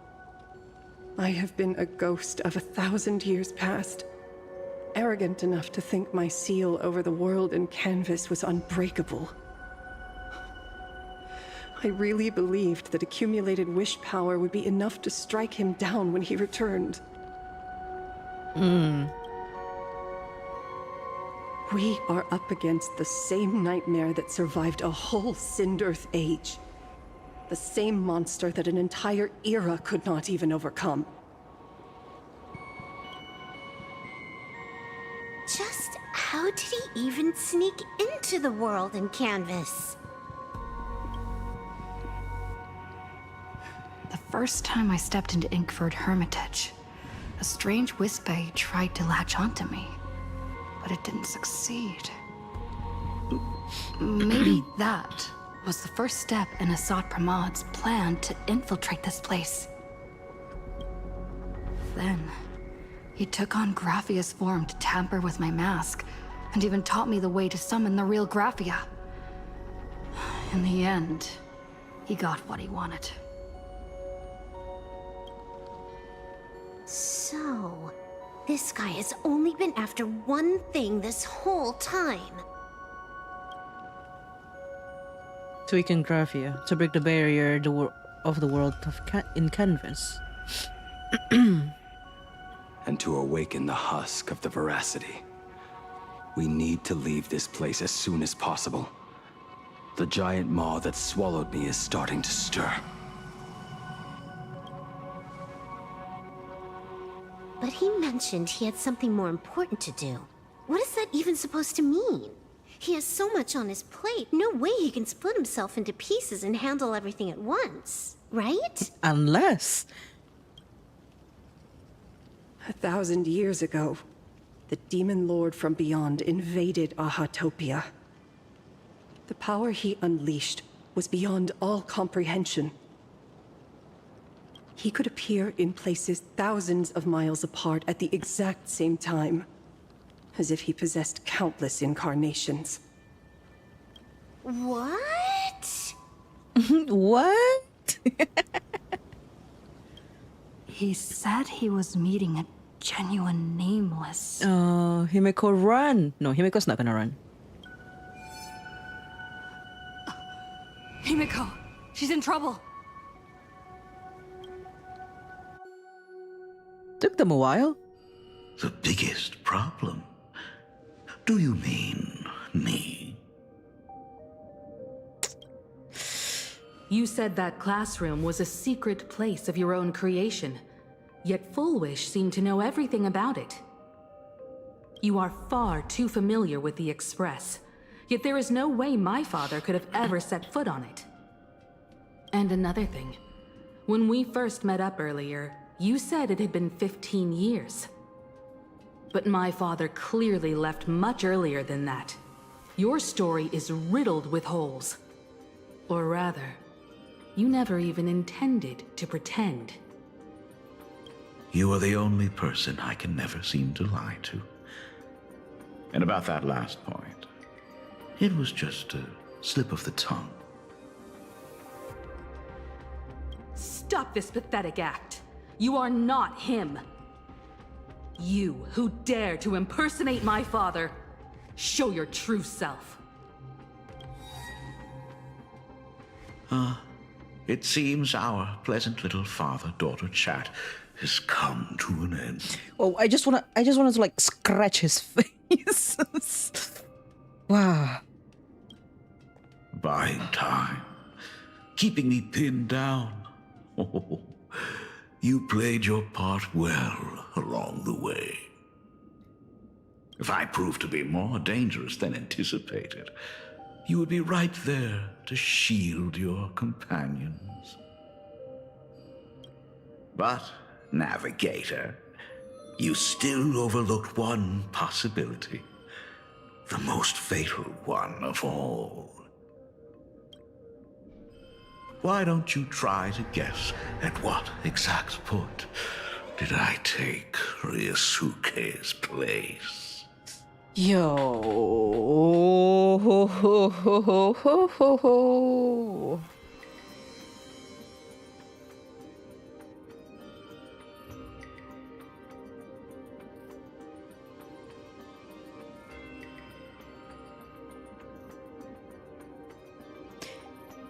I have been a ghost of 1,000 years past, arrogant enough to think my seal over the world and canvas was unbreakable. I really believed that accumulated wish power would be enough to strike him down when he returned. We are up against the same nightmare that survived a whole Sindearth age. The same monster that an entire era could not even overcome. Just how did he even sneak into the world in canvas? The first time I stepped into Inkford Hermitage, a strange Wispe tried to latch onto me, but it didn't succeed. Maybe that was the first step in Asat Pramad's plan to infiltrate this place. Then, he took on Graphia's form to tamper with my mask, and even taught me the way to summon the real Graphia. In the end, he got what he wanted. So, this guy has only been after one thing this whole time. To weaken Graphia, to break the barrier of the world in canvas. And to awaken the husk of the veracity. We need to leave this place as soon as possible. The giant maw that swallowed me is starting to stir. But he mentioned he had something more important to do. What is that even supposed to mean? He has so much on his plate, no way he can split himself into pieces and handle everything at once, right? Unless... 1,000 years ago, the demon lord from beyond invaded Ahatopia. The power he unleashed was beyond all comprehension. He could appear in places thousands of miles apart at the exact same time, as if he possessed countless incarnations. What? What? He said he was meeting a genuine nameless. Oh, Himeko run. No, Himeko's not gonna run. Himeko, she's in trouble. Took them a while. The biggest problem? Do you mean me? You said that classroom was a secret place of your own creation, yet Fullwish seemed to know everything about it. You are far too familiar with the Express, yet there is no way my father could have ever set foot on it. And another thing, when we first met up earlier, you said it had been 15 years. But my father clearly left much earlier than that. Your story is riddled with holes. Or rather, you never even intended to pretend. You are the only person I can never seem to lie to. And about that last point, it was just a slip of the tongue. Stop this pathetic act. You are not him. You who dare to impersonate my father, show your true self. It seems our pleasant little father-daughter chat has come to an end. Oh, I just wanted to like scratch his face. Wow. Buying time. Keeping me pinned down. Oh, you played your part well along the way. If I proved to be more dangerous than anticipated, you would be right there to shield your companions. But, Navigator, you still overlooked one possibility. The most fatal one of all. Why don't you try to guess at what exact point did I take Ryosuke's place? Yo. Ho, ho, ho, ho, ho, ho, ho.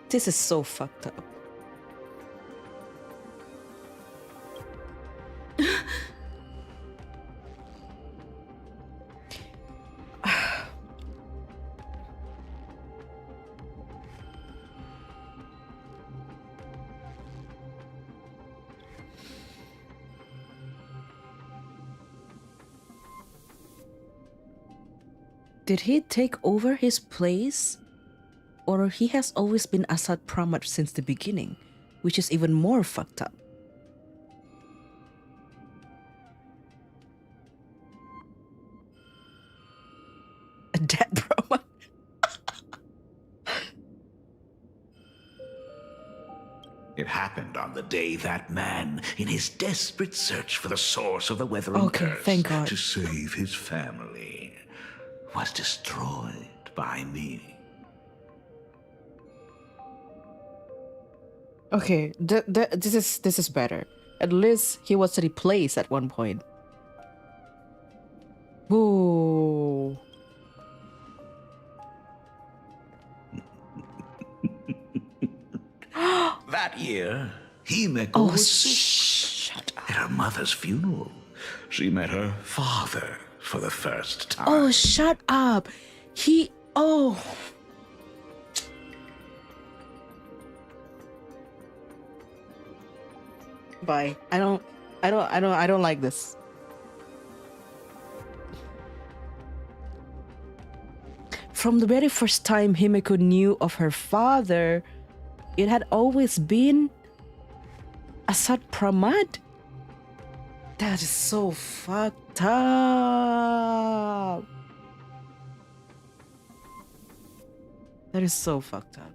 This is so fucked up. Did he take over his place? Or he has always been Assad Pramat since the beginning, which is even more fucked up. A dead Pramat. It happened on the day that man, in his desperate search for the source of the weathering curse, thank God. to save his family, was destroyed by me. Okay, this is better. At least he was replaced at one point. Whoa. That year, Himeko was sick. At her mother's funeral, she met her father for the first time. Oh, shut up. Oh. Bye. I don't like this. From the very first time Himeko knew of her father, it had always been Assad Pramat. That is so fucked up. That is so fucked up.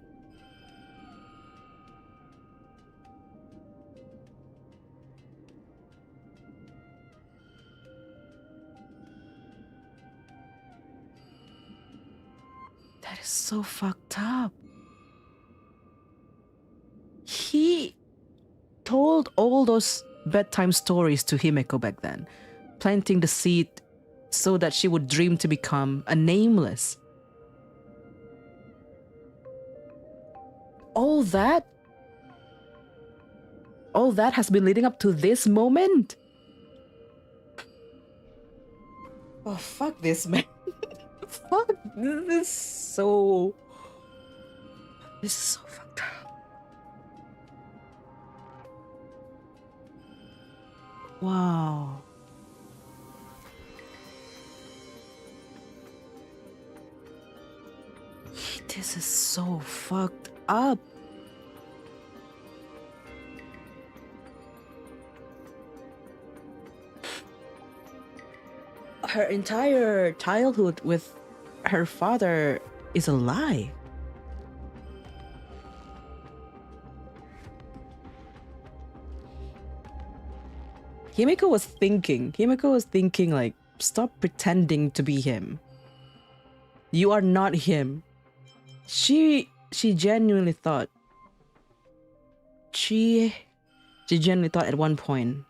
That is so fucked up. He told all those bedtime stories to Himeko back then, planting the seed so that she would dream to become a nameless. All that has been leading up to this moment. Oh, fuck this, man. Fuck, this is so fucked up. Wow. This is so fucked up. Her entire childhood with her father is a lie. Himiko was thinking like, stop pretending to be him. You are not him. She genuinely thought. She genuinely thought at one point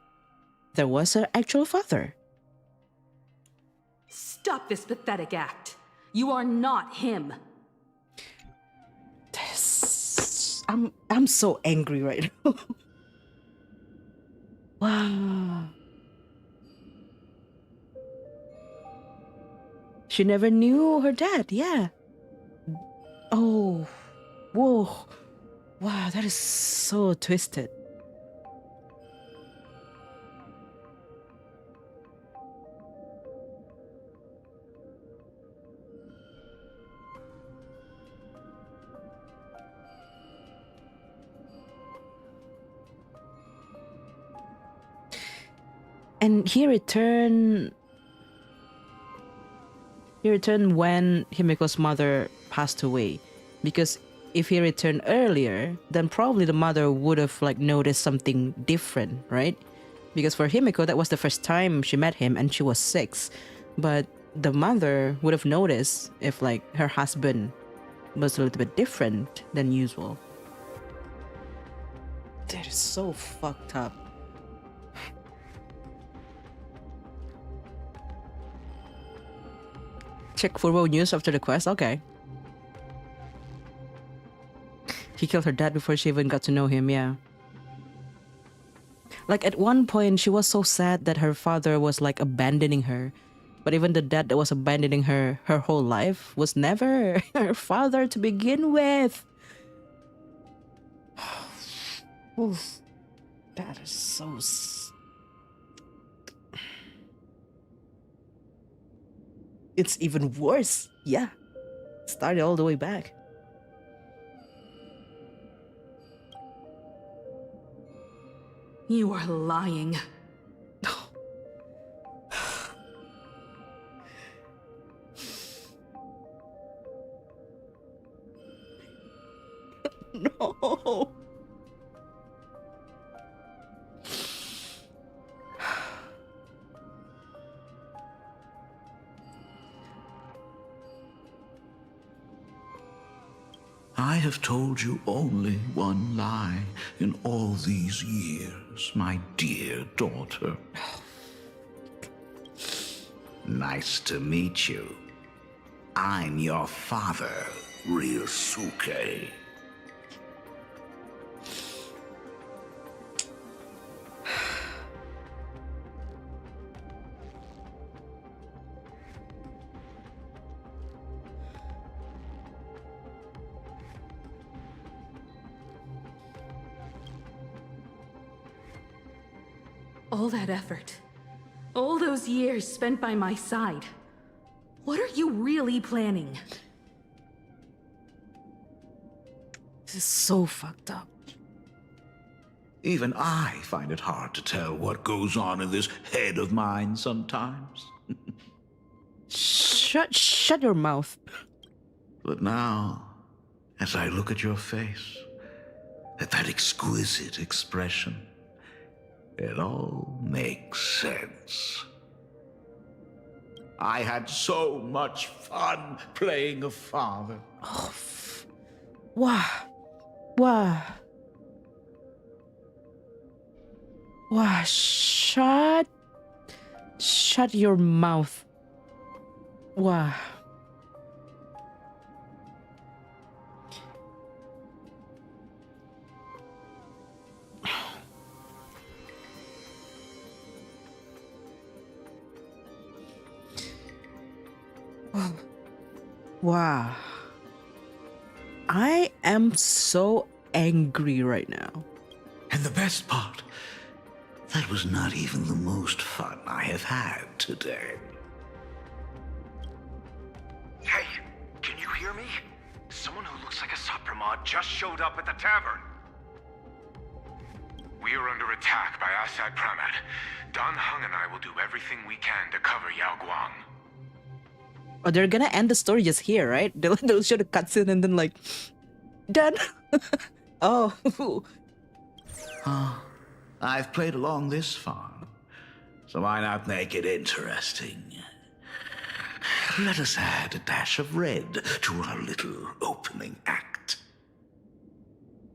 there was her actual father. Stop this pathetic act. You are not him. I'm so angry right now. Wow. She never knew her dad, yeah. Oh, whoa. Wow, that is so twisted. And he returned when Himiko's mother passed away. Because if he returned earlier, then probably the mother would have like noticed something different, right? Because for Himiko, that was the first time she met him and she was 6. But the mother would have noticed if like her husband was a little bit different than usual. That is so fucked up. Check for world news after the quest. Okay. He killed her dad before she even got to know him, yeah. Like at one point, she was so sad that her father was like abandoning her. But even the dad that was abandoning her whole life was never her father to begin with. Oof. That is so... It's even worse. Yeah. Started all the way back. You are lying. No. I have told you only one lie in all these years, my dear daughter. Nice to meet you. I'm your father, Ryosuke. All that effort, all those years spent by my side. What are you really planning? This is so fucked up. Even I find it hard to tell what goes on in this head of mine sometimes. Shut your mouth. But now, as I look at your face, at that exquisite expression, it all makes sense. I had so much fun playing a father. Oh, wow. Wow. Wow. Shut your mouth. Wow. Wow. I am so angry right now. And the best part, That was not even the most fun I have had today. Hey, can you hear me? Someone who looks like a Sopramod just showed up at the tavern. We are under attack by Asad Pramad. Don Hung and I will do everything we can to cover Yao Guang. Oh, they're gonna end the story just here, right? They'll show the cutscene and then like, done. Oh. I've played along this far, so why not make it interesting? Let us add a dash of red to our little opening act.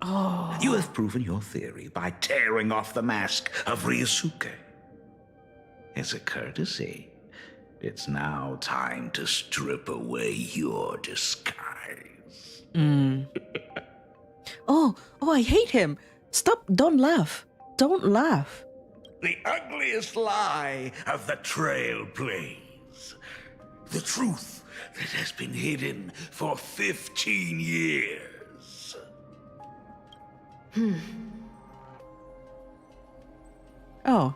Oh. You have proven your theory by tearing off the mask of Ryosuke. As a courtesy, it's now time to strip away your disguise. Oh, I hate him. Stop, don't laugh. Don't laugh. The ugliest lie of the Trailblaze. The truth that has been hidden for 15 years. Oh.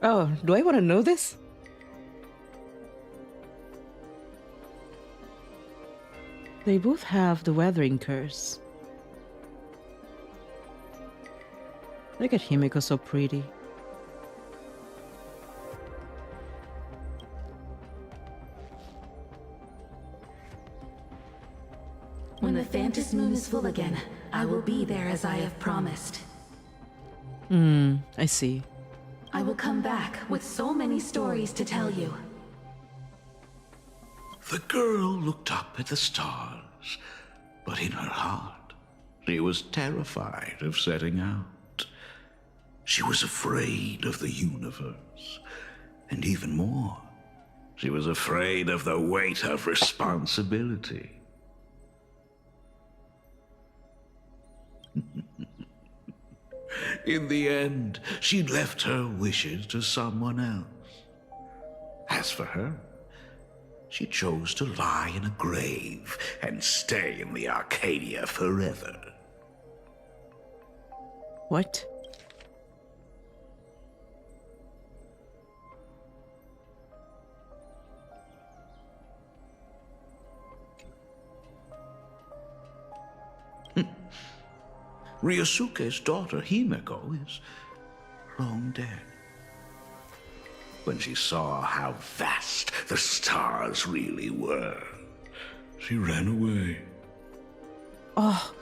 Oh, do I want to know this? They both have the weathering curse. Look at Himiko, so pretty. When the Phantom Moon is full again, I will be there as I have promised. I see. I will come back with so many stories to tell you. The girl looked up at the stars, but in her heart, she was terrified of setting out. She was afraid of the universe, and even more, she was afraid of the weight of responsibility. In the end, she'd left her wishes to someone else. As for her, she chose to lie in a grave and stay in the Arcadia forever. What? Ryosuke's daughter Himiko is long dead. When she saw how vast the stars really were, she ran away. Oh,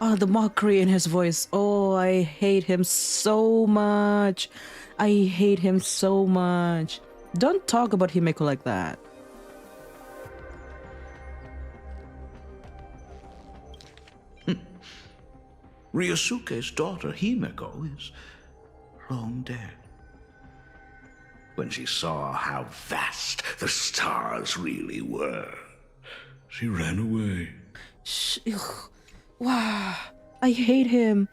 the mockery in his voice. Oh, I hate him so much. I hate him so much. Don't talk about Himiko like that. Ryosuke's daughter Himiko is long dead. When she saw how vast the stars really were, she ran away. Wow, I hate him.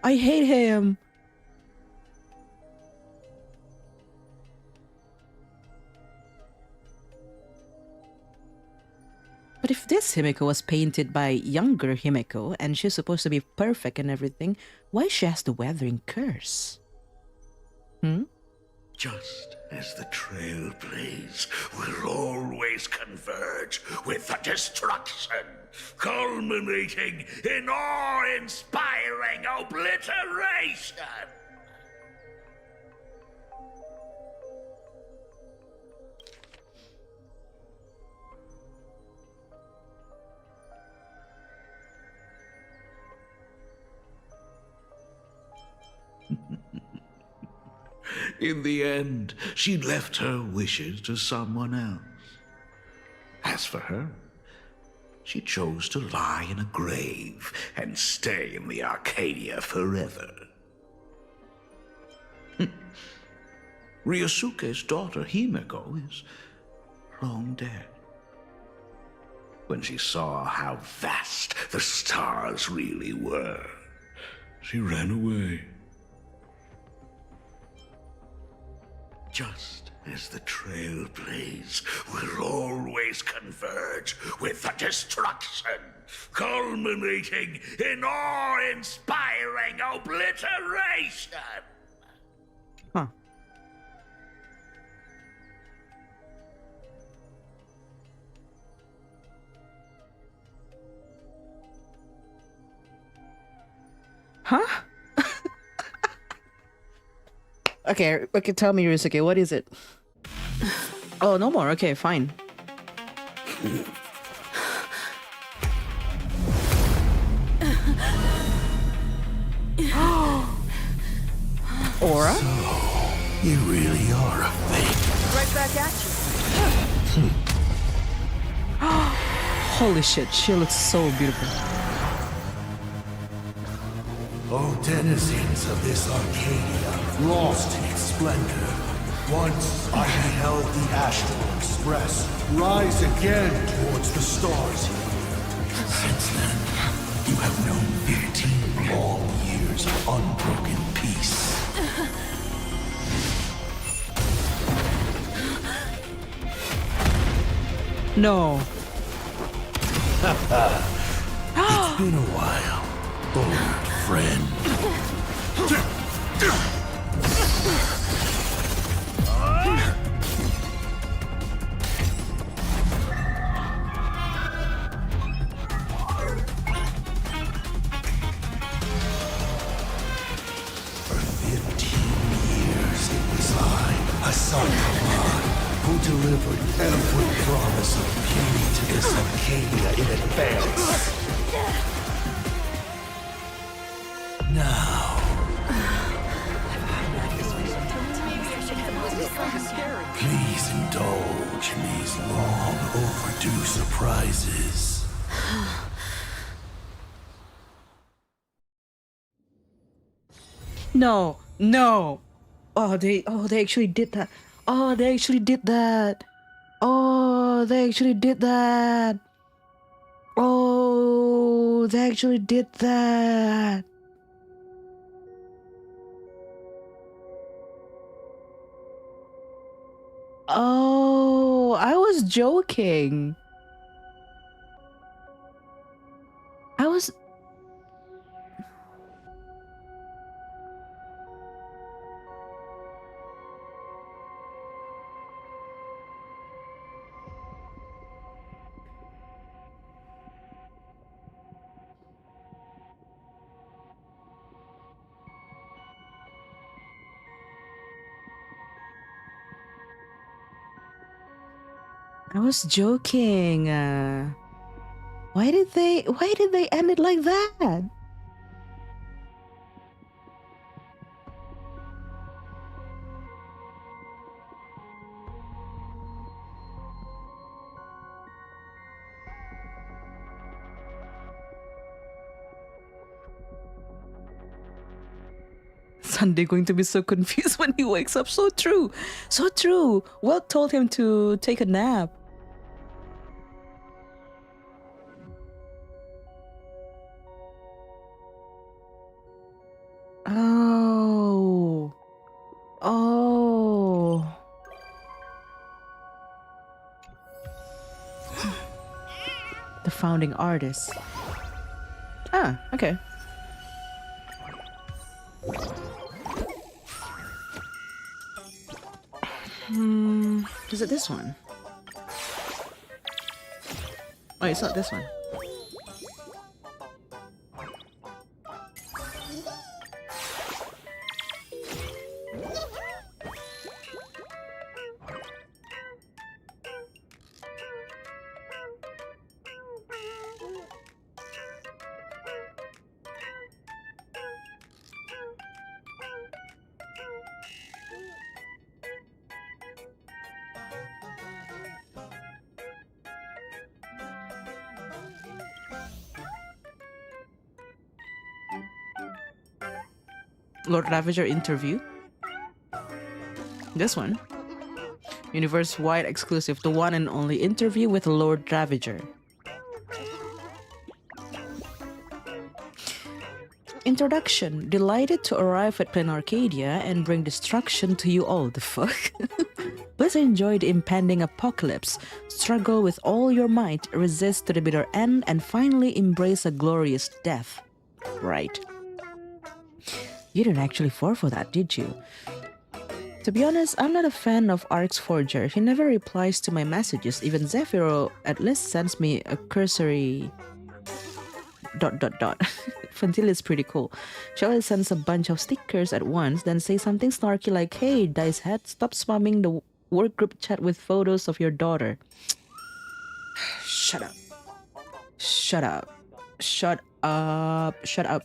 I hate him. But if this Himiko was painted by younger Himiko and she's supposed to be perfect and everything, why she has the weathering curse? Just as the Trailblaze will always converge with the destruction, culminating in awe-inspiring obliteration. In the end, she'd left her wishes to someone else. As for her, she chose to lie in a grave and stay in the Arcadia forever. Ryosuke's daughter Himiko is long dead. When she saw how vast the stars really were, she ran away. Just as the trailblaze will always converge with the destruction, culminating in awe-inspiring obliteration. Huh. Huh? Okay, tell me, Ryusuke, what is it? Oh, no more. Okay, fine. Aura? So, you really are a fake. Right back at you. Holy shit, she looks so beautiful. O denizens of this Arcadia, lost in its splendor, once I beheld the Astral Express rise again towards the stars. Since then, you have known 15 long years of unbroken peace. No. It's been a while, old friend. For 15 years it was I, Hassan Khan, who delivered every promise of beauty to this Arcadia in advance. Now, please indulge in these long overdue surprises. No. No. Oh, they actually did that. Oh, they actually did that. Oh, they actually did that. Oh, they actually did that. Oh, I was joking. I was. I was joking. Why did they end it like that? Sunday going to be so confused when he wakes up. So true. So true. Welt told him to take a nap. Oh. Oh. The founding artist. Ah, okay. Is it this one? Oh, it's not this one. Lord Ravager interview. This one. Universe-wide exclusive, the one and only interview with Lord Ravager. Introduction. Delighted to arrive at Plain Arcadia and bring destruction to you all. The fuck? Please enjoy the impending apocalypse. Struggle with all your might, resist to the bitter end, and finally embrace a glorious death. Right. You didn't actually fall for that, did you? To be honest, I'm not a fan of Ark's Forger. He never replies to my messages. Even Zephyro at least sends me a cursory... ... Fantilla is pretty cool. She always sends a bunch of stickers at once, then say something snarky like, "Hey, Dice Head, stop spamming the work group chat with photos of your daughter." Shut up. Shut up. Shut up. Shut up.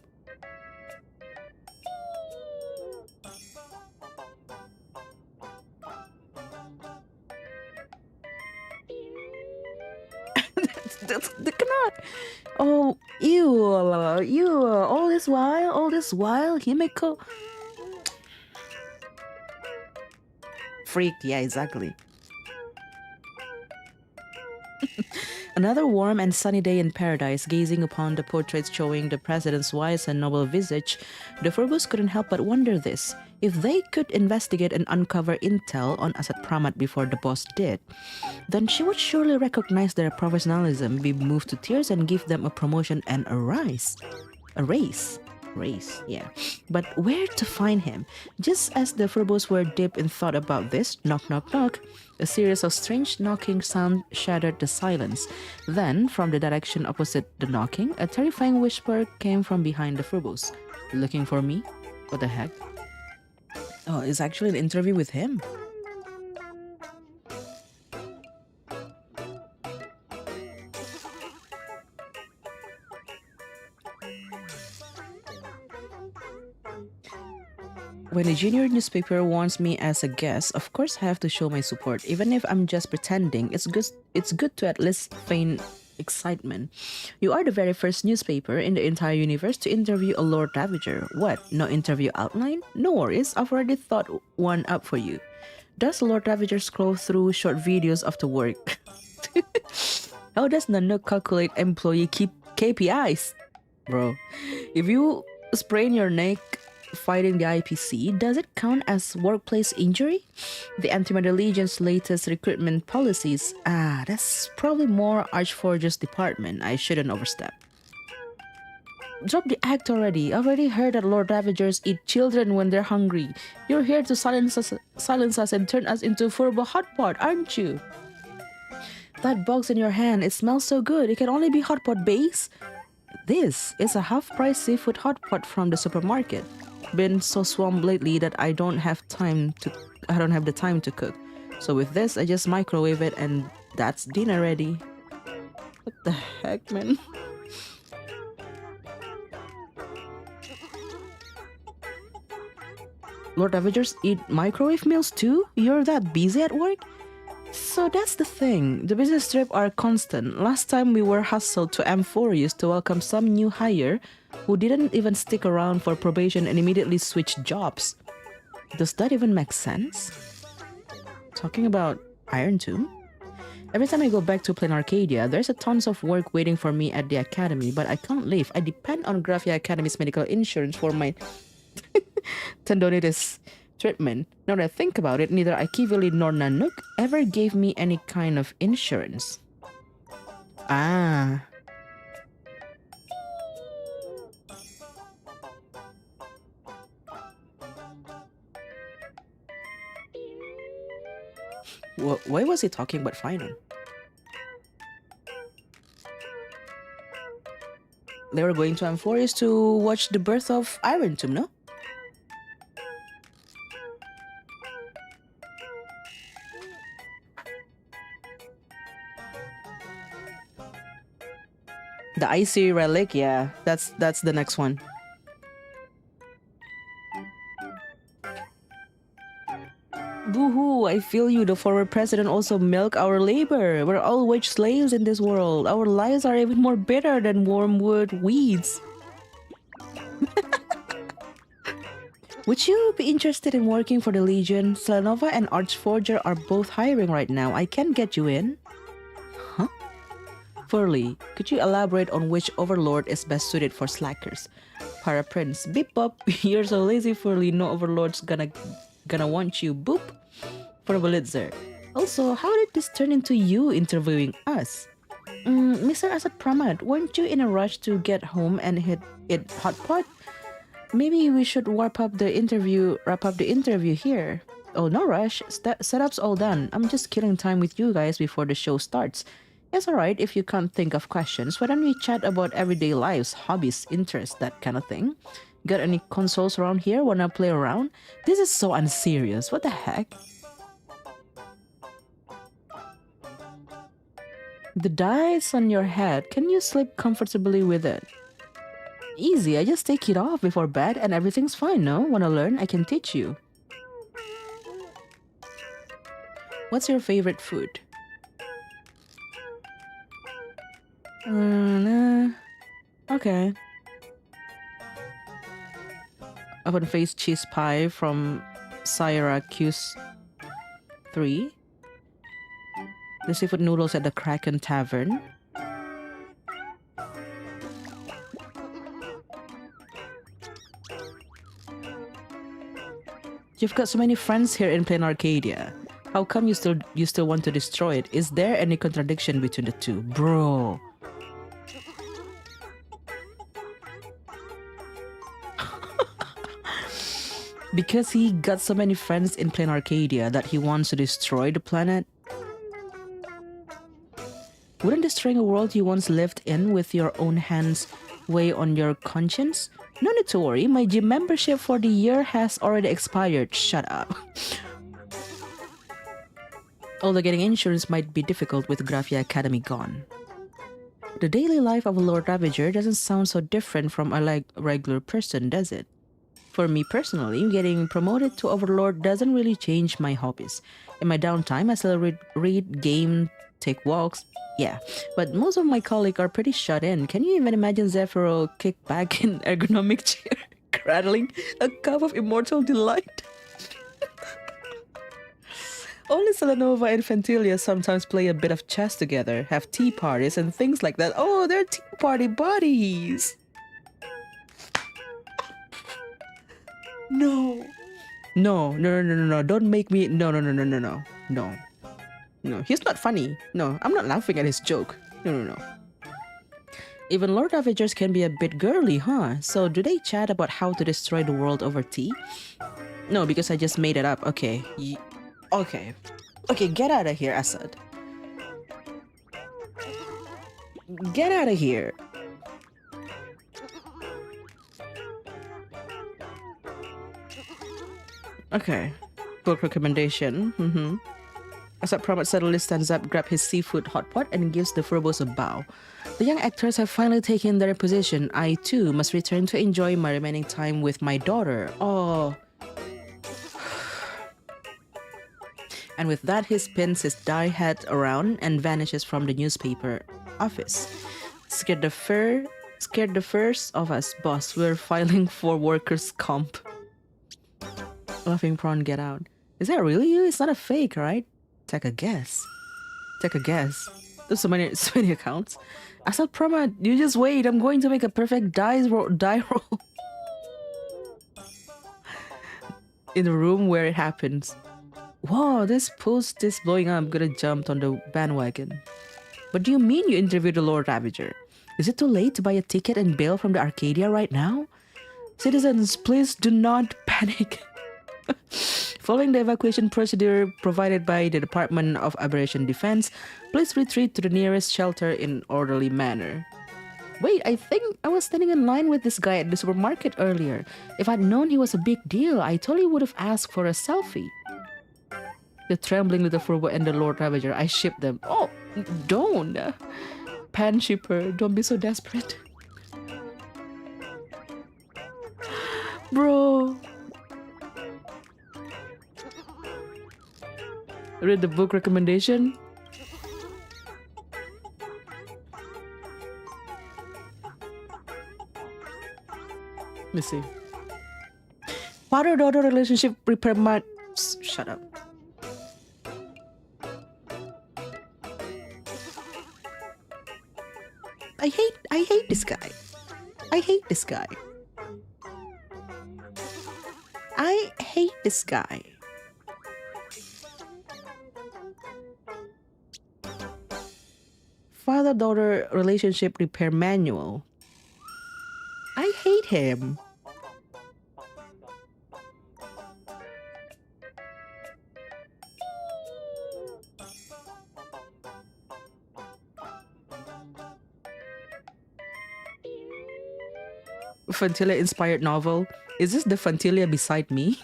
That's cannot. Oh, you, all this while, Himeko. Freak, yeah, exactly. Another warm and sunny day in paradise, gazing upon the portraits showing the president's wise and noble visage, the Furbus couldn't help but wonder this. If they could investigate and uncover intel on Asad Pramat before the boss did, then she would surely recognize their professionalism, be moved to tears, and give them a promotion and a rise. A raise. Race, yeah. But where to find him? Just as the Furbus were deep in thought about this, knock, knock, knock, a series of strange knocking sounds shattered the silence. Then, from the direction opposite the knocking, a terrifying whisper came from behind the Furbus. Looking for me? What the heck? Oh, it's actually an interview with him. When a junior newspaper wants me as a guest, of course I have to show my support. Even if I'm just pretending, it's good to at least feign excitement. You are the very first newspaper in the entire universe to interview a Lord Ravager. What, no interview outline? No worries, I've already thought one up for you. Does Lord Ravager scroll through short videos after work? How does Nanook calculate employee KPIs? Bro, if you sprain your neck fighting the IPC, does it count as workplace injury? The Antimatter Legion's latest recruitment policies. That's probably more Archforger's department. I shouldn't overstep. Drop the act already. I already heard that Lord Ravagers eat children when they're hungry. You're here to silence us and turn us into Furbo Hotpot, aren't you? That box in your hand, it smells so good. It can only be Hotpot base. This is a half-price seafood hotpot from the supermarket. Been so swamped lately that I don't have the time to cook. So with this, I just microwave it and that's dinner ready. What the heck, man? Lord Ravagers eat microwave meals too? You're that busy at work? So that's the thing. The business trips are constant. Last time we were hustled to Amphorius to welcome some new hire who didn't even stick around for probation and immediately switched jobs. Does that even make sense? Talking about Iron Tomb? Every time I go back to Plain Arcadia, there's a tons of work waiting for me at the academy, but I can't leave. I depend on Graphia Academy's medical insurance for my tendonitis treatment. Now that I think about it, neither Akivili nor Nanook ever gave me any kind of insurance. Why was he talking about finance? They were going to Amphorius to watch the birth of Iron Tomb, no? The icy relic, yeah, that's the next one. Boo-hoo, I feel you. The former president also milked our labor. We're all wage slaves in this world. Our lives are even more bitter than wormwood weeds. Would you be interested in working for the Legion? Selenova and Archforger are both hiring right now. I can get you in. Huh? Furley, could you elaborate on which overlord is best suited for slackers? Para Prince, beep bop. You're so lazy, Furley. No overlord's gonna want you. Boop. for Belitzer. Also, how did this turn into you interviewing us? Mr. Asad Pramad, weren't you in a rush to get home and hit it hot pot? Maybe we should wrap up the interview here. Oh, no rush. Setup's all done. I'm just killing time with you guys before the show starts. It's alright if you can't think of questions. Why don't we chat about everyday lives, hobbies, interests, that kind of thing? Got any consoles around here? Wanna play around? This is so unserious. What the heck? The dice on your head. Can you sleep comfortably with it? Easy, I just take it off before bed and everything's fine, no? Wanna learn? I can teach you. What's your favorite food? Okay. Open face cheese pie from Syracuse 3. The seafood noodles at the Kraken Tavern. You've got so many friends here in Plain Arcadia. How come you still want to destroy it? Is there any contradiction between the two? Bro. Because he got so many friends in Plain Arcadia that he wants to destroy the planet? Wouldn't destroying a world you once lived in with your own hands weigh on your conscience? No need to worry, my gym membership for the year has already expired. Shut up. Although getting insurance might be difficult with Graphia Academy gone. The daily life of a Lord Ravager doesn't sound so different from a regular person, does it? For me personally, getting promoted to Overlord doesn't really change my hobbies. In my downtime, I still read, game, take walks, yeah. But most of my colleagues are pretty shut in. Can you even imagine Zephyro kicked back in ergonomic chair, cradling a cup of immortal delight? Only Selenova and Fentilia sometimes play a bit of chess together, have tea parties and things like that. Oh, they're tea party buddies! No. No. Don't make me... No. No, he's not funny. No, I'm not laughing at his joke. No. Even Lord Ravagers can be a bit girly, huh? So do they chat about how to destroy the world over tea? No, because I just made it up. Okay. Okay, get out of here, Asad. Get out of here. Okay. Book recommendation. Asad Pramat suddenly stands up, grabs his seafood hot pot, and gives the Furbos a bow. The young actors have finally taken their position. I, too, must return to enjoy my remaining time with my daughter. Oh. And with that, he spins his dye hat around and vanishes from the newspaper office. Scared the first of us, boss. We're filing for workers' comp. Laughing prawn, get out. Is that really you? It's not a fake, right? Take a guess. There's so many accounts. Asad Pramad, you just wait. I'm going to make a perfect die roll. In the room where it happens. Wow, this post is blowing up. I'm gonna jump on the bandwagon. What do you mean you interviewed the Lord Ravager? Is it too late to buy a ticket and bail from the Arcadia right now? Citizens, please do not panic. Following the evacuation procedure provided by the Department of Aberration Defense, please retreat to the nearest shelter in orderly manner. Wait, I think I was standing in line with this guy at the supermarket earlier. If I'd known he was a big deal, I totally would have asked for a selfie. The trembling little Furbo and the Lord Ravager, I ship them. Oh, don't! Pan shipper, don't be so desperate. Bro! Read the book recommendation. Let me see. Father-daughter relationship repair. Shut up. I hate this guy. I hate this guy. father-daughter relationship repair manual. I hate him. Fantilia inspired novel. Is this the Fantilia beside me?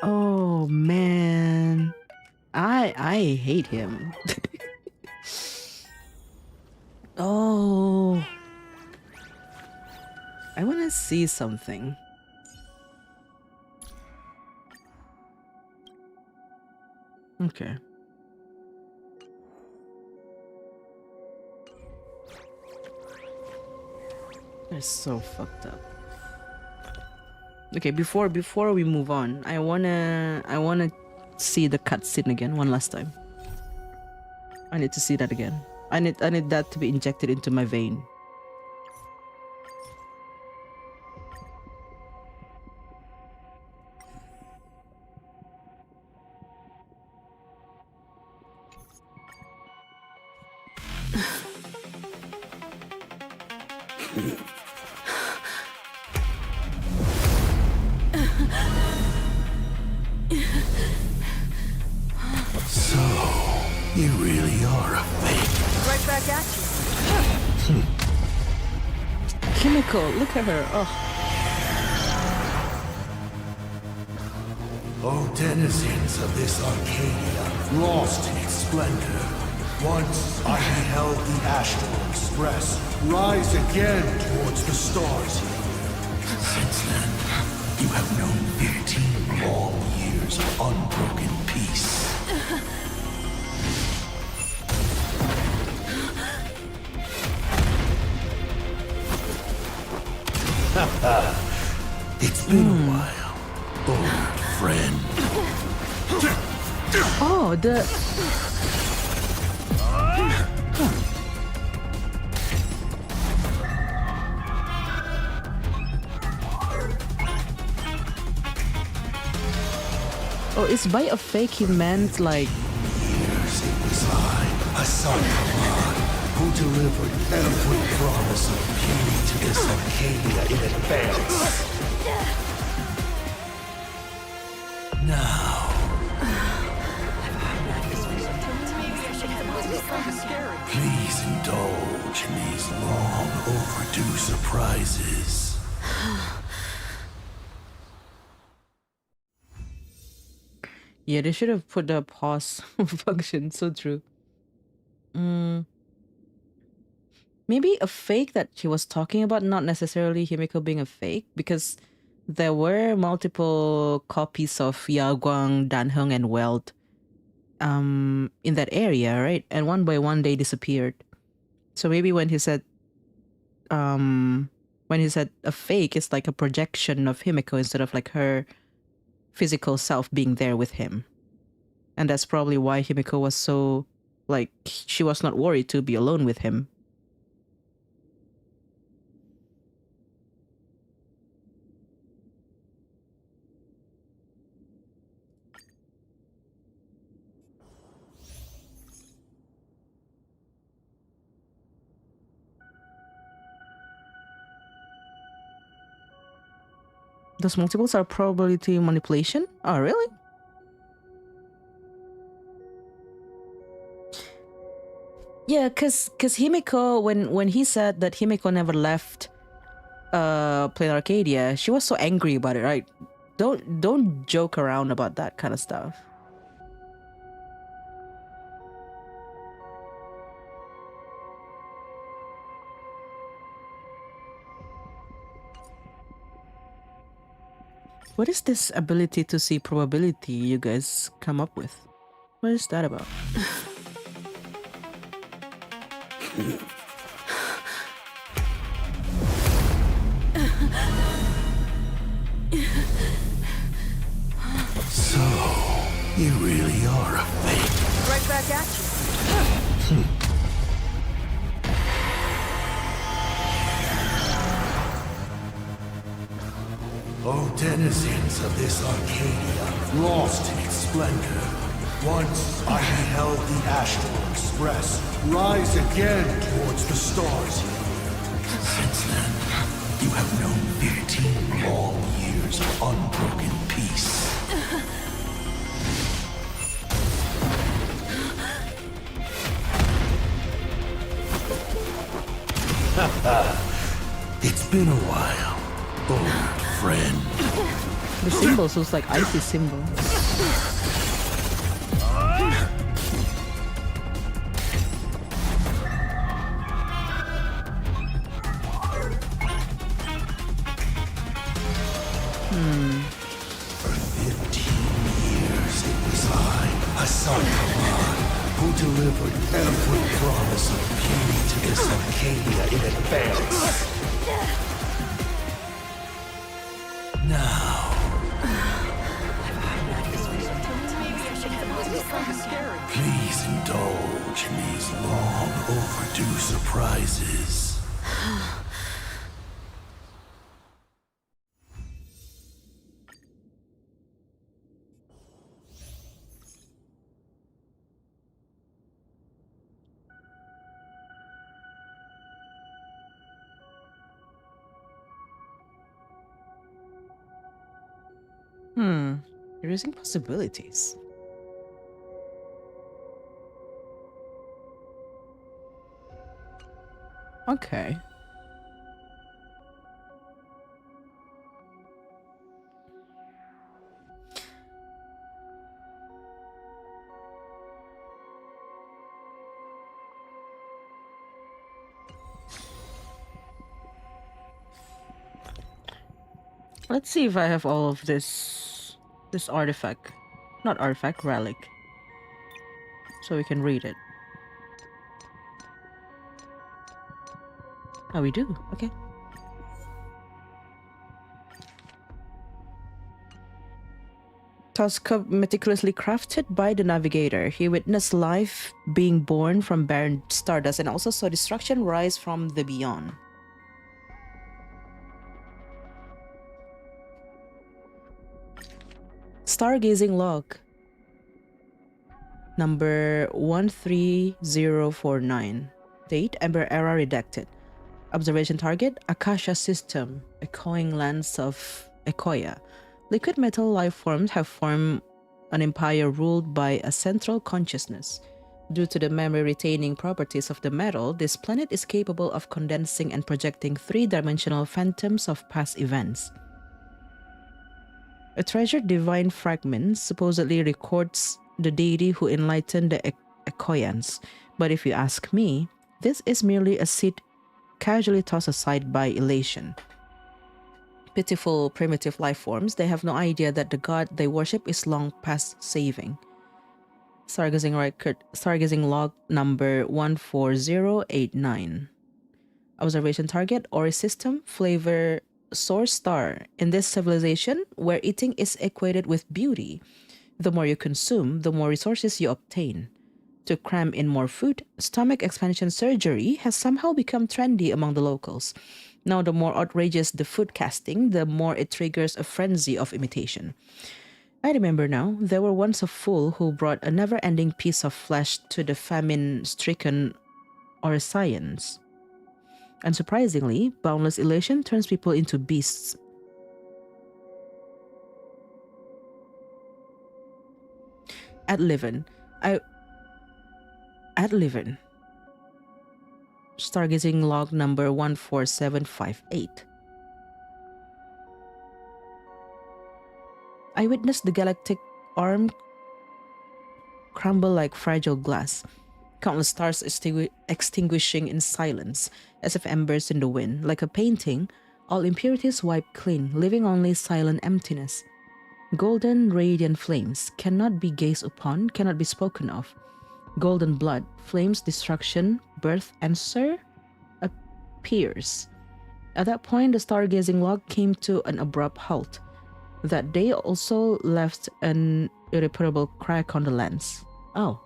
Oh man. I hate him. Oh. I want to see something. Okay. They're so fucked up. Okay, before we move on, I wanna see the cutscene again one last time. I need to see that again. I need that to be injected into my vein. So, you really are a fake. Right back at you. Kimiko, look at her. Oh. O denizens of this Arcadia, lost in its splendor. Once I beheld the Astral Express rise again towards the stars. Since then, you have known 15 long years of unbroken peace. It's been a while, old friend. Oh, the... Oh, it's by a fake he meant like... Years it was I, Hassan Khan, who delivered every promise of beauty to this Arcadia in advance. Now... Please indulge in these long overdue surprises. Yeah, they should have put the pause function. So true. Maybe a fake that she was talking about, not necessarily Himiko being a fake, because there were multiple copies of Yaguang, Danheng, and Weld in that area, right? And one by one they disappeared. So maybe when he said a fake, it's like a projection of Himiko instead of like her physical self being there with him. And that's probably why Himiko was so, like, she was not worried to be alone with him. Those multiples are probability manipulation? Oh, really? Yeah, cause Himiko, when he said that Himiko never left Plain Arcadia, she was so angry about it, right? Don't joke around about that kind of stuff. What is this ability to see probability you guys come up with? What is that about? So, you really are a fake. Right back at you. O denizens of this Arcadia, lost in its splendor, once I beheld the Astral Express rise again towards the stars. Since then, you have known 15 long years of unbroken peace. It's been a while, old friend. The symbols looks like icy symbols. For 15 years it was I, Hassan Khan, who delivered every promise of beauty to this Arcadia in advance. Now, please indulge in these long overdue surprises. Erasing possibilities. Okay. Let's see if I have all of this artifact. Not artifact, relic. So we can read it. Oh, we do. Okay. Tusk meticulously crafted by the navigator. He witnessed life being born from barren stardust and also saw destruction rise from the beyond. Stargazing log. Number 13049. Date, Ember Era redacted. Observation target, Akasha system, echoing lands of Ekoya. Liquid metal life forms have formed an empire ruled by a central consciousness. Due to the memory-retaining properties of the metal, this planet is capable of condensing and projecting three-dimensional phantoms of past events. A treasured divine fragment supposedly records the deity who enlightened the Ekoyans, but if you ask me, this is merely a seed casually tossed aside by elation. Pitiful primitive life forms, they have no idea that the god they worship is long past saving. Stargazing log number 14089. Observation target, Ori system, flavor source star. In this civilization, where eating is equated with beauty, the more you consume, the more resources you obtain. To cram in more food, stomach expansion surgery has somehow become trendy among the locals. Now, the more outrageous the food casting, the more it triggers a frenzy of imitation. I remember now, there were once a fool who brought a never-ending piece of flesh to the famine-stricken Oresians. Unsurprisingly, boundless elation turns people into beasts. At Livin. Stargazing log number 14758. I witnessed the galactic arm crumble like fragile glass, countless stars extinguishing in silence, as if embers in the wind. Like a painting, all impurities wiped clean, leaving only silent emptiness. Golden, radiant flames cannot be gazed upon, cannot be spoken of. Golden blood, flames, destruction, birth, and sir appears. At that point, the stargazing log came to an abrupt halt. That day also left an irreparable crack on the lens. Oh,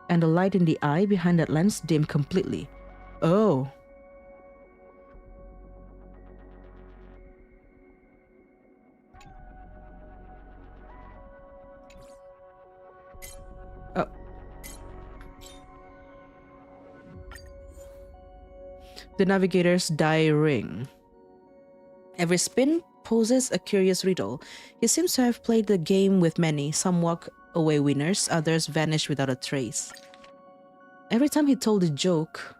and the light in the eye behind that lens dimmed completely. Oh. The navigator's die ring. Every spin poses a curious riddle. He seems to have played the game with many. Some walk away winners, others vanish without a trace. Every time he told a joke,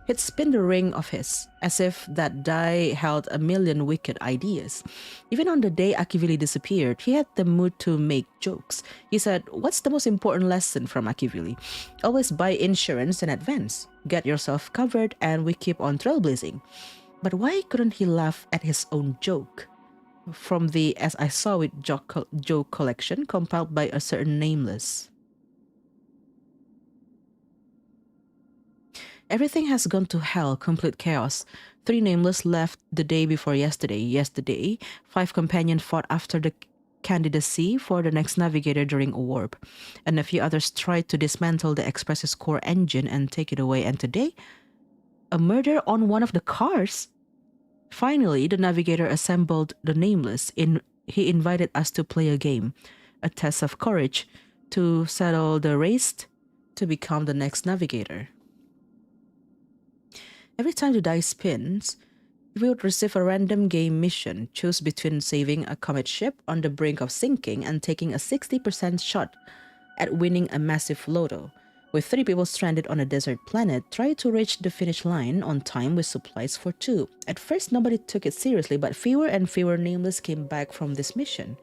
he'd spin the ring of his, as if that die held a million wicked ideas. Even on the day Akivili disappeared, he had the mood to make jokes. He said, "What's the most important lesson from Akivili? Always buy insurance in advance. Get yourself covered and we keep on trailblazing." But why couldn't he laugh at his own joke? From the As I Saw It joke collection compiled by a certain Nameless. Everything has gone to hell, complete chaos. 3 Nameless left the day before yesterday. Yesterday, 5 companions fought after the candidacy for the next navigator during a warp, and a few others tried to dismantle the Express's core engine and take it away. And today, a murder on one of the cars. Finally, the navigator assembled the Nameless. He invited us to play a game, a test of courage, to settle the race to become the next navigator. Every time the dice spins, we would receive a random game mission. Choose between saving a comet ship on the brink of sinking and taking a 60% shot at winning a massive lotto. With 3 people stranded on a desert planet, try to reach the finish line on time with supplies for 2. At first, nobody took it seriously, but fewer and fewer Nameless came back from this mission.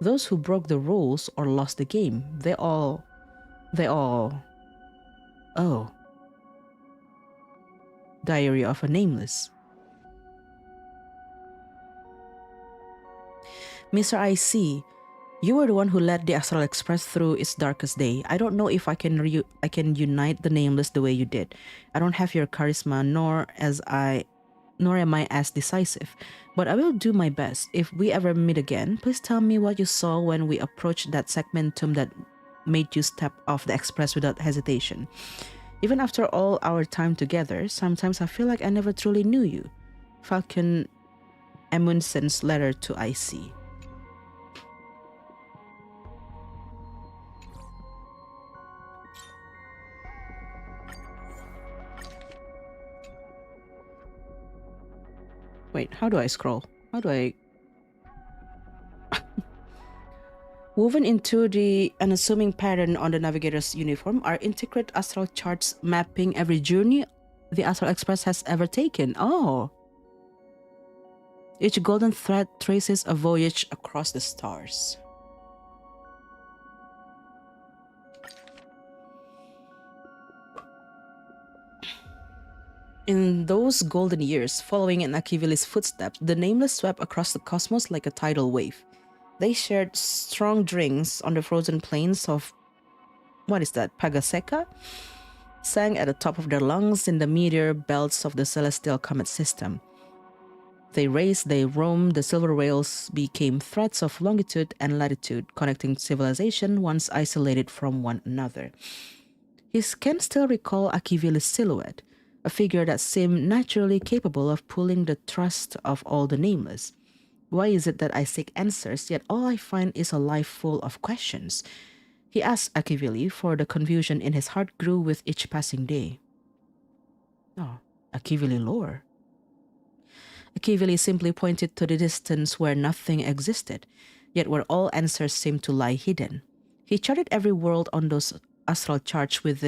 Those who broke the rules or lost the game, they all... Oh. Diary of a Nameless. Mr. IC, you were the one who led the Astral Express through its darkest day. I don't know if I can unite the Nameless the way you did. I don't have your charisma, nor am I as decisive. But I will do my best. If we ever meet again, please tell me what you saw when we approached that segmentum that made you step off the Express without hesitation. Even after all our time together, sometimes I feel like I never truly knew you. Falcon Amundsen's letter to IC. Wait, how do I scroll? How do I... Woven into the unassuming pattern on the navigator's uniform are intricate astral charts mapping every journey the Astral Express has ever taken. Oh! Each golden thread traces a voyage across the stars. In those golden years, following in Akivili's footsteps, the Nameless swept across the cosmos like a tidal wave. They shared strong drinks on the frozen plains of, Pagaseca? Sang at the top of their lungs in the meteor belts of the celestial comet system. They raced, they roamed, the silver rails became threads of longitude and latitude, connecting civilization once isolated from one another. He can still recall Akivili's silhouette, a figure that seemed naturally capable of pulling the trust of all the Nameless. Why is it that I seek answers, yet all I find is a life full of questions? He asked Akivili, for the confusion in his heart grew with each passing day. Oh, Akivili lore. Akivili simply pointed to the distance where nothing existed, yet where all answers seemed to lie hidden. He charted every world on those astral charts with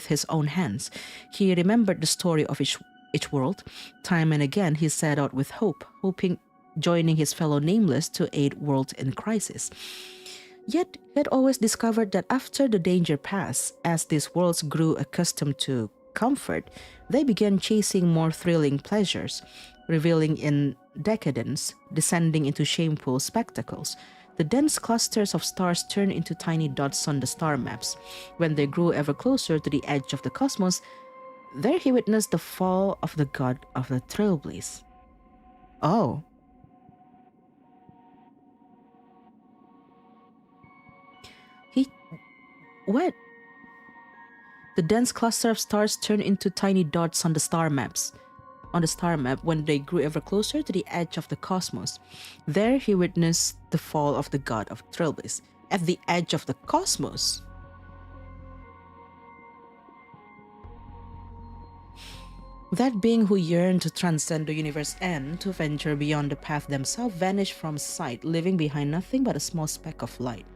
his own hands. He remembered the story of each world. Time and again he set out with hope, joining his fellow Nameless to aid worlds in crisis. Yet he had always discovered that after the danger passed, as these worlds grew accustomed to comfort, they began chasing more thrilling pleasures, reveling in decadence, descending into shameful spectacles. The dense clusters of stars turned into tiny dots on the star maps. When they grew ever closer to the edge of the cosmos, there he witnessed the fall of the god of the trailblaze. Oh. What? The dense cluster of stars turned into tiny dots on the star maps. On the star map, when they grew ever closer to the edge of the cosmos, there he witnessed the fall of the god of Trailblaze. At the edge of the cosmos. That being who yearned to transcend the universe and to venture beyond the path themselves vanished from sight, leaving behind nothing but a small speck of light.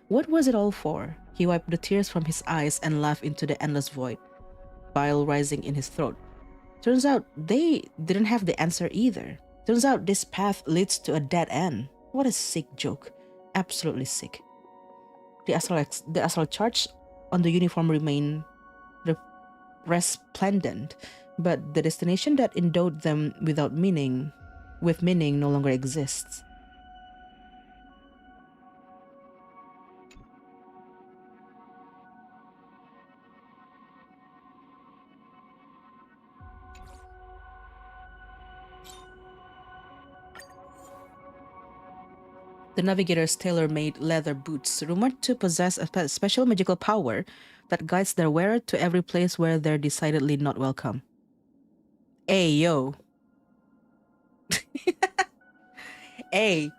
What was it all for? He wiped the tears from his eyes and laughed into the endless void, bile rising in his throat. Turns out they didn't have the answer either. Turns out this path leads to a dead end. What a sick joke. Absolutely sick. The astral charge on the uniform remained resplendent, but the destination that endowed them with meaning no longer exists. The navigator's tailor-made leather boots, rumored to possess a special magical power that guides their wearer to every place where they're decidedly not welcome. Hey, yo. Hey.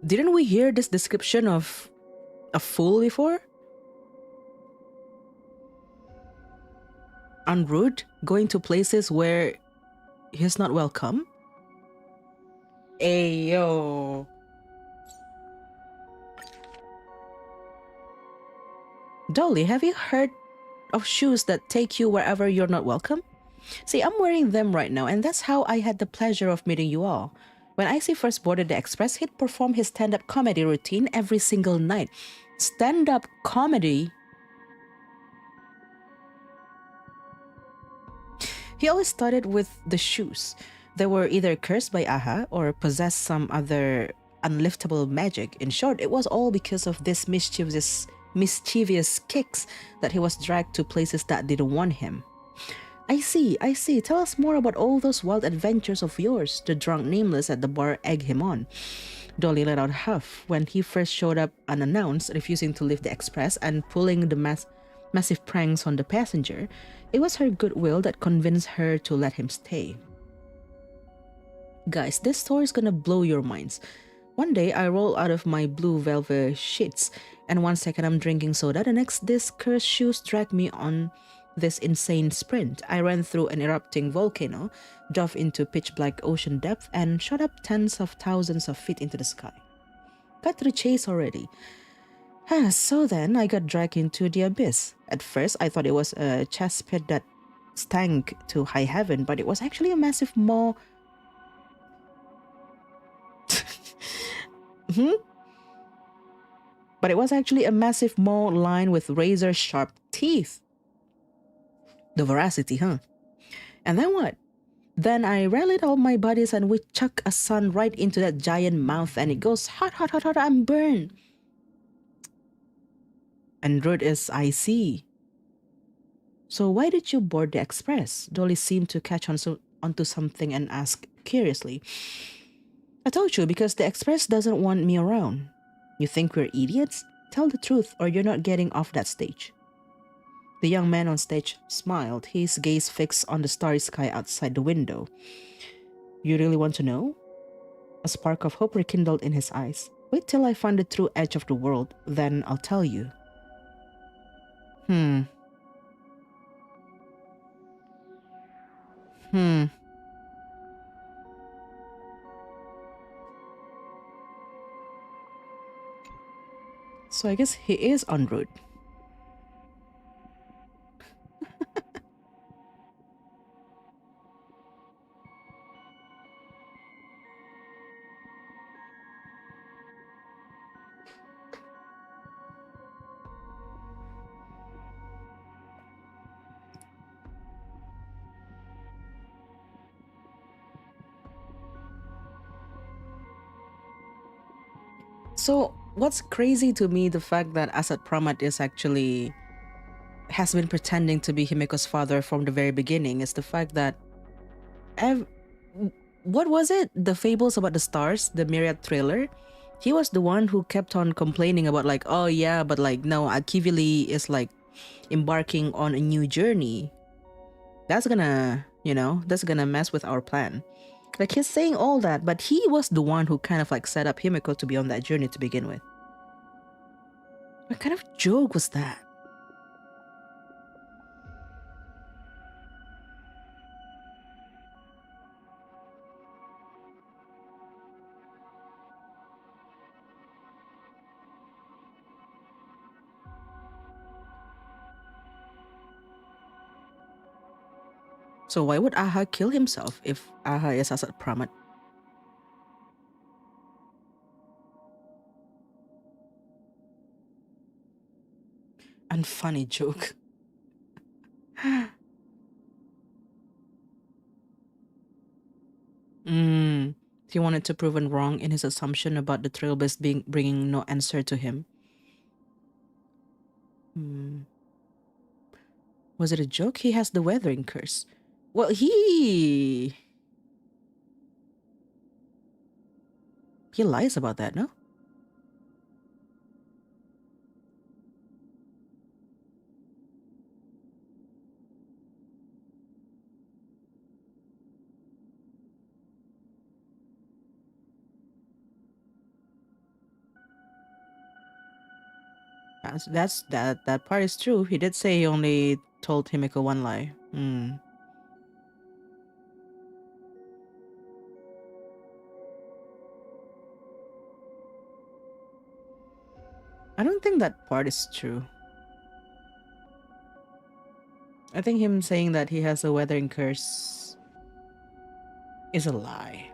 Didn't we hear this description of a fool before? Unrude, going to places where he's not welcome? Ayo. Dolly, have you heard of shoes that take you wherever you're not welcome? See, I'm wearing them right now, and that's how I had the pleasure of meeting you all. When Icy first boarded the Express, he'd perform his stand-up comedy routine every single night. Stand-up comedy? He always started with the shoes. They were either cursed by Aha or possessed some other unliftable magic. In short, it was all because of these mischievous kicks that he was dragged to places that didn't want him. I see. Tell us more about all those wild adventures of yours, the drunk nameless at the bar egged him on. Dolly let out a huff when he first showed up unannounced, refusing to leave the Express and pulling the massive pranks on the passenger. It was her goodwill that convinced her to let him stay. Guys, this story is gonna blow your minds. One day, I roll out of my blue velvet sheets, and 1 second I'm drinking soda, the next these cursed shoes drag me on this insane sprint. I ran through an erupting volcano, dove into pitch-black ocean depth, and shot up tens of thousands of feet into the sky. Cut to the chase already. So then, I got dragged into the abyss. At first, I thought it was a chesspit that stank to high heaven, but it was actually a massive maw. But it was actually a massive maw lined with razor-sharp teeth. The veracity, huh? And then what? Then I rallied all my buddies and we chuck a sun right into that giant mouth and it goes hot, I'm burned. And rude as I see. So why did you board the Express? Dolly seemed to catch onto something and asked curiously. I told you, because the Express doesn't want me around. You think we're idiots? Tell the truth or you're not getting off that stage. The young man on stage smiled, his gaze fixed on the starry sky outside the window. You really want to know? A spark of hope rekindled in his eyes. Wait till I find the true edge of the world, then I'll tell you. So I guess he is en route. So what's crazy to me, the fact that Asad Pramat has been pretending to be Himiko's father from the very beginning, is the fact that what was it? The Fables About the Stars, the Myriad trailer? He was the one who kept on complaining about like, oh yeah, but like no, Akivili is like embarking on a new journey. That's gonna, that's gonna mess with our plan. Like he's saying all that, but he was the one who kind of like set up Himiko to be on that journey to begin with. What kind of joke was that? So why would Aha kill himself if Aha is Asat Pramat? Unfunny joke. He wanted to prove wrong in his assumption about the trailblaze bringing no answer to him. Was it a joke? He has the weathering curse. Well, he lies about that, no? That part is true. He did say he only told Himiko one lie. I don't think that part is true. I think him saying that he has a weathering curse is a lie.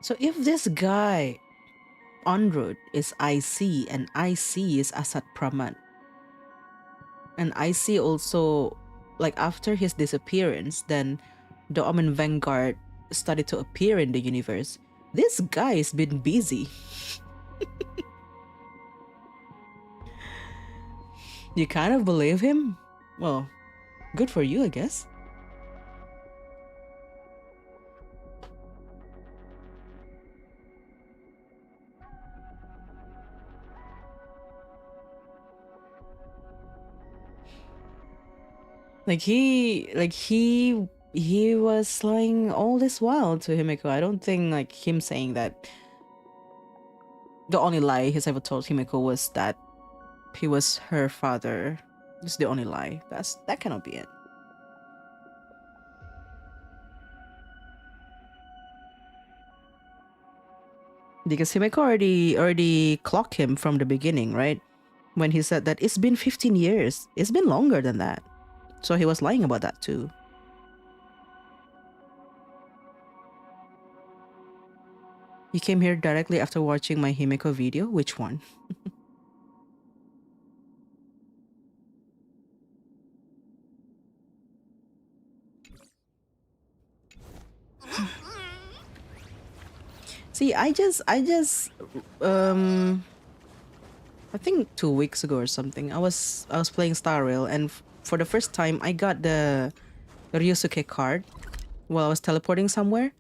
So if this guy on road is IC and IC is Asat Pramat, and IC also, like after his disappearance, then the Omen Vanguard started to appear in the universe. This guy has been busy. You kind of believe him? Well, good for you, I guess. He was lying all this while to Himiko. I don't think like him saying that the only lie he's ever told Himiko was that he was her father. It's the only lie. That cannot be it. Because Himiko already clocked him from the beginning, right? When he said that it's been 15 years. It's been longer than that. So he was lying about that too. You came here directly after watching my Himiko video? Which one? See, I think 2 weeks ago or something, I was playing Star Rail, and for the first time I got the Ryusuke card while I was teleporting somewhere,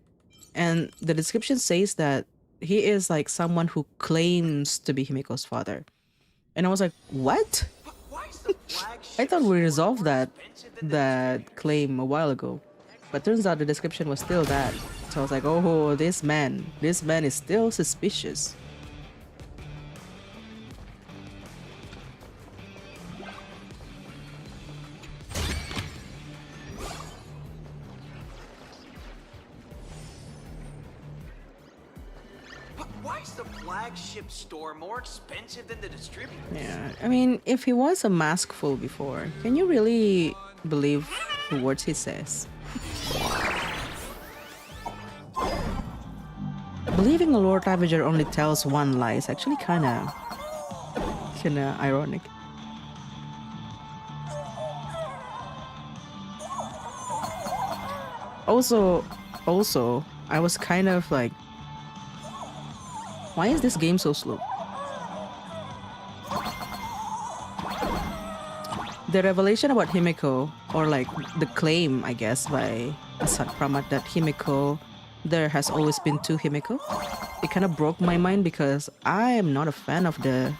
and the description says that he is like someone who claims to be Himiko's father. And I was like, what? I thought we resolved that claim a while ago. But turns out the description was still that. So I was like, oh, this man is still suspicious. Why is the flagship store more expensive than the distributor? Yeah, I mean, if he was a mask fool before, can you really believe the words he says? Believing a Lord Ravager only tells one lie is actually kinda ironic. Also, I was kind of like, why is this game so slow? The revelation about Himiko, or like the claim, I guess, by Asat Pramat that Himiko there has always been two Himeko. It kind of broke my mind because I am not a fan of the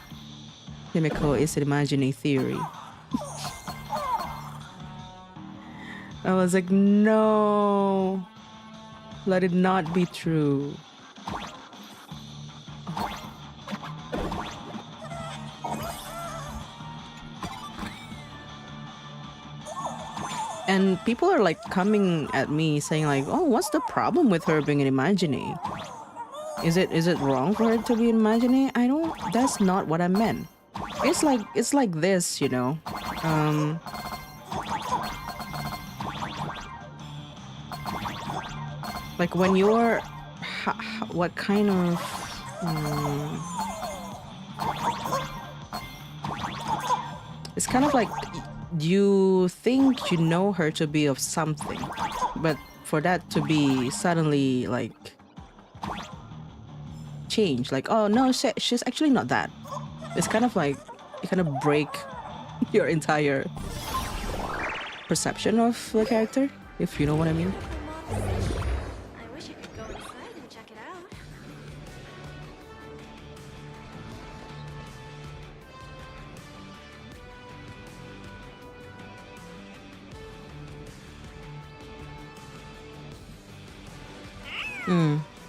Himeko is an imagining theory. I was like, no, let it not be true. And people are like coming at me saying like, oh, what's the problem with her being an imagining? Is it wrong for her to be an imagining? I don't, that's not what I meant. It's like this, you know. Like when you're, what kind of, it's kind of like you think you know her to be of something, but for that to be suddenly like change, like, oh no, she's actually not that. It's kind of like you kind of break your entire perception of the character, if you know what I mean. I wish I could go inside and check it out.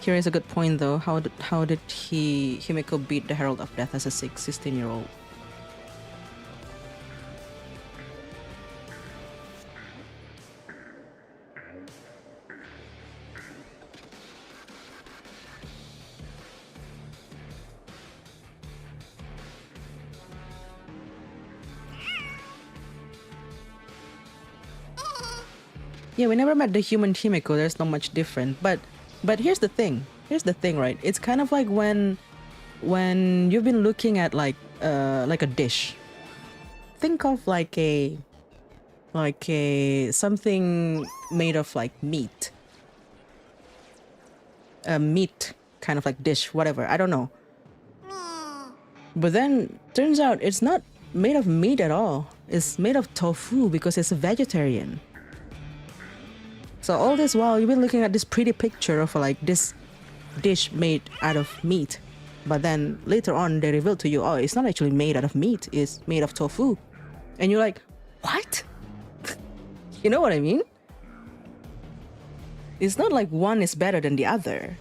Here is a good point though. How did Himeko beat the Herald of Death as a 16-year-old? Yeah, we never met the human Himeko. There's not much different, but here's the thing. Here's the thing, right? It's kind of like when you've been looking at like a dish. Think of like a something made of like meat. A meat kind of like dish, whatever. I don't know. But then turns out it's not made of meat at all. It's made of tofu because it's a vegetarian. So all this while you've been looking at this pretty picture of like this dish made out of meat, but then later on they reveal to you, oh, it's not actually made out of meat, it's made of tofu. And you're like, what? You know what I mean? It's not like one is better than the other.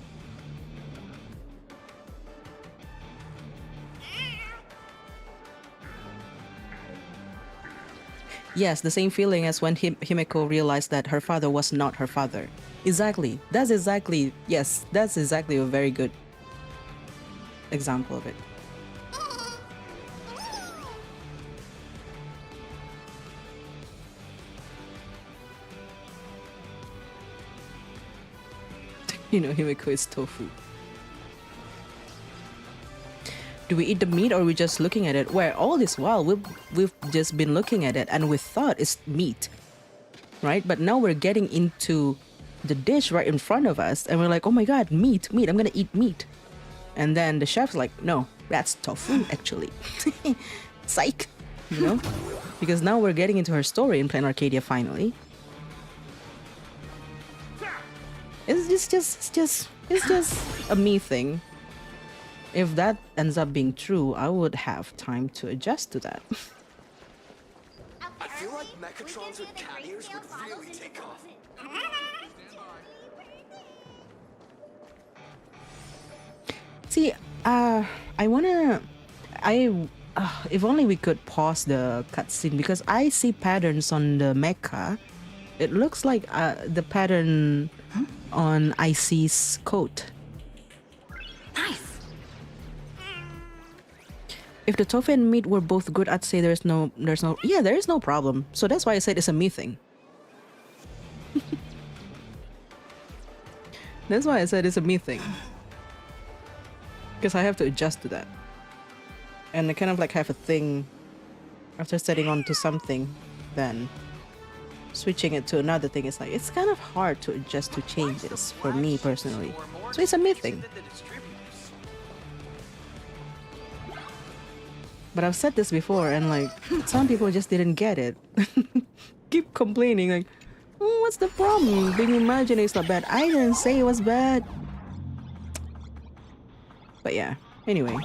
Yes, the same feeling as when Himeko realized that her father was not her father. Exactly. That's exactly a very good example of it. You know, Himeko is tofu. Do we eat the meat or are we just looking at it? Where all this while we've just been looking at it and we thought it's meat, right? But now we're getting into the dish right in front of us and we're like, oh my god, meat, I'm gonna eat meat. And then the chef's like, no, that's tofu actually. Psych, you know? Because now we're getting into her story in Plain Arcadia finally. It's just a me thing. If that ends up being true, I would have time to adjust to that. I feel like Mechatrons with cat ears would really take off. See, if only we could pause the cutscene because I see patterns on the mecha. It looks like the pattern on Icy's coat. Nice. If the tofu and meat were both good, I'd say there is no problem. So that's why I said it's a me thing. That's why I said it's a me thing. Because I have to adjust to that. And I kind of like have a thing after setting on to something, then switching it to another thing is like, it's kind of hard to adjust to changes for me personally. So it's a me thing. But I've said this before and like some people just didn't get it. Keep complaining like, What's the problem? Being imaginary is not bad. I didn't say it was bad. But yeah, anyway.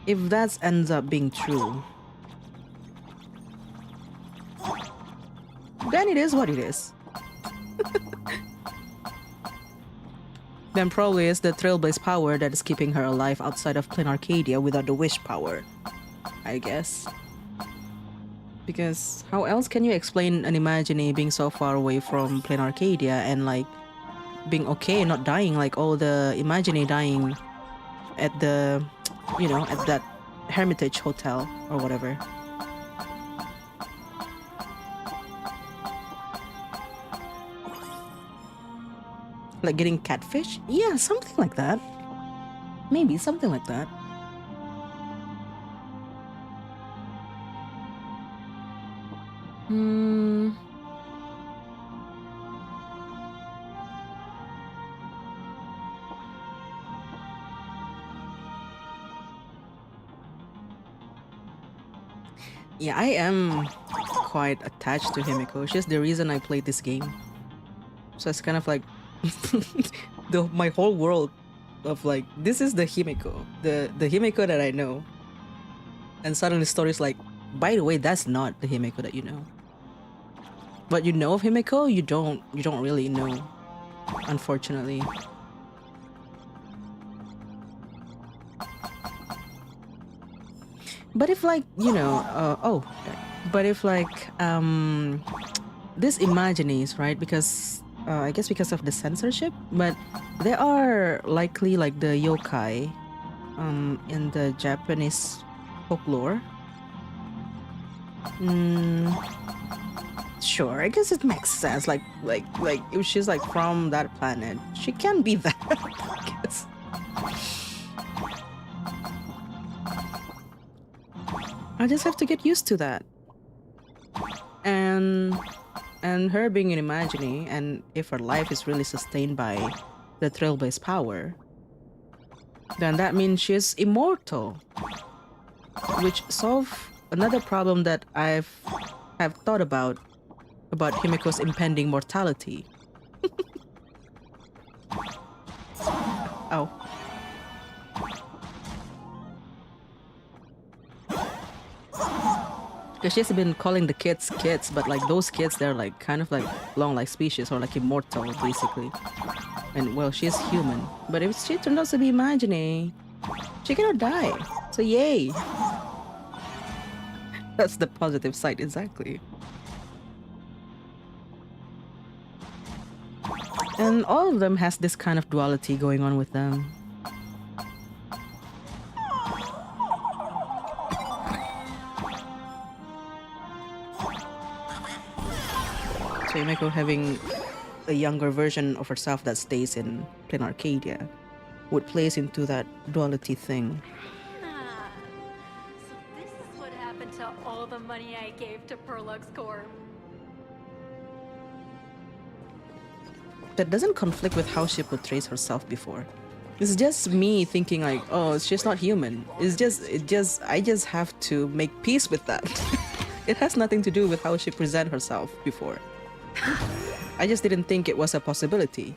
If that ends up being true, then it is what it is. Then probably it's the Trailblaze power that is keeping her alive outside of Plain Arcadia without the wish power, I guess. Because how else can you explain an Imagine being so far away from Plain Arcadia and like being okay and not dying like all the Imagine dying at the, you know, at that Hermitage Hotel or whatever. Like getting catfish? Yeah, something like that. Maybe something like that. Hmm. Yeah, I am quite attached to Himiko. She's the reason I played this game. So it's kind of like my whole world of like, this is the Himiko, the Himiko that I know. And suddenly the story's like, by the way, that's not the Himiko that you know. But you know of Himiko, you don't really know, unfortunately. But if like, you know, but if like, this Imagines, right? Because I guess because of the censorship, but there are likely like the yokai in the Japanese folklore. Sure, I guess it makes sense. Like if she's like from that planet, she can be that, I guess. I just have to get used to that. And her being an Imagine, and if her life is really sustained by the Trailblaze power, then that means she's immortal, which solves another problem that have thought about Himiko's impending mortality. Oh. Because she's been calling the kids, but like those kids, they're like kind of like long-life species or like immortal, basically. And well, she's human. But if she turned out to be Imagine, she cannot die. So yay! That's the positive side, exactly. And all of them has this kind of duality going on with them. So Himiko having a younger version of herself that stays in Plain Arcadia would place into that duality thing. So this is what happened to all the money I gave to Perlux Corp. That doesn't conflict with how she portrays herself before. It's just me thinking like, oh, she's not human. I just have to make peace with that. It has nothing to do with how she present herself before. I just didn't think it was a possibility.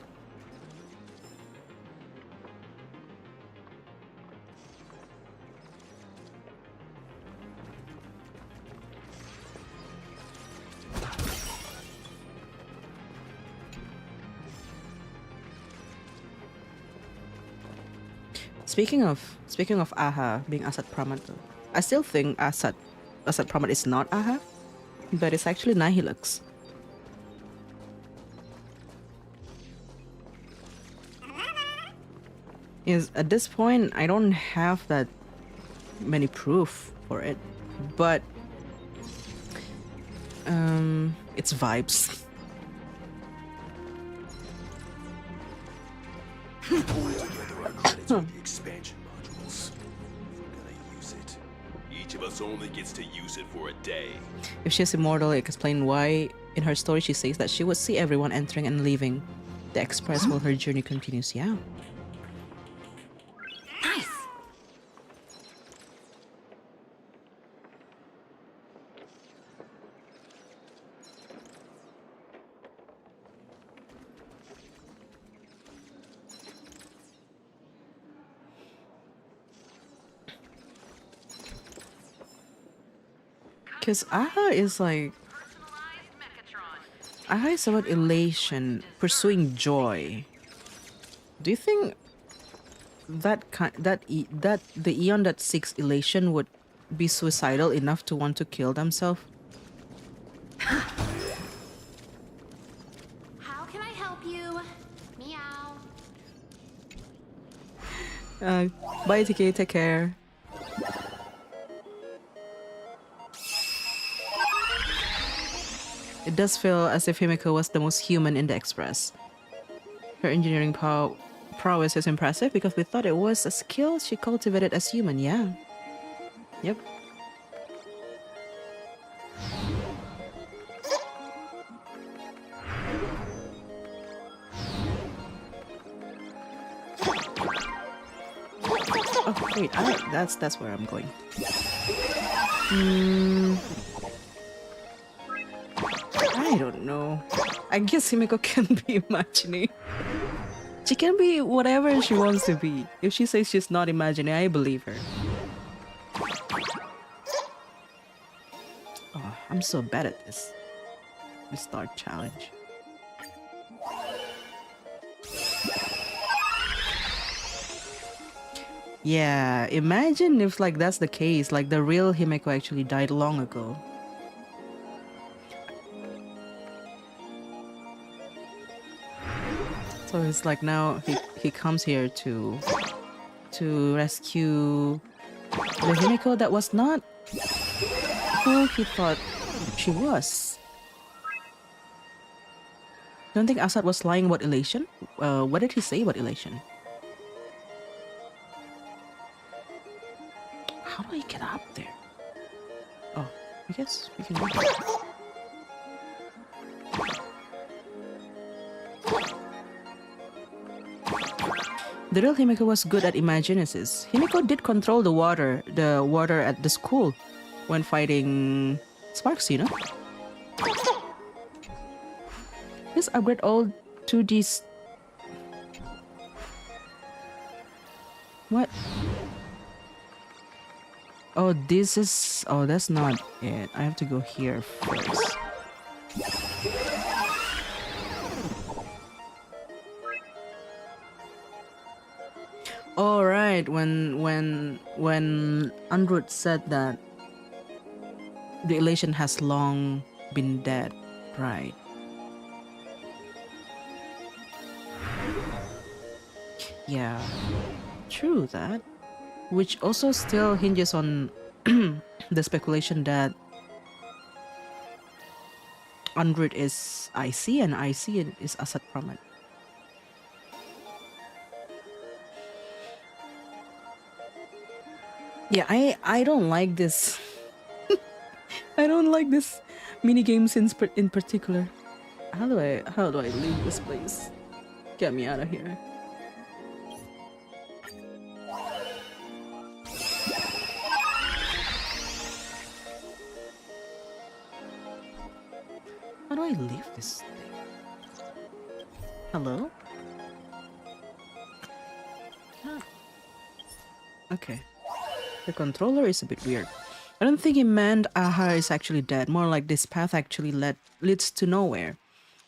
Speaking of Aha being Asat Pramat, I still think Asat Pramat is not Aha, but it's actually Nihilux. Is at this point I don't have that many proof for it, but it's vibes. The expansion modules. We're gonna use it. Each of us only gets to use it for a day. If she's immortal, it explains why in her story she says that she would see everyone entering and leaving the Express while her journey continues. Yeah. Nice. Because Aha is like... Aha is about elation, pursuing joy. Do you think that the Eon that seeks elation would be suicidal enough to want to kill themselves? How can I help you? Meow. Bye, TK. Take care. It does feel as if Himiko was the most human in the Express. Her engineering prowess is impressive because we thought it was a skill she cultivated as human, yeah. Yep. Oh wait, that's where I'm going. I don't know. I guess Himiko can be imagining. She can be whatever she wants to be. If she says she's not imagining, I believe her. Oh, I'm so bad at this. Restart challenge. Yeah, imagine if like that's the case, like the real Himeko actually died long ago. So it's like now he comes here to rescue the Himeko that was not who he thought she was. Don't think Assad was lying about elation? What did he say about elation? How do I get up there? Oh, I guess we can do that. The real Himiko was good at imaginesis. Himiko did control the water at the school when fighting Sparks, you know? Let's upgrade all 2Ds. What? Oh, this is... Oh, that's not it. I have to go here first. All right, when Andrud said that the elation has long been dead, right? Yeah, true that. Which also still hinges on the speculation that Android is IC and IC is Assad Pramat. Yeah, I don't like this. I don't like this mini games in particular. How do I leave this place? Get me out of here. How do I leave this thing? Hello? Huh. Okay. The controller is a bit weird. I don't think he meant Aha is actually dead. More like this path actually leads to nowhere.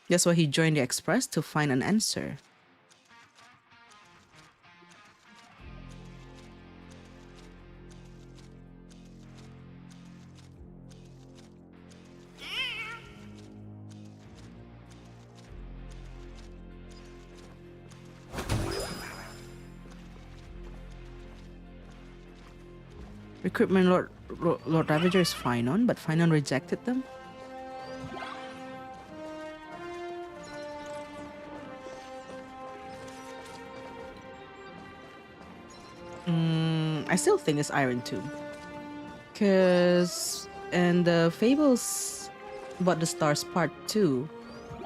That's why he joined the Express, to find an answer. Recruitment Lord Ravager is Finon, but Finon rejected them. I still think it's Iron Tomb. Cause in the Fables about the Stars Part 2,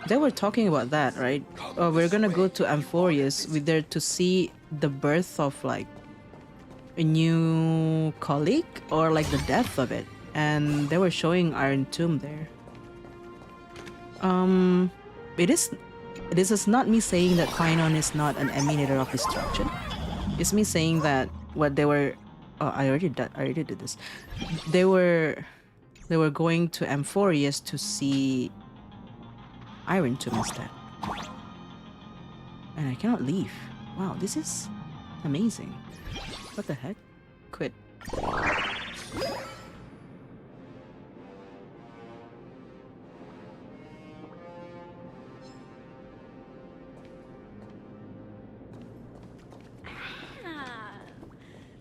they were talking about that, right? We're gonna go to Amphorius. We're there to see the birth of like a new colleague or like the death of it, and they were showing Iron Tomb there. This is not me saying that Finon is not an emanator of destruction. It's me saying that what they were I already did this. They were They were going to Amphorius to see Iron Tomb instead. And I cannot leave. Wow, this is amazing. What the heck? Quit.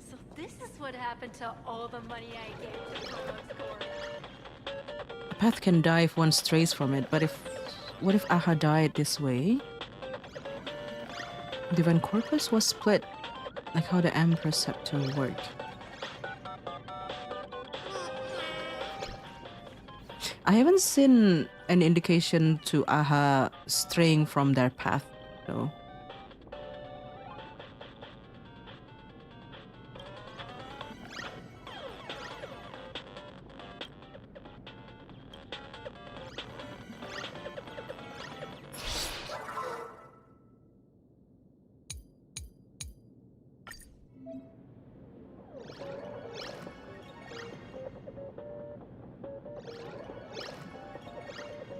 So this is what happened to all the money I gave to Kono's Court. A path can die if one strays from it, but what if Aha died this way? Divine Corpus was split, like how the Emperor's Scepter worked. I haven't seen an indication to Aha straying from their path, though.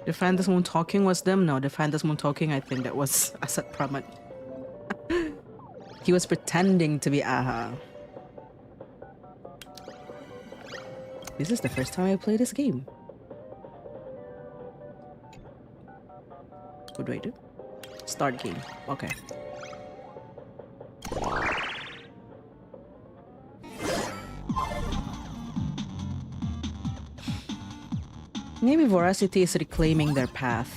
The Phantasm talking was them? No, the Phantasm talking, I think that was Asad Pramat. He was pretending to be Aha. This is the first time I play this game. What do I do? Start game. Okay. Maybe Voracity is reclaiming their path.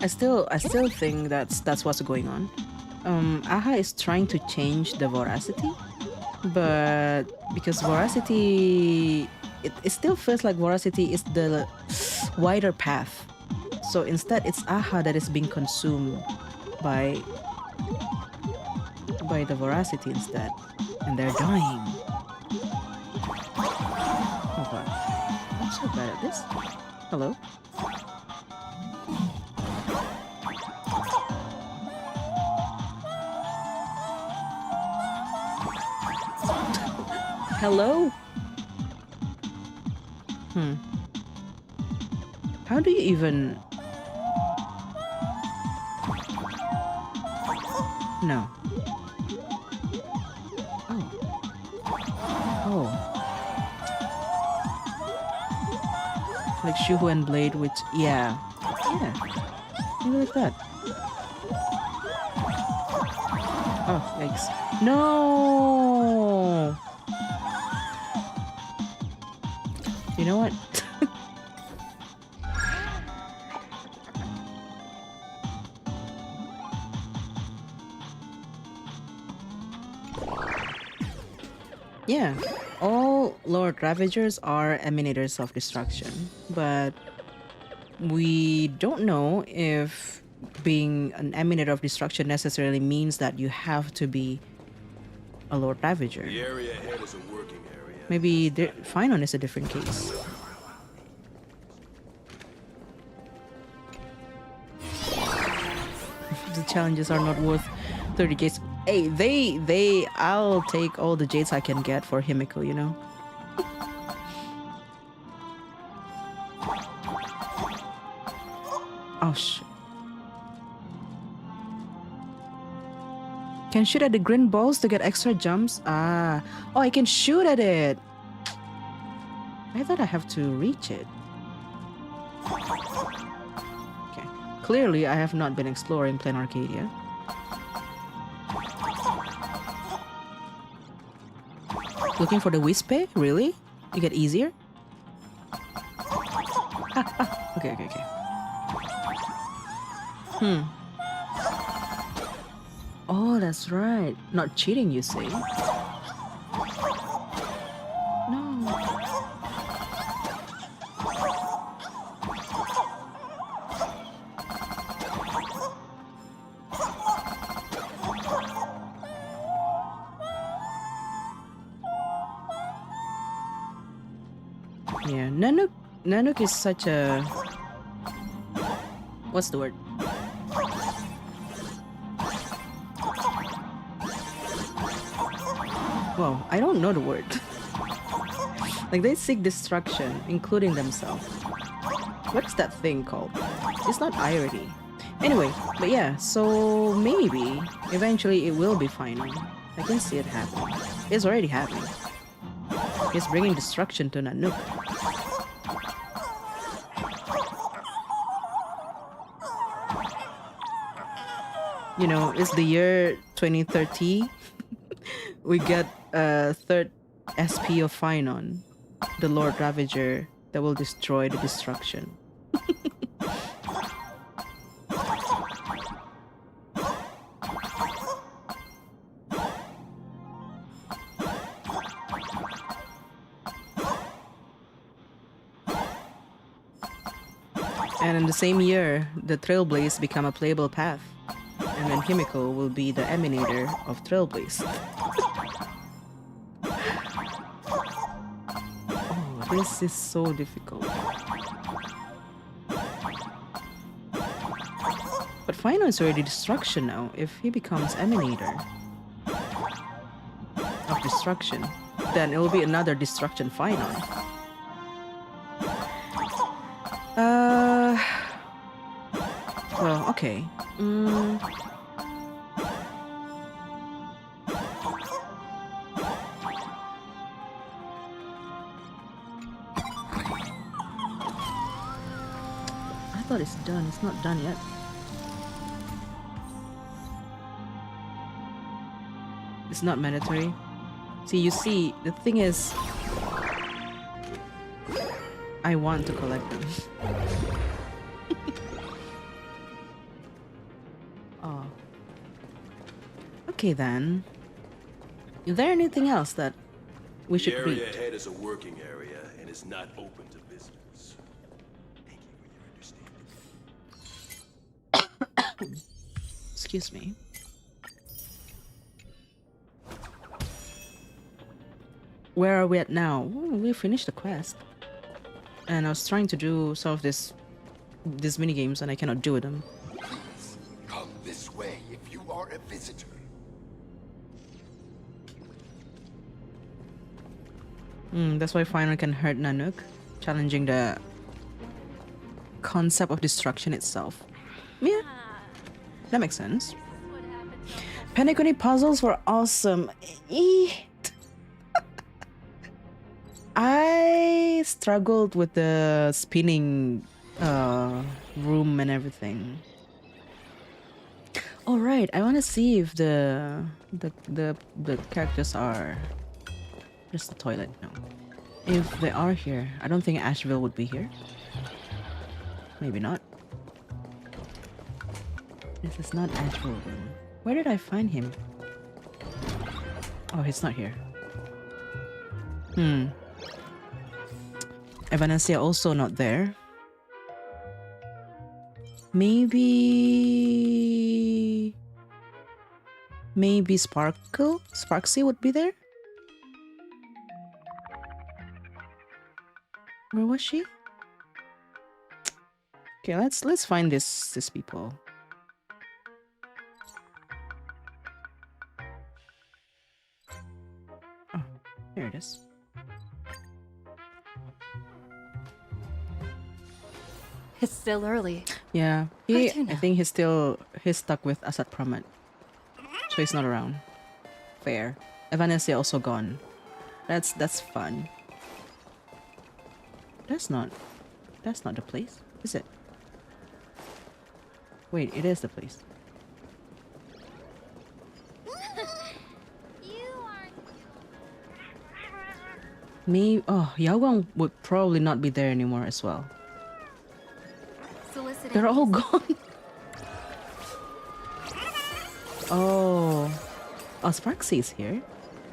I still think that's what's going on. Aha is trying to change the Voracity, but because Voracity, it still feels like Voracity is the wider path. So instead, it's Aha that is being consumed by the Voracity instead, and they're dying. Oh god. I'm so bad at this. Hello? Hello? How do you even... No. Oh. Like Shuhu and Blade, which, yeah. Maybe like that. Oh, yikes. No! You know what? Yeah, all Lord Ravagers are emanators of destruction, but we don't know if being an emanator of destruction necessarily means that you have to be a Lord Ravager. The area ahead is a working area. Maybe Finon is a different case. The challenges are not worth 30 jades. Hey, I'll take all the jades I can get for Himiko, you know? Oh, shit. Can shoot at the green balls to get extra jumps? Ah. Oh, I can shoot at it. I thought I have to reach it. Okay. Clearly, I have not been exploring Plain Arcadia. Looking for the Wispe? Really? You get easier? Okay. Oh, that's right. Not cheating, you see. No. Yeah, Nanook is such a... What's the word? Well, I don't know the word. Like they seek destruction, including themselves. What's that thing called? It's not irony. Anyway, but yeah, so maybe eventually it will be final. I can see it happening. It's already happening. He's bringing destruction to Nanook. You know, it's the year 2030. We get a third SP of Finon, the Lord Ravager that will destroy the destruction. And in the same year, the Trailblaze become a playable path. And then Himiko will be the emanator of Trailblaze. Oh, this is so difficult. But Final is already destruction now. If he becomes emanator of destruction, then it will be another destruction Final. Well, okay. I thought it's done. It's not done yet. It's not mandatory. See, the thing is, I want to collect them. Oh. Okay then. Is there anything else that we should read? The area ahead is a working area and is not open to visitors. Thank you for your understanding. Excuse me. Where are we at now? Oh, we finished the quest. And I was trying to do some of these mini games and I cannot do them. Please, come this way if you are a visitor. That's why Final can hurt Nanook, challenging the concept of destruction itself. Yeah, that makes sense. Penacony puzzles were awesome. I struggled with the spinning room and everything. All right, I want to see if the characters are. Just the toilet, no. If they are here, I don't think Asheville would be here. Maybe not. This is not Asheville room. Where did I find him? Oh, he's not here. Evanesia also not there. Maybe Sparksy would be there. Where was she? Okay, let's find these people. Oh, there it is. It's still early. Yeah, I think he's stuck with Asat Pramat, so he's not around. Fair. Evanesia also gone. That's fun. That's not the place, is it? Wait, it is the place. Me, Yaowang would probably not be there anymore as well. They're all gone. Oh, Sparksy is here.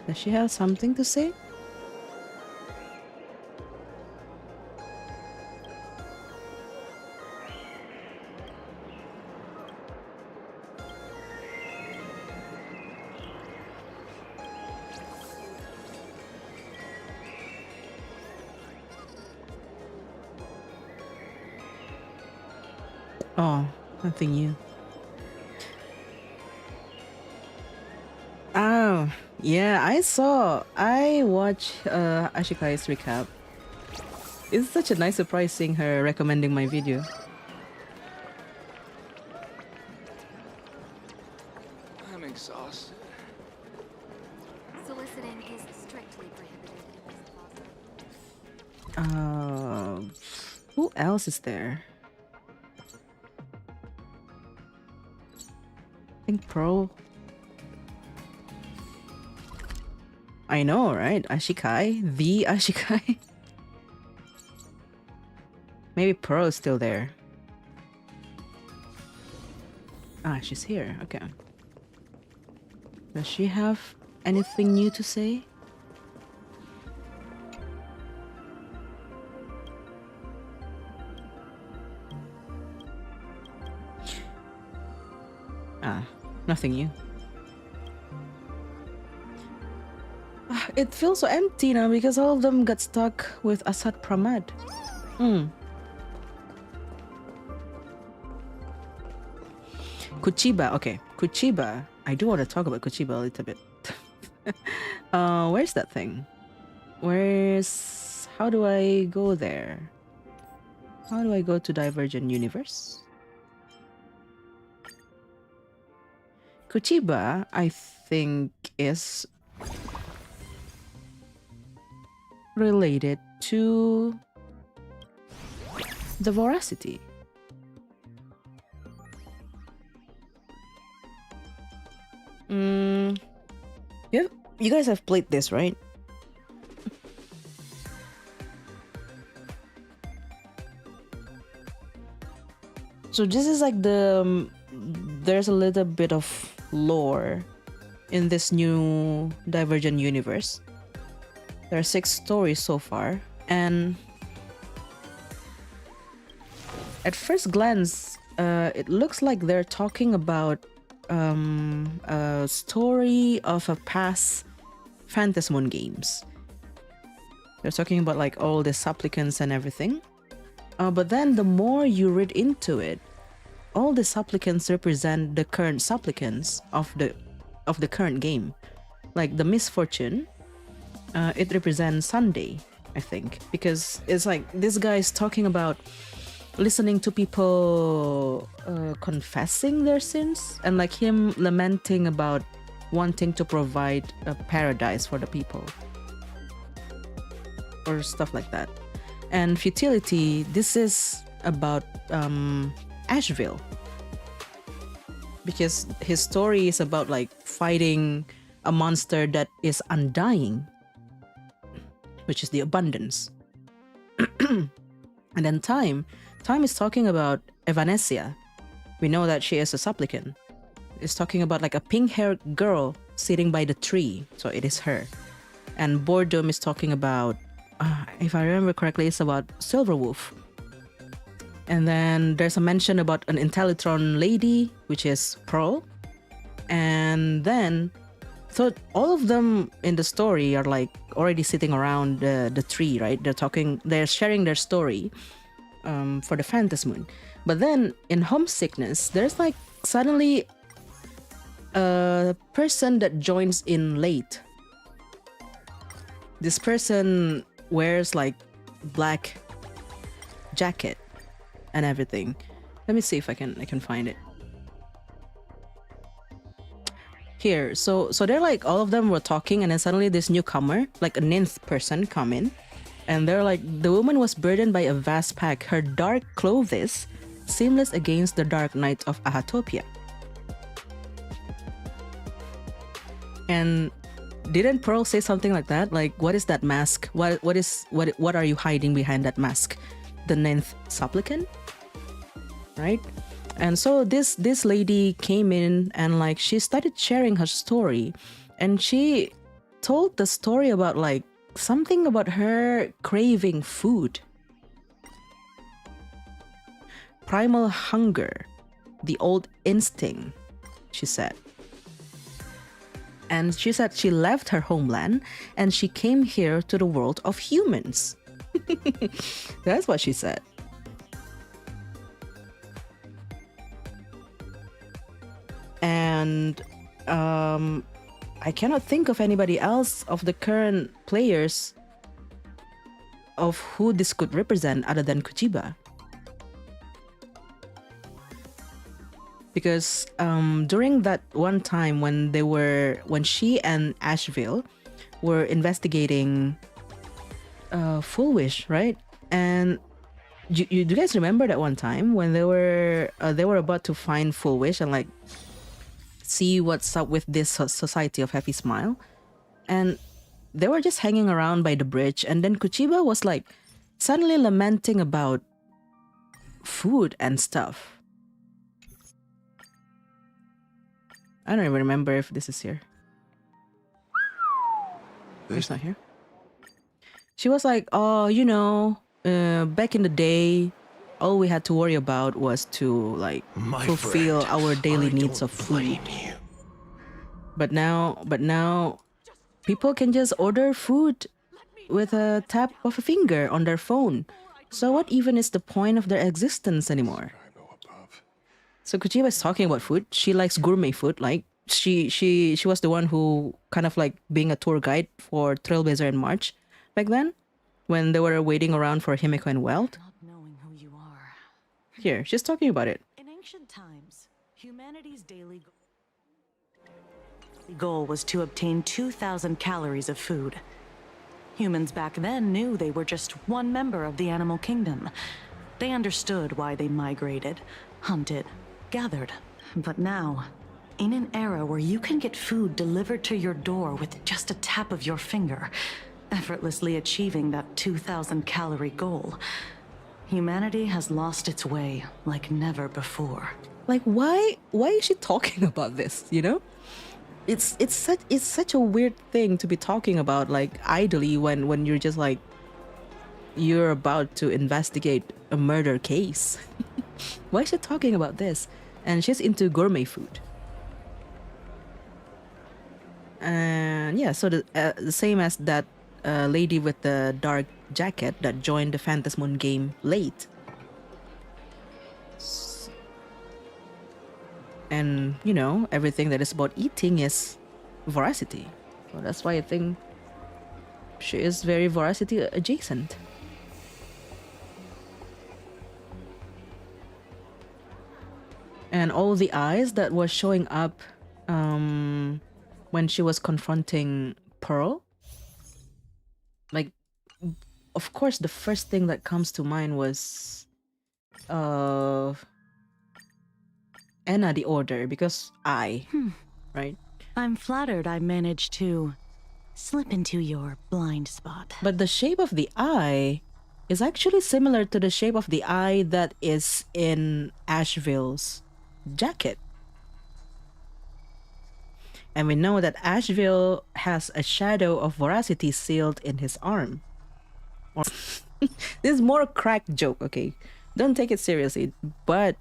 Does she have something to say? Oh, nothing new. Oh, Yeah, I watched Ashikai's recap. It's such a nice surprise seeing her recommending my video. I'm exhausted. Soliciting is strictly prohibited in this closet. Who else is there? I think Pro. I know, right? Ashikai? The Ashikai? Maybe Pro is still there. Ah, she's here. Okay. Does she have anything new to say? Ah, nothing new. It feels so empty now because all of them got stuck with Asad Pramad. Kuchiba, okay. Kuchiba. I do want to talk about Kuchiba a little bit. Where's that thing? How do I go there? How do I go to Divergent Universe? Kuchiba, I think, is related to the Voracity. Yeah, you guys have played this, right? So this is like there's a little bit of lore in this new Divergent universe. There are 6 stories so far, and at first glance, it looks like they're talking about a story of a past Phantasmoon games. They're talking about like all the supplicants and everything. But then the more you read into it, all the supplicants represent the current supplicants of the current game. Like the misfortune, it represents Sunday, I think, because it's like this guy is talking about listening to people confessing their sins and like him lamenting about wanting to provide a paradise for the people or stuff like that. And futility, this is about Asheville, because his story is about like fighting a monster that is undying, which is the abundance. And then time is talking about Evanesia. We know that she is a supplicant. It's talking about like a pink-haired girl sitting by the tree, so it is her. And boredom is talking about, if I remember correctly, it's about Silverwolf. And then there's a mention about an Intellitron lady, which is Pearl. And then, so all of them in the story are like already sitting around the tree, right? They're sharing their story for the Phantasmoon. But then in Homesickness, there's like suddenly a person that joins in late. This person wears like black jacket and everything. Let me see if I can find it here. So they're like, all of them were talking, and then suddenly this newcomer, like a ninth person, come in, and they're like, the woman was burdened by a vast pack. Her dark clothes seamless against the dark night of Ahatopia. And didn't Pearl say something like that? Like, what is that mask? What are you hiding behind that mask? The ninth supplicant, right? And so this lady came in and like she started sharing her story, and she told the story about like something about her craving food. Primal hunger, the old instinct, she said. And she said she left her homeland and she came here to the world of humans. That's what she said. And I cannot think of anybody else of the current players of who this could represent other than Kuchiba. Because during that one time when she and Asheville were investigating Full Wish, right? And do you guys remember that one time when they were about to find Full Wish and like see what's up with this Society of Happy Smile, and they were just hanging around by the bridge, and then Kuchiba was like suddenly lamenting about food and stuff. I don't even remember if this is here. It's not here. She was like, oh, you know, back in the day, all we had to worry about was to like fulfill our daily needs of food. But now people can just order food with a tap of a finger on their phone. So what even is the point of their existence anymore? So Kuchiba is talking about food. She likes gourmet food. Like she was the one who kind of like being a tour guide for Trailblazer and March back then, when they were waiting around for Himeko and Weld. Here, she's talking about it. In ancient times, humanity's daily goal was to obtain 2,000 calories of food. Humans back then knew they were just one member of the animal kingdom. They understood why they migrated, hunted, gathered. But now, in an era where you can get food delivered to your door with just a tap of your finger, effortlessly achieving that 2,000 calorie goal, humanity has lost its way like never before. Like, why is she talking about this, you know? It's such a weird thing to be talking about, like, idly when you're just like, you're about to investigate a murder case. Why is she talking about this? And she's into gourmet food. And yeah, so the same as that lady with the dark jacket that joined the Phantasmoon game late. And, you know, everything that is about eating is voracity. So that's why I think she is very voracity adjacent. And all the eyes that was showing up when she was confronting Pearl. Like, of course, the first thing that comes to mind was Anna the Order, because right? I'm flattered I managed to slip into your blind spot. But the shape of the eye is actually similar to the shape of the eye that is in Asheville's jacket. And we know that Asheville has a shadow of voracity sealed in his arm. This is more a crack joke, okay? Don't take it seriously. But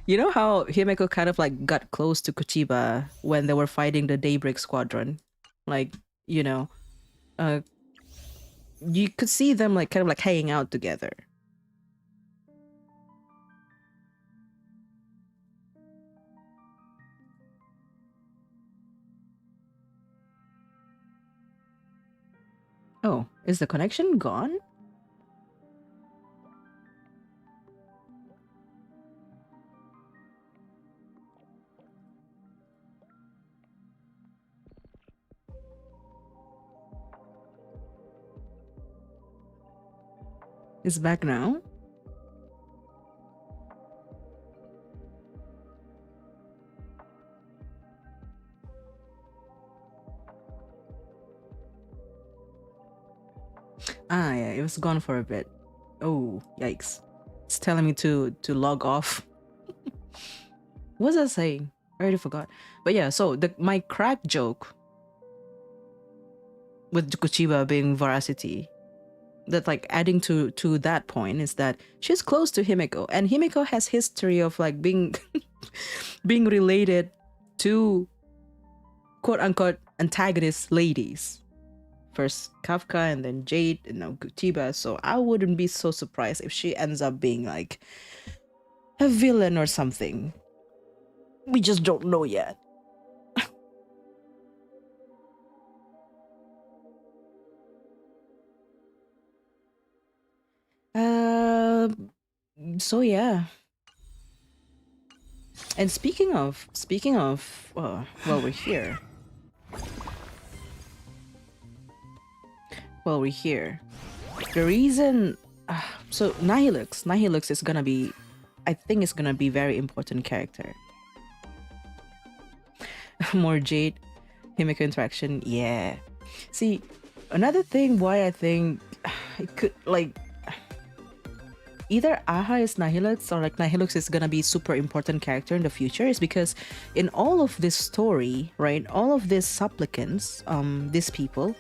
you know how Himeko kind of like got close to Kuchiba when they were fighting the Daybreak Squadron? Like, you know, you could see them like kind of like hanging out together. Oh, is the connection gone? It's back now? Ah, yeah, it was gone for a bit. Oh, yikes. It's telling me to log off. What was I saying? I already forgot. But yeah, so my crack joke with Kuchiba being voracity, that like adding to that point, is that she's close to Himeko, and Himeko has history of like being being related to quote unquote antagonist ladies. First Kafka and then Jade and now Kuchiba, so I wouldn't be so surprised if she ends up being like a villain or something. We just don't know yet. So yeah. And speaking of, well, we're here. Well, we're here. The reason, so Nihilux is gonna be, I think it's gonna be very important character. More Jade, Himiko interaction, yeah. See, another thing why I think it could like either Aha is Nihilux or like Nihilux is gonna be super important character in the future is because in all of this story, right, all of these supplicants, these people,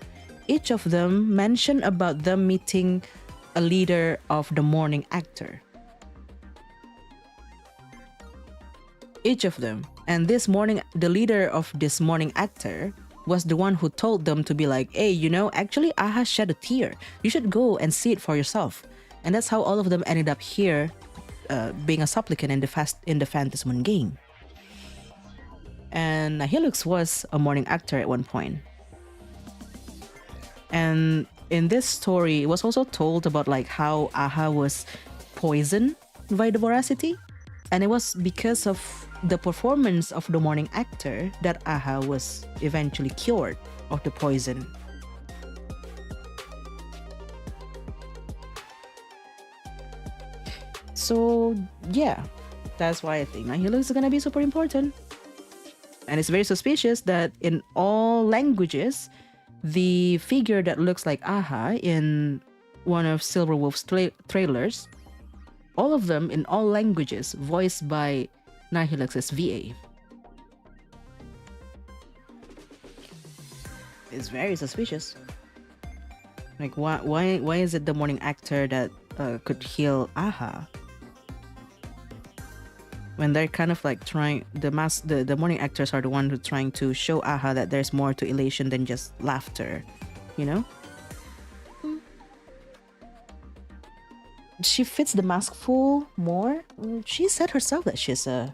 each of them mention about them meeting a leader of the morning actor. Each of them. And the leader of this morning actor was the one who told them to be like, hey, you know, actually Aha shed a tear. You should go and see it for yourself. And that's how all of them ended up here, being a supplicant in the Phantasmoon game. And Nihilux was a morning actor at one point. And in this story, it was also told about like how Aha was poisoned by the voracity. And it was because of the performance of the morning actor that Aha was eventually cured of the poison. So yeah, that's why I think Nihilux is gonna be super important. And it's very suspicious that in all languages, the figure that looks like Aha in one of Silverwolf's trailers, all of them in all languages voiced by Nihilux's VA. It's very suspicious. Like why is it the morning actor that could heal Aha? When they're kind of like trying, the morning actors are the one who trying to show Aha that there's more to elation than just laughter, you know? She fits the mask full more. She said herself that she's a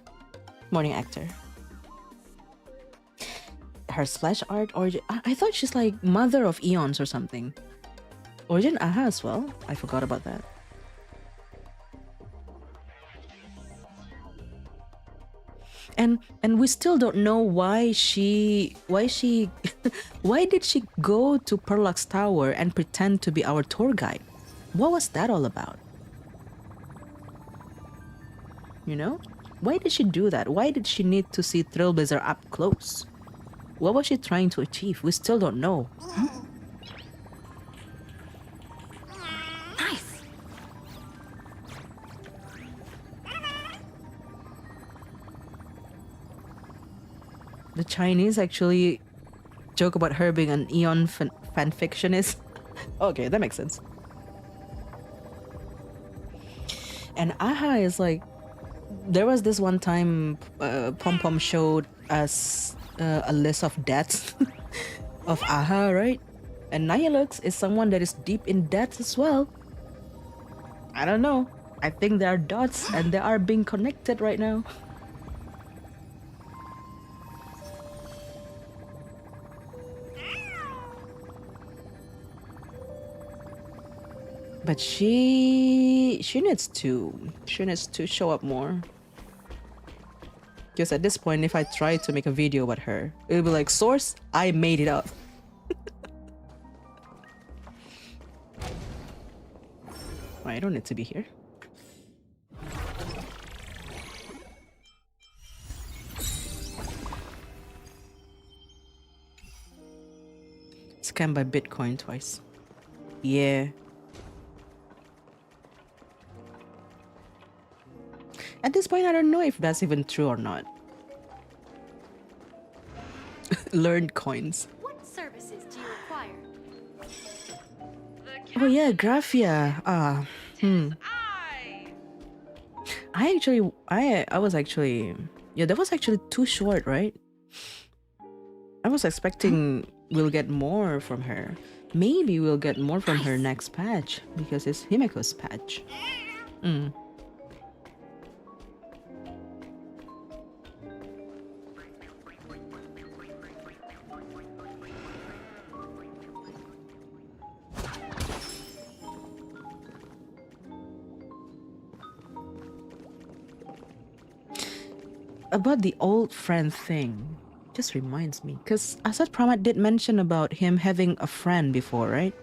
morning actor. Her splash art origin, I thought she's like mother of eons or something. Origin Aha as well. I forgot about that. And we still don't know why did she go to Perlux Tower and pretend to be our tour guide? What was that all about? You know? Why did she do that? Why did she need to see Trailblazer up close? What was she trying to achieve? We still don't know. Nice. The Chinese actually joke about her being an Eon fanfictionist. Okay, that makes sense. And Aha is like, there was this one time Pom Pom showed us a list of deaths of Aha, right? And Nihilux is someone that is deep in debt as well. I don't know. I think there are dots and they are being connected right now. But she needs to show up more. Because at this point, if I try to make a video about her, it'll be like, source, I made it up. I don't need to be here. Scammed by Bitcoin twice. Yeah. At this point, I don't know if that's even true or not. Learned coins. What services do you require? Oh yeah, Graphia. I was actually, yeah, that was actually too short, right? I was expecting we'll get more from her. Maybe we'll get more from her next patch because it's Himiko's patch. about the old friend thing, just reminds me, because Asad Pramat did mention about him having a friend before, right?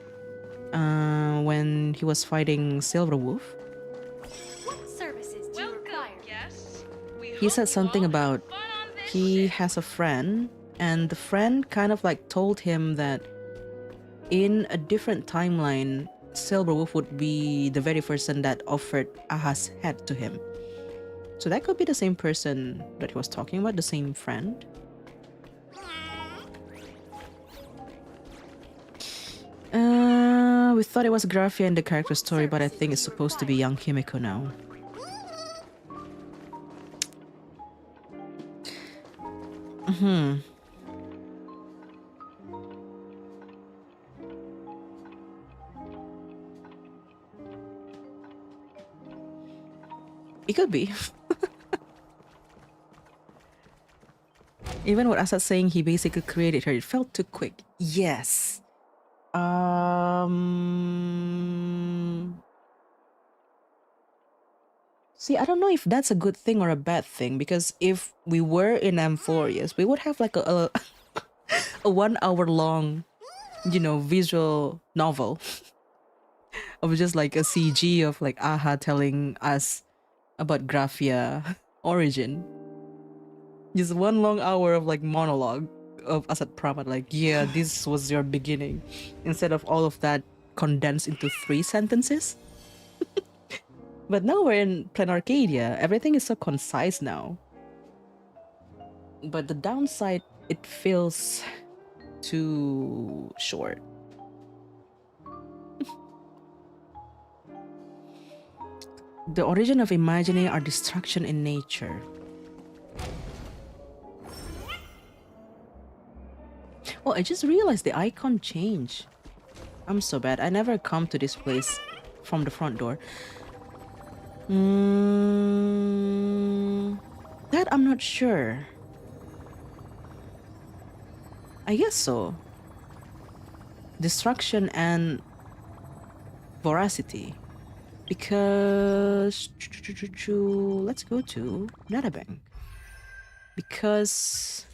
When he was fighting Silver Wolf. What services do you require? Yes. He said something about he has a friend, and the friend kind of like told him that in a different timeline, Silverwolf would be the very person that offered Aha's head to him. So that could be the same person that he was talking about, the same friend. We thought it was Graphia in the character story, but I think it's supposed to be young Himiko now. It could be. Even what Asad saying he basically created her, it felt too quick. Yes. See, I don't know if that's a good thing or a bad thing, because if we were in Amphorius, we would have like a 1 hour long, visual novel of just like a CG of like Aha telling us about Graphia origin. Just 1 long hour of like monologue of Asad Pramat, like, yeah, this was your beginning, instead of all of that condensed into 3 sentences. But now we're in Plan Arcadia, everything is so concise now. But the downside, it feels too short. The origin of imagining our destruction in nature. Oh, I just realized the icon changed. I'm so bad. I never come to this place from the front door. That I'm not sure. I guess so. Destruction and voracity. Because let's go to Netabank. Because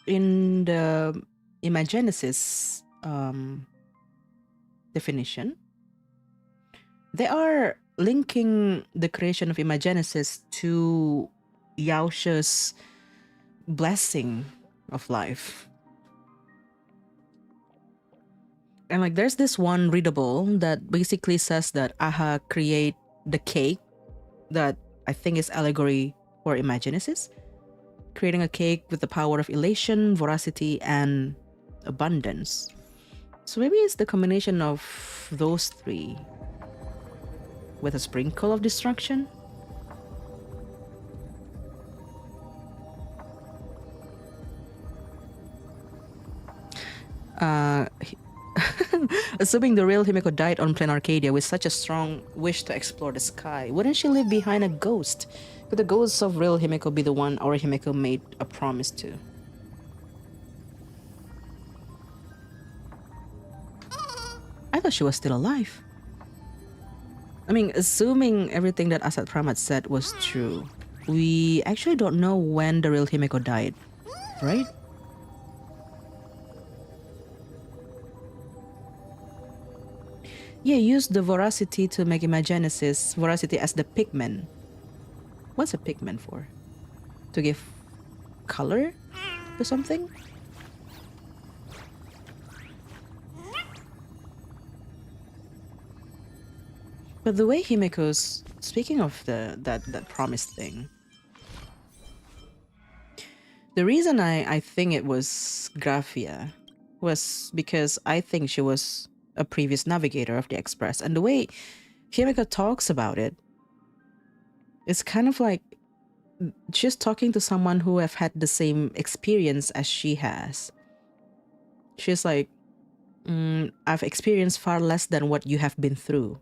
in the Imagenesis definition, they are linking the creation of Imagenesis to Yaosha's blessing of life. And like there's this one readable that basically says that Aha create the cake that I think is allegory for Imagenesis, creating a cake with the power of elation, voracity, and abundance. So maybe it's the combination of those 3 with a sprinkle of destruction. Assuming the real Himiko died on Plan Arcadia with such a strong wish to explore the sky, wouldn't she leave behind a ghost? Could the ghosts of real Himiko be the one our Himiko made a promise to? I thought she was still alive. I mean, assuming everything that Asad Pramat said was true, we actually don't know when the real Himiko died, right? Yeah, use the voracity to make Imagenesis, voracity as the pigment. What's a pigment for? To give color to something? But the way Himiko's, speaking of that promise thing, the reason I think it was Graphia was because I think she was a previous navigator of the Express, and the way Himiko talks about it, it's kind of like she's talking to someone who have had the same experience as she has. She's like, I've experienced far less than what you have been through.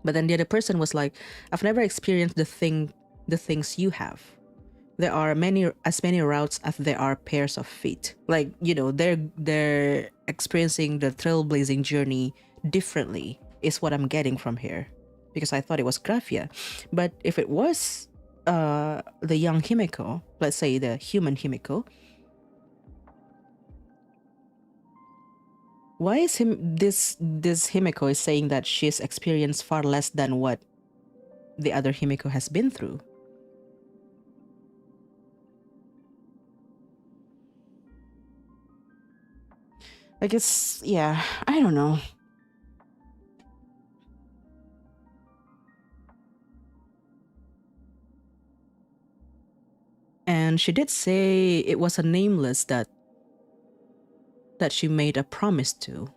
But then the other person was like, I've never experienced the things you have. There are as many routes as there are pairs of feet. Like, they're experiencing the trailblazing journey differently, is what I'm getting from here. because I thought it was Grafia. But if it was the young Himiko, let's say the human Himiko, why is this Himiko is saying that she's experienced far less than what the other Himiko has been through? I guess, yeah, I don't know. And she did say it was a nameless that she made a promise to.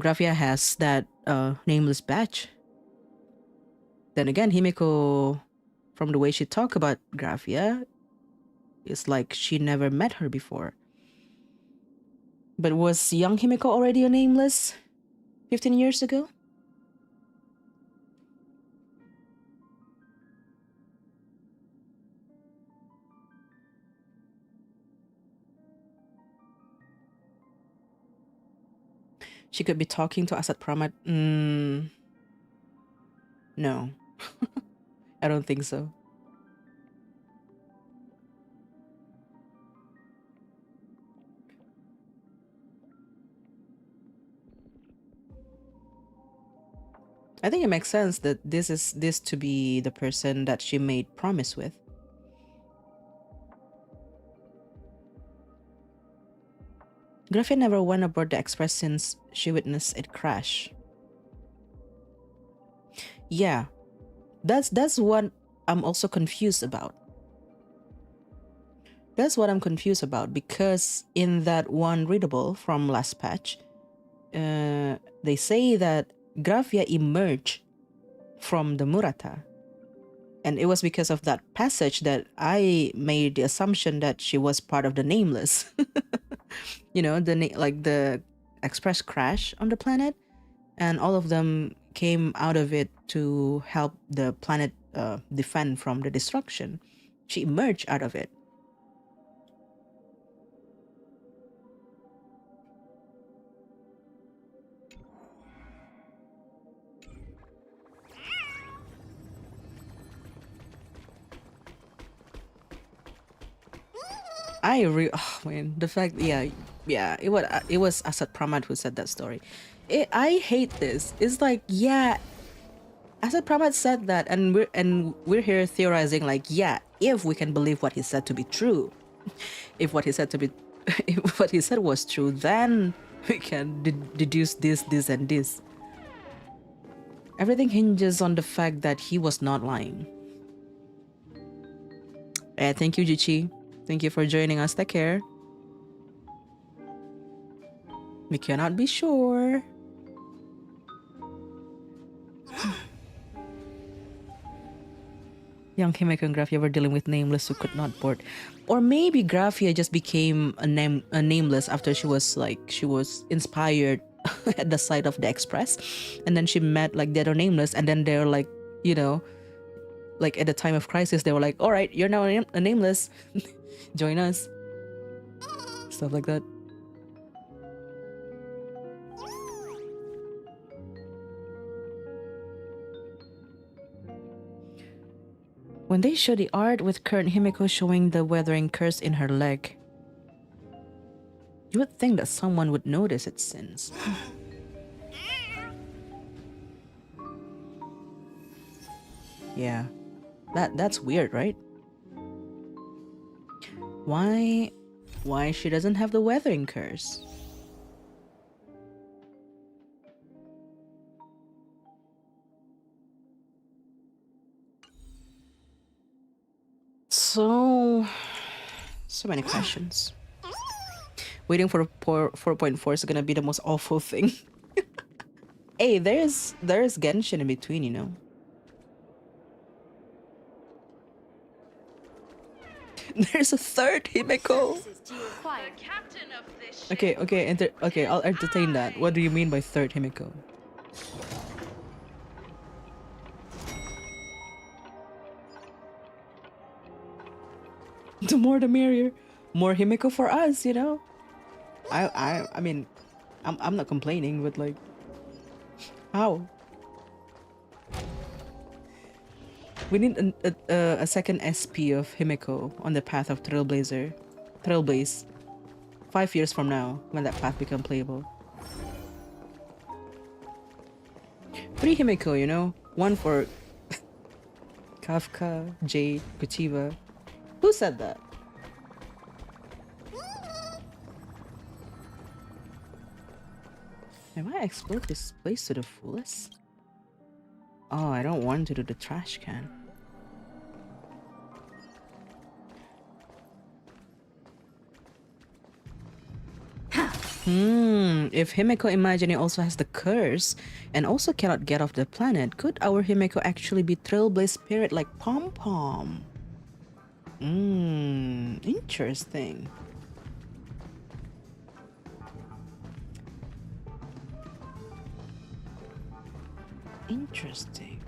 Grafia has that nameless badge. Then again, Himiko, from the way she talked about Grafia, it's like she never met her before. But was young Himiko already a nameless 15 years ago? She could be talking to Asad Pramat. No. I don't think so. I think it makes sense that this to be the person that she made promise with. Grafia never went aboard the Express since she witnessed it crash. Yeah, that's what I'm also confused about. That's what I'm confused about, because in that one readable from last patch, they say that Grafia emerged from the Murata. And it was because of that passage that I made the assumption that she was part of the Nameless. You know, like the Express crash on the planet, and all of them came out of it to help the planet defend from the destruction. She emerged out of it. Oh man, the fact, yeah, it was Asad Pramat who said that story. I hate this. It's like, yeah, Asad Pramat said that, and we're here theorizing like, yeah, if we can believe what he said to be true, if what he said if what he said was true, then we can deduce this, and this. Everything hinges on the fact that he was not lying. Thank you, Jichi. Thank you for joining us. Take care. We cannot be sure. Young Himeko and Grafia were dealing with Nameless who could not board. Or maybe Grafia just became a Nameless after she was inspired at the side of the Express. And then she met like the other Nameless, and then they're like, you know, like at the time of crisis, they were like, all right, you're now a Nameless. Join us. Stuff like that. When they show the art with current Himiko showing the weathering curse in her leg, you would think that someone would notice its sins. Yeah, that's weird, right? Why she doesn't have the weathering curse? So many questions. Waiting for 4.4 is gonna be the most awful thing. Hey, there's Genshin in between, you know. There's a third Himeko. Okay, I'll entertain that. What do you mean by third Himeko? The more the merrier. More Himeko for us, you know? I mean, I'm not complaining, but like, how? We need a second SP of Himiko on the path of Trailblaze. 5 years from now, when that path becomes playable. 3 Himiko, you know? One for Kafka, Jade, Kuchiba. Who said that? Have I explored this place to the fullest? Oh, I don't want to do the trash can. If Himeko Imagine also has the curse and also cannot get off the planet, could our Himeko actually be Trailblaze spirit like Pom Pom? Interesting. Interesting.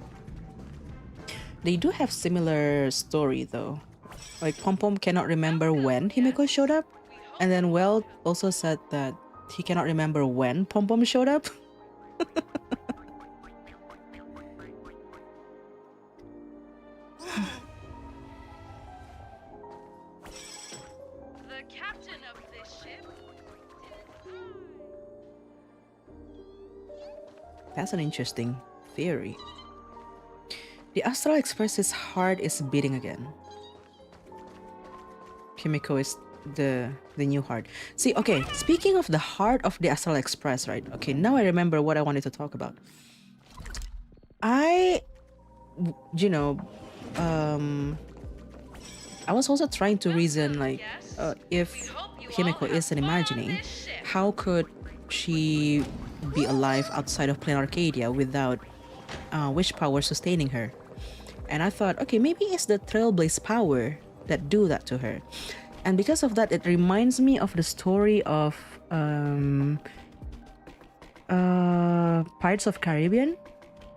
They do have similar story though. Like Pom Pom cannot remember when Himeko showed up, and then Well also said that he cannot remember when Pom Pom showed up. The captain of this ship. That's an interesting theory. The Astral Express's heart is beating again. Himiko is the new heart. See, okay, speaking of the heart of the Astral Express, right? Okay, now I remember what I wanted to talk about. I was also trying to reason like if Himiko is an imagining, how could she be alive outside of plain Arcadia without wish power sustaining her? And I thought, okay, maybe it's the Trailblaze power that do that to her. And because of that, it reminds me of the story of Pirates of Caribbean.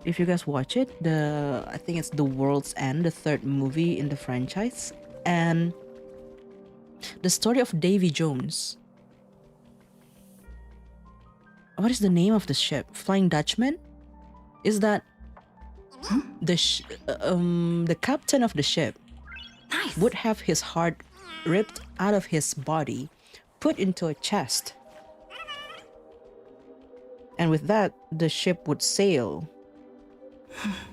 If you guys watch it, I think it's The World's End, the third movie in the franchise. And the story of Davy Jones. What is the name of the ship? Flying Dutchman? Is that the captain of the ship would have his heart ripped out of his body, put into a chest, and with that the ship would sail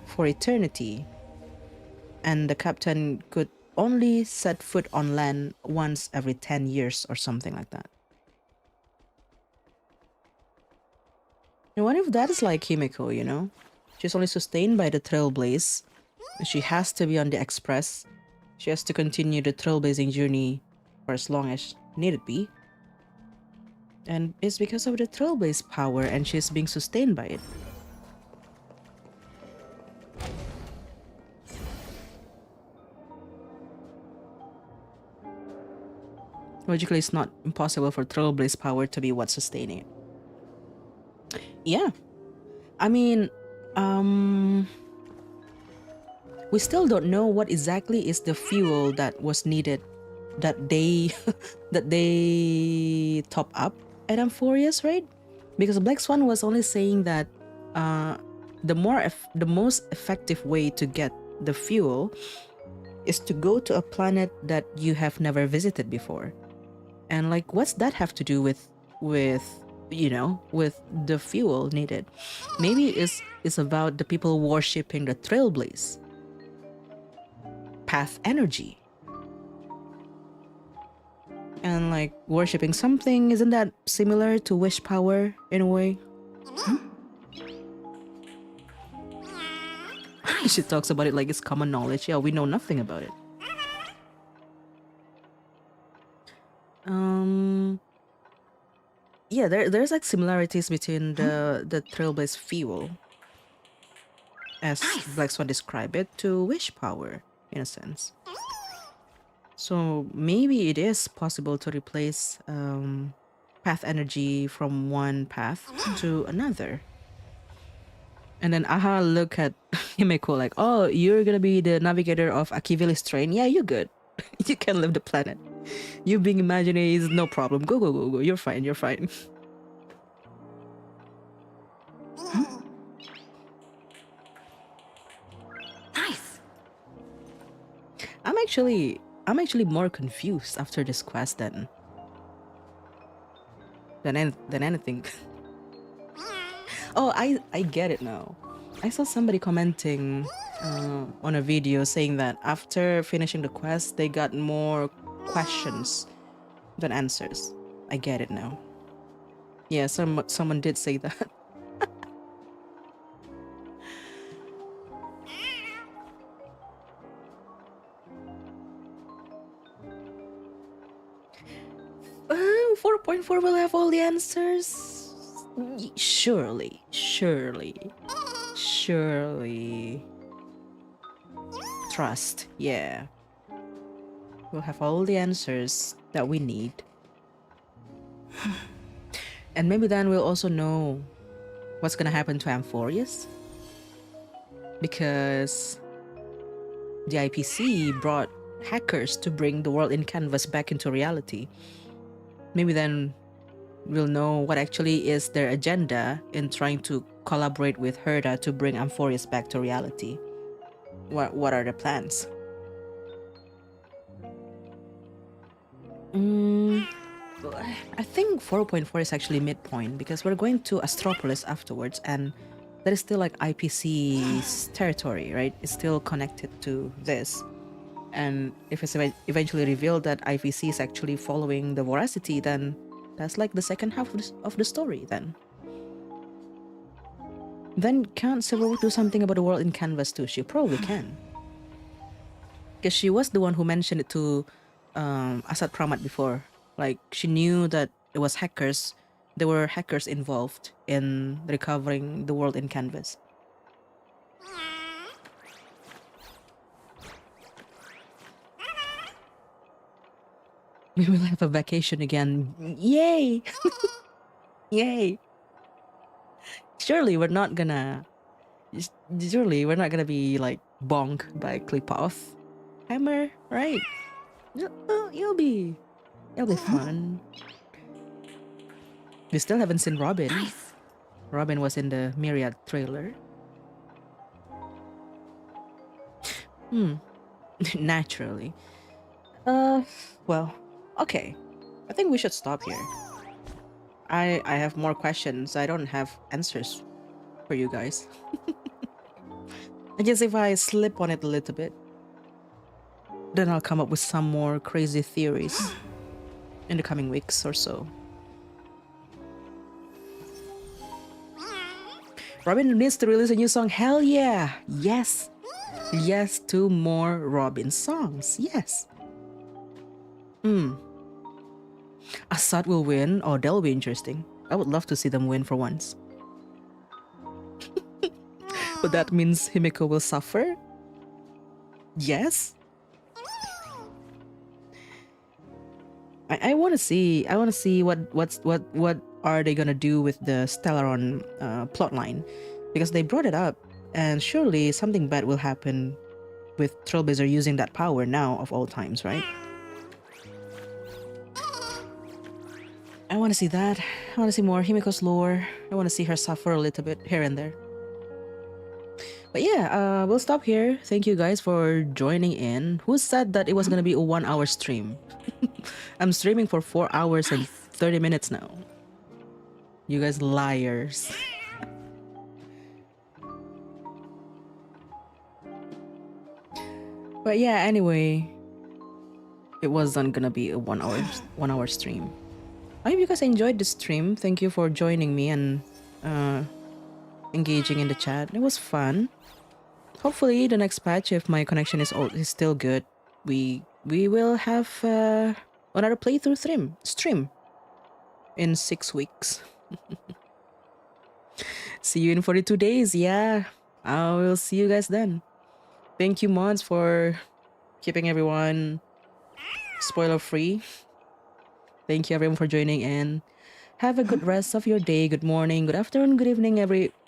for eternity, and the captain could only set foot on land once every 10 years or something like that. And what if that is like Himiko, you know? She's only sustained by the Trailblaze. She has to be on the Express. She has to continue the trailblazing journey for as long as needed be. And it's because of the Trailblaze power and she's being sustained by it. Logically, it's not impossible for Trailblaze power to be what's sustaining it. Yeah. I mean, we still don't know what exactly is the fuel that was needed that they that they top up at Amphorius, right? Because Black Swan was only saying that the most effective way to get the fuel is to go to a planet that you have never visited before. And like, what's that have to do with the fuel needed? Maybe it's about the people worshipping the Trailblaze path energy, and like worshipping something, isn't that similar to wish power in a way? She talks about it like it's common knowledge. Yeah, we know nothing about it. Yeah, there's like similarities between the Trailblaze fuel, as Black Swan described it, to wish power in a sense. So maybe it is possible to replace path energy from one path to another. And then Aha look at Himeko like, oh, you're gonna be the navigator of Akivili's train? Yeah, you're good. You can leave the planet. You being imaginary is no problem. Go, go, go, go. You're fine, you're fine. Nice. I'm actually more confused after this quest than anything. Oh, I get it now. I saw somebody commenting on a video saying that after finishing the quest, they got more questions than answers. I get it now. Yeah, someone did say that. Oh, 4.4 will have all the answers. Surely. Trust, yeah. We'll have all the answers that we need. And maybe then we'll also know what's gonna happen to Amphorius. Because the IPC brought hackers to bring the world in canvas back into reality. Maybe then we'll know what actually is their agenda in trying to collaborate with Herda to bring Amphorius back to reality. What are the plans? I think 4.4 is actually midpoint because we're going to Astropolis afterwards, and that is still like IPC's territory, right? It's still connected to this. And if it's eventually revealed that IPC is actually following the Voracity, then that's like the second half of the story then. Then can't Silverwood do something about the world in canvas too? She probably can. Because she was the one who mentioned it to Asad Pramat before. Like, she knew that it was hackers. There were hackers involved in recovering the world in canvas. We will have a vacation again. Yay! Yay! Surely we're not gonna be like bonked by Klipov Hammer, right? It'll be fun. We still haven't seen Robin. Nice. Robin was in the Myriad trailer. Naturally. Well, okay. I think we should stop here. I have more questions. I don't have answers for you guys. I guess if I slip on it a little bit, then I'll come up with some more crazy theories in the coming weeks or so. Robin needs to release a new song. Hell yeah! Yes! Yes, 2 more Robin songs. Yes. Assad will win. Oh, that'll be interesting. I would love to see them win for once. But that means Himiko will suffer? Yes? I want to see what are they gonna do with the Stellaron plotline, because they brought it up, and surely something bad will happen with Trailblazer using that power now of all times, right? I want to see that. I want to see more Himiko's lore. I want to see her suffer a little bit here and there. But yeah, we'll stop here. Thank you guys for joining in. Who said that it was gonna be a 1-hour stream? I'm streaming for 4 hours and 30 minutes now. You guys liars. But yeah, anyway, it wasn't gonna be a 1 hour stream. I hope you guys enjoyed the stream. Thank you for joining me and engaging in the chat. It was fun. Hopefully, the next patch, if my connection is still good, we will have another playthrough stream in 6 weeks. See you in 42 days. Yeah, I will see you guys then. Thank you, mods, for keeping everyone spoiler free. Thank you, everyone, for joining in. Have a good rest of your day. Good morning, good afternoon, good evening,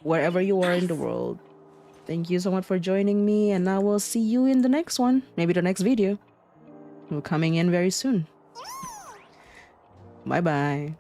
wherever you are in the world. Thank you so much for joining me, and I will see you in the next one. Maybe the next video. We're coming in very soon. Bye-bye.